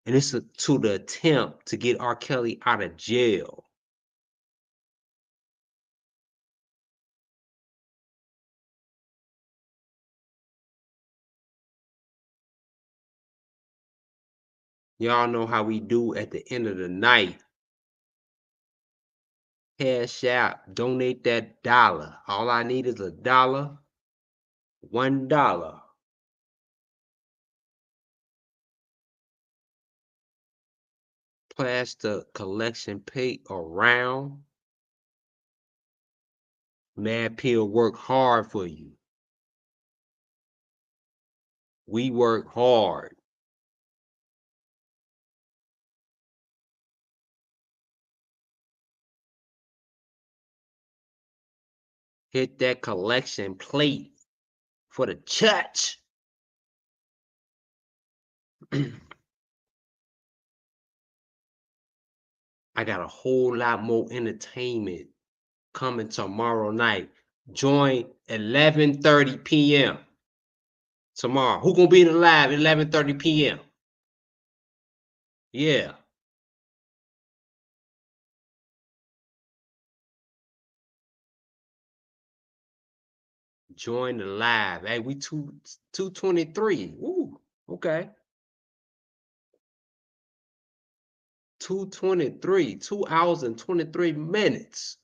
Speaker 1: And it's to the attempt to get R. Kelly out of jail. Y'all know how we do at the end of the night. Cash out, donate that $1. All I need is $1. $1. Pass the collection plate around. Mad Pill work hard for you. We work hard. Hit that collection plate for the church. I got a whole lot more entertainment coming tomorrow night. Join 11:30 p.m. tomorrow. Who gonna be in the live at 11:30 p.m.? Yeah. Join the live. Hey, we 223. Woo. Okay. 223. 2 hours and 23 minutes.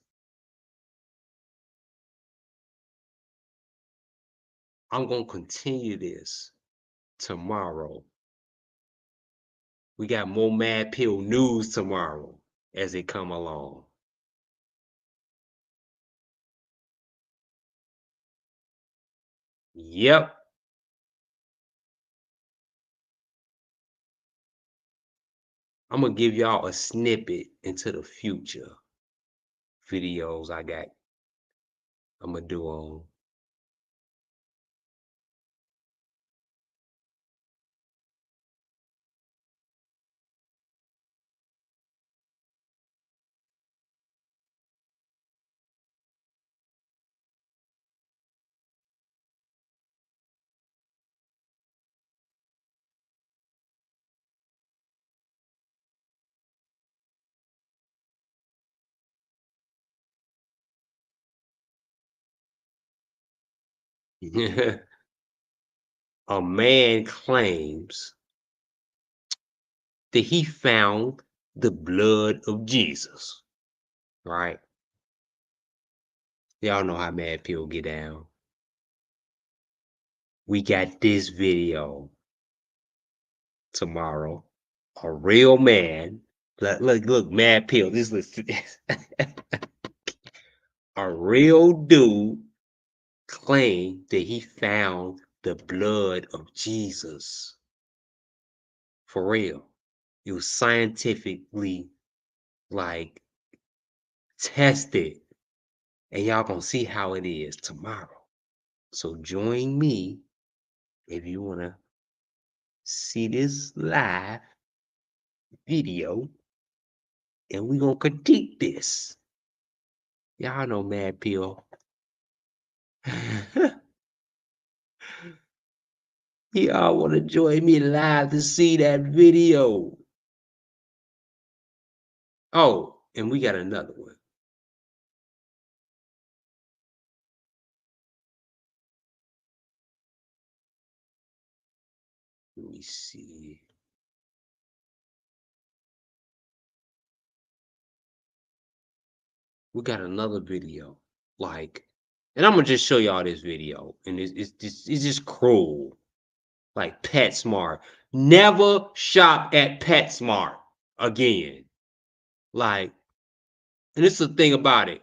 Speaker 1: I'm gonna continue this tomorrow. We got more Mad Pill news tomorrow as they come along. Yep. I'm gonna give y'all a snippet into the future videos I got. I'm gonna do on a man claims that he found the blood of Jesus. Right? Y'all know how Mad Pill get down. We got this video tomorrow. A real man. Look, Mad Pill. Listen to this. A real dude claimed that he found the blood of Jesus. For real. It was scientifically like tested. And y'all gonna see how it is tomorrow. So join me if you wanna see this live video. And we gonna critique this. Y'all know Mad Pill. Y'all wanna join me live to see that video. Oh, and we got another one. Let me see. We got another video. Like, and I'm gonna just show y'all this video. And it's just cruel. Like PetSmart. Never shop at PetSmart again. Like, and it's the thing about it.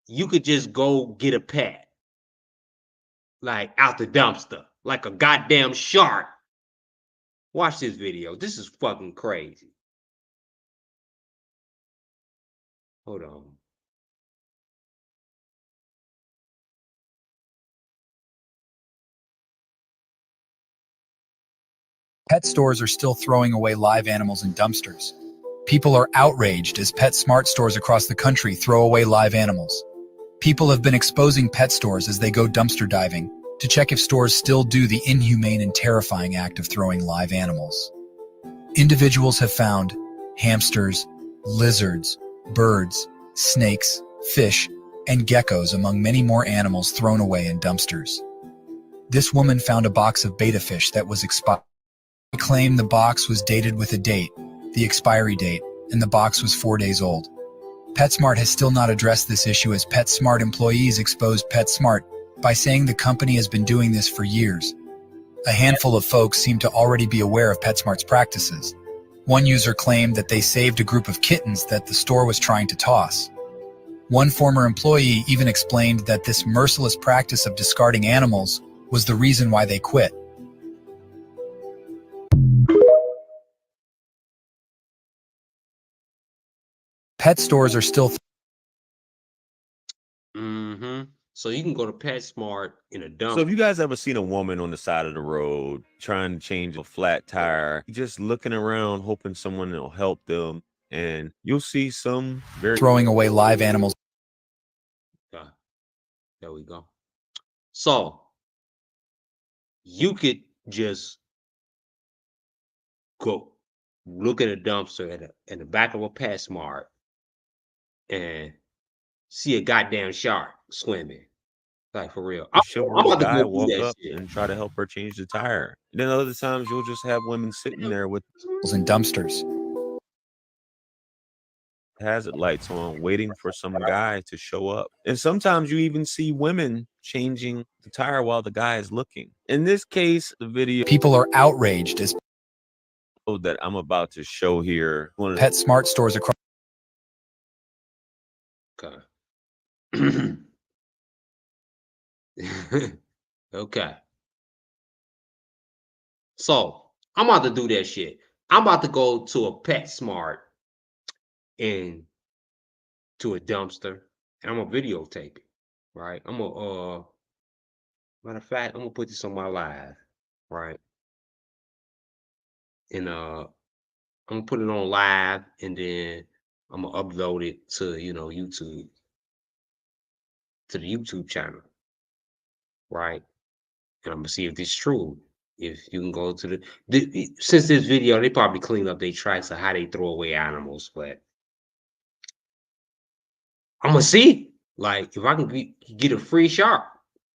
Speaker 1: You could just go get a pet. Like out the dumpster. Like a goddamn shark. Watch this video. This is fucking crazy. Hold on.
Speaker 12: Pet stores are still throwing away live animals in dumpsters. People are outraged as PetSmart stores across the country throw away live animals. People have been exposing pet stores as they go dumpster diving to check if stores still do the inhumane and terrifying act of throwing live animals. Individuals have found hamsters, lizards, birds, snakes, fish, and geckos among many more animals thrown away in dumpsters. This woman found a box of betta fish that was expired. claimed the box was dated with a date, the expiry date, and the box was 4 days old. PetSmart has still not addressed this issue as PetSmart employees exposed PetSmart by saying the company has been doing this for years. A handful of folks seem to already be aware of PetSmart's practices. One user claimed that they saved a group of kittens that the store was trying to toss. One former employee even explained that this merciless practice of discarding animals was the reason why they quit. Pet stores are still
Speaker 1: So you can go to PetSmart in a dump.
Speaker 13: So if you guys ever seen a woman on the side of the road trying to change a flat tire, just looking around hoping someone will help them, and you'll see some
Speaker 12: throwing away live animals.
Speaker 1: There we go. So you could just go look at a dumpster in the back of a PetSmart and see a goddamn shark swimming. Like, for real. I'm
Speaker 13: chivalrous
Speaker 1: about to
Speaker 13: guy
Speaker 1: go do
Speaker 13: walk
Speaker 1: that
Speaker 13: up
Speaker 1: shit.
Speaker 13: and try to help her change the tire. Then other times you'll just have women sitting there with
Speaker 12: and dumpsters,
Speaker 13: hazard lights on, waiting for some guy to show up. And sometimes you even see women changing the tire while the guy is looking. In this case, the video
Speaker 12: people are outraged as
Speaker 13: that I'm about to show here.
Speaker 12: PetSmart stores across.
Speaker 1: Okay. Okay. So I'm about to do that shit. I'm about to go to a PetSmart and to a dumpster, and I'm gonna videotape it. Right? I'm gonna matter of fact, I'm gonna put this on my live, right? And I'm gonna put it on live, and then I'm gonna upload it to YouTube, to the YouTube channel, right? And I'm gonna see if this is true. If you can go to since this video, they probably clean up their tracks of how they throw away animals, but I'm gonna see, like, if I can get a free shark,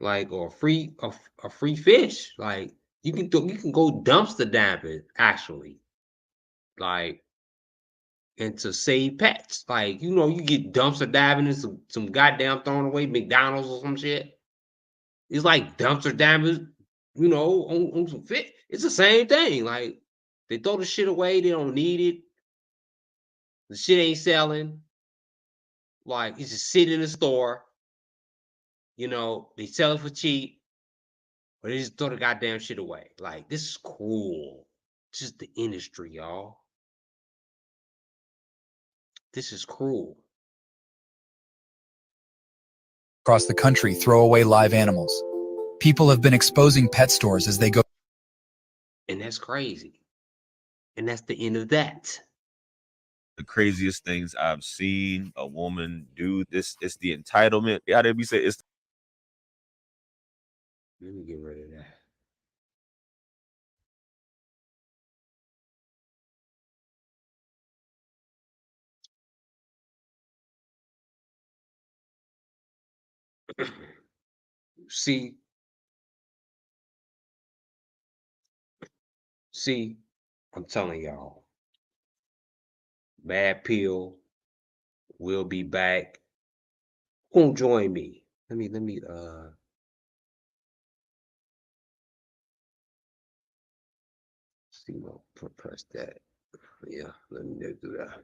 Speaker 1: like, or a free fish, like you can go dumpster diving actually, like, and to save pets, like, you get dumpster diving and some goddamn thrown away McDonald's or some shit. It's like dumpster diving, on some fish. It's the same thing. Like, they throw the shit away, they don't need it. The shit ain't selling. Like, it's just sitting in the store. They sell it for cheap, but they just throw the goddamn shit away. Like, this is cool. This is the industry, y'all. This is cruel.
Speaker 12: Across the country throw away live animals. People have been exposing pet stores as they go.
Speaker 1: And that's crazy. And that's the end of that.
Speaker 13: The craziest things I've seen a woman do. This is the entitlement. How did we say it's?
Speaker 1: Let me get rid of that. See, I'm telling y'all, Bad Pill will be back. Who gonna join me? Let me see, press that. Yeah, let me do that.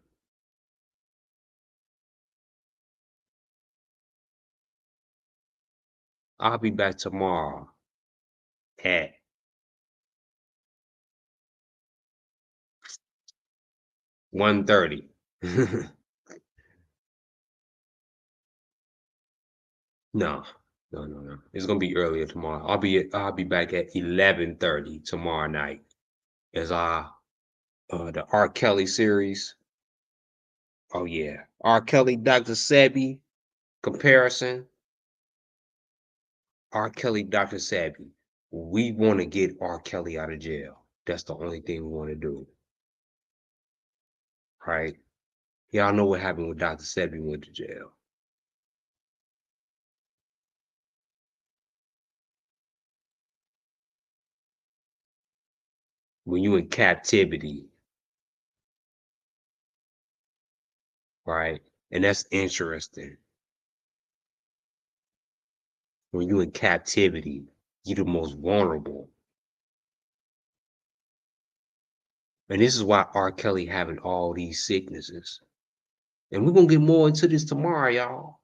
Speaker 1: I'll be back tomorrow at 1:30. No. It's gonna be earlier tomorrow. I'll be back at 11:30 tomorrow night as the RKelly series. Oh yeah, RKelly, Dr. Sebi comparison. RKelly, Dr. Sebi. We want to get RKelly out of jail. That's the only thing we want to do. Right? Y'all know what happened when Dr. Sebi went to jail. when you in captivity, right? And that's interesting. When you in captivity, you're the most vulnerable. And this is why R. Kelly having all these sicknesses. And we're gonna get more into this tomorrow, y'all.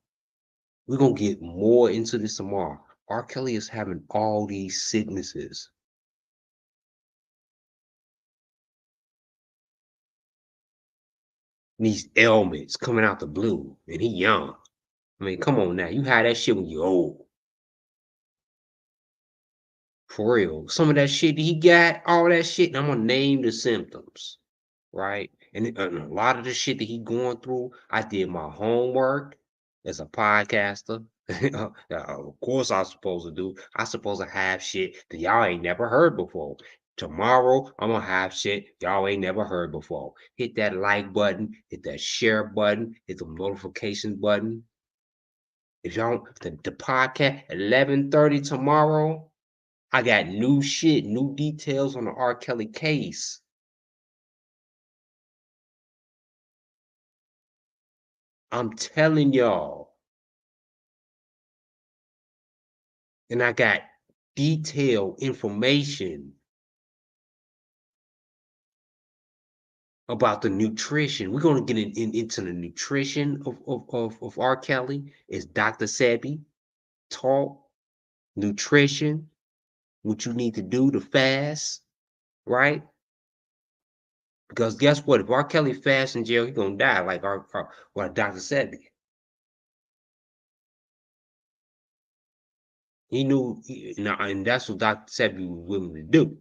Speaker 1: We're gonna get more into this tomorrow. R. Kelly is having all these sicknesses. These ailments coming out the blue, and he young. I mean, come on now. You had that shit when you're old. For real. Some of that shit that he got, all that shit, and I'm gonna name the symptoms, right? And a lot of the shit that he going through, I did my homework as a podcaster. Of course I'm supposed to do. I'm supposed to have shit that y'all ain't never heard before. Tomorrow, I'm gonna have shit y'all ain't never heard before. Hit that like button, hit that share button, hit the notification button. If y'all the podcast 11:30 tomorrow, I got new shit, new details on the R. Kelly case. I'm telling y'all. And I got detailed information about the nutrition. We're going to get into the nutrition of R. Kelly. It's Dr. Sebi taught nutrition, what you need to do to fast, right? Because guess what? If R. Kelly fasts in jail, he's going to die like what Dr. Sebi. He knew, and that's what Dr. Sebi was willing to do.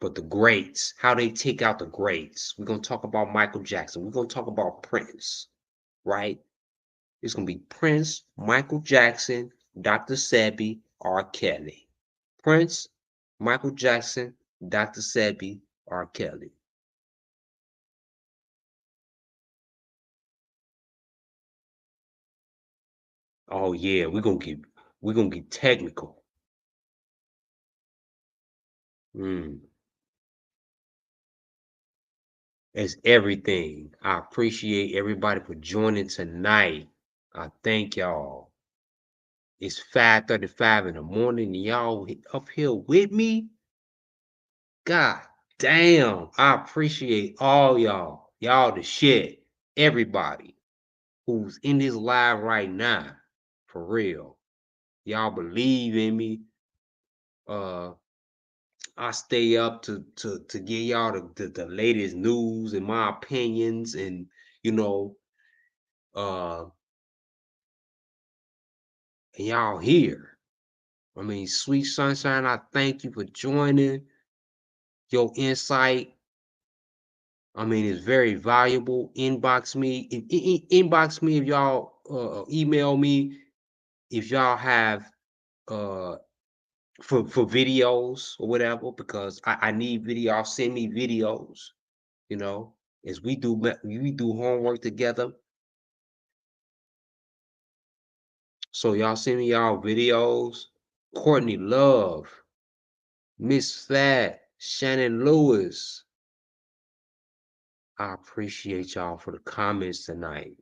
Speaker 1: But the greats, how they take out the greats. We're going to talk about Michael Jackson. We're going to talk about Prince, right? It's going to be Prince, Michael Jackson, Dr. Sebi, R. Kelly. Prince, Michael Jackson, Dr. Sebi, R. Kelly. Oh yeah, we're gonna get technical. It's everything. I appreciate everybody for joining tonight. I thank y'all. It's 5:35 in the morning and y'all up here with me. God damn, I appreciate all y'all. Y'all the shit. Everybody who's in this live right now. For real. Y'all believe in me. I stay up to give y'all the latest news and my opinions and and y'all here. I mean, Sweet Sunshine, I thank you for joining. Your insight, I mean, it's very valuable. Inbox me. Inbox me if y'all email me if y'all have for videos or whatever, because I need video. Send me videos, as we do homework together. So y'all send me y'all videos. Courtney Love, Miss Fat, Shannon Lewis. I appreciate y'all for the comments tonight.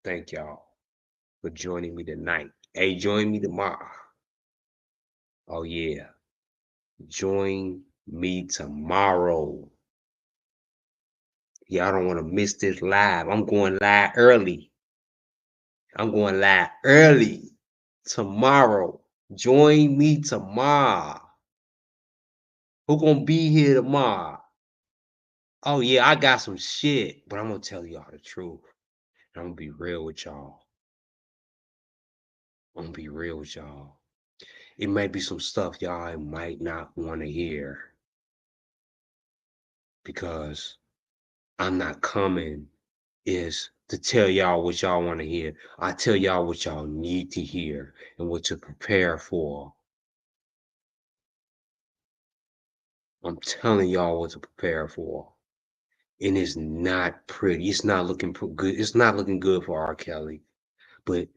Speaker 1: Thank y'all for joining me tonight. Hey, join me tomorrow. Oh yeah. Join me tomorrow. Y'all don't want to miss this live. I'm going live early. Tomorrow. Join me tomorrow. Who gonna be here tomorrow? Oh yeah, I got some shit, but I'm gonna tell y'all the truth. I'm gonna be real with y'all. it might be some stuff y'all might not want to hear because I'm not coming is to tell y'all what y'all want to hear. I tell y'all what y'all need to hear and what to prepare for. I'm telling y'all what to prepare for. And it's not pretty. It's not looking good. It's not looking good for R. Kelly. But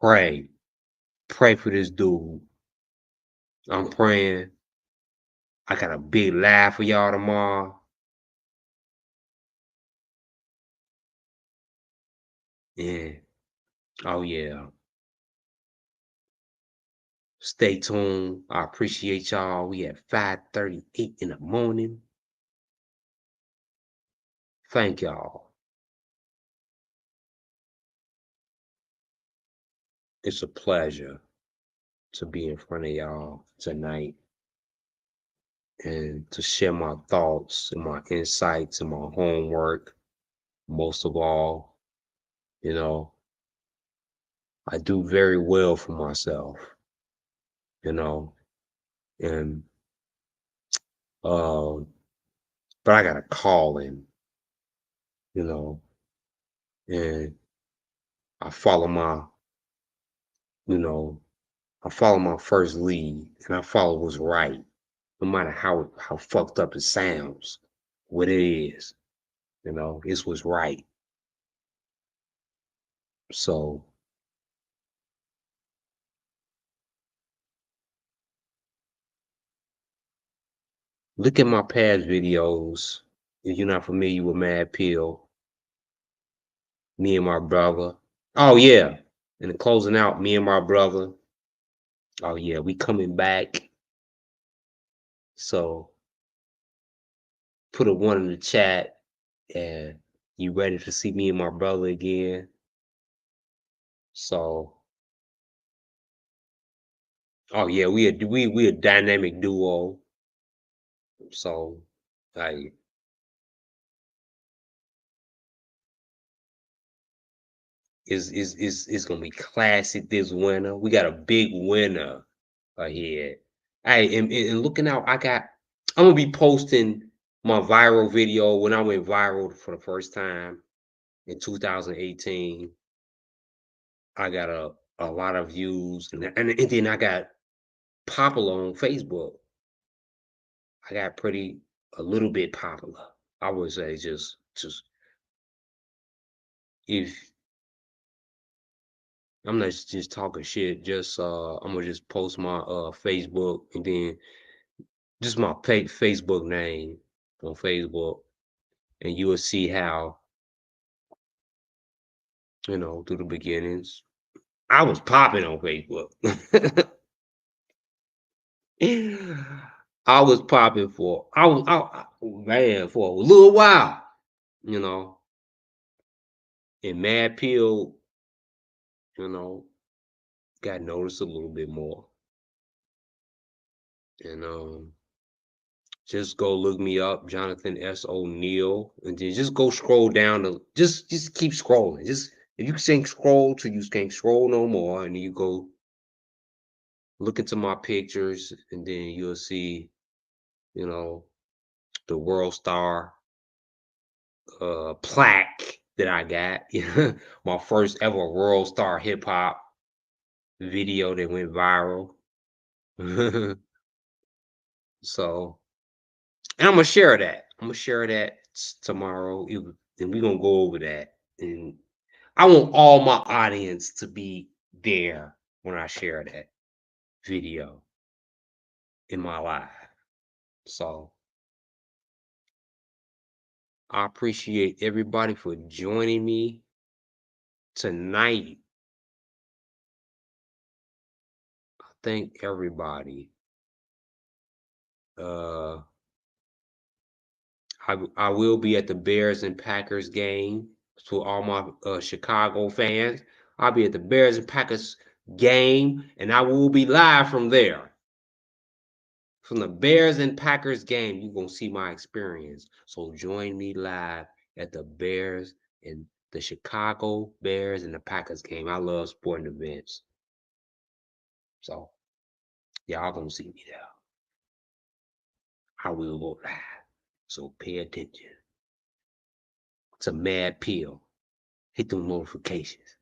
Speaker 1: pray. Pray for this dude. I'm praying. I got a big laugh for y'all tomorrow. Yeah. Oh yeah. Stay tuned. I appreciate y'all. We at 5:38 in the morning. Thank y'all. It's a pleasure to be in front of y'all tonight and to share my thoughts and my insights and my homework. Most of all, you know, I do very well for myself, you know, and but I got a calling, you know, and I follow my, you know, I follow my first lead and I follow what's right, no matter how fucked up it sounds, what it is, you know, it's what's right. So look at my past videos. If you're not familiar with Mad Pill, me and my brother. Oh yeah. And closing out, me and my brother. Oh yeah, we coming back. So put a one in the chat and you ready to see me and my brother again. So oh yeah, we a dynamic duo. So like it's gonna be classic this winter. We got a big winner ahead. Hey, and looking out, I'm gonna be posting my viral video when I went viral for the first time in 2018. I got a lot of views, and then I got popular on Facebook. I got a little bit popular. I would say just if I'm not just talking shit, just I'm gonna just post my Facebook and then just my Facebook name on Facebook, and you will see how, you know, through the beginnings. I was popping on Facebook. I was popping man, for a little while, you know. And Mad Pill, you know, got noticed a little bit more. And just go look me up, Jonathan S. O'Neill, and then just go scroll down just keep scrolling. Just if you can't scroll till you can't scroll no more, and you go look into my pictures, and then you'll see, you know, the World Star plaque that I got. My first ever World Star hip hop video that went viral. So, and I'm gonna share that. I'm gonna share that tomorrow, and we're gonna go over that. And I want all my audience to be there when I share that video in my live. So I appreciate everybody for joining me tonight. I thank everybody. I will be at the Bears and Packers game. To all my Chicago fans, I'll be at the Bears and Packers game, and I will be live from there. From the Bears and Packers game, you're gonna see my experience. So join me live at the Bears and the Chicago Bears and the Packers game. I love sporting events. So Y'all gonna see me there. I will go live. So pay attention. It's a mad pill. Hit those notifications.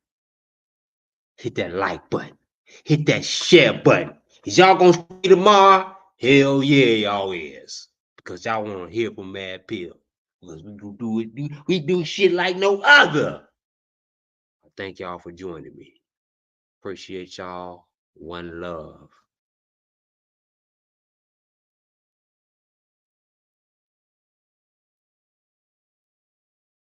Speaker 1: Hit that like button. Hit that share button. Is y'all gonna see tomorrow? Hell yeah, y'all is. Because y'all wanna hear from Mad Pill. Because we do shit like no other. Thank y'all for joining me. Appreciate y'all. One love.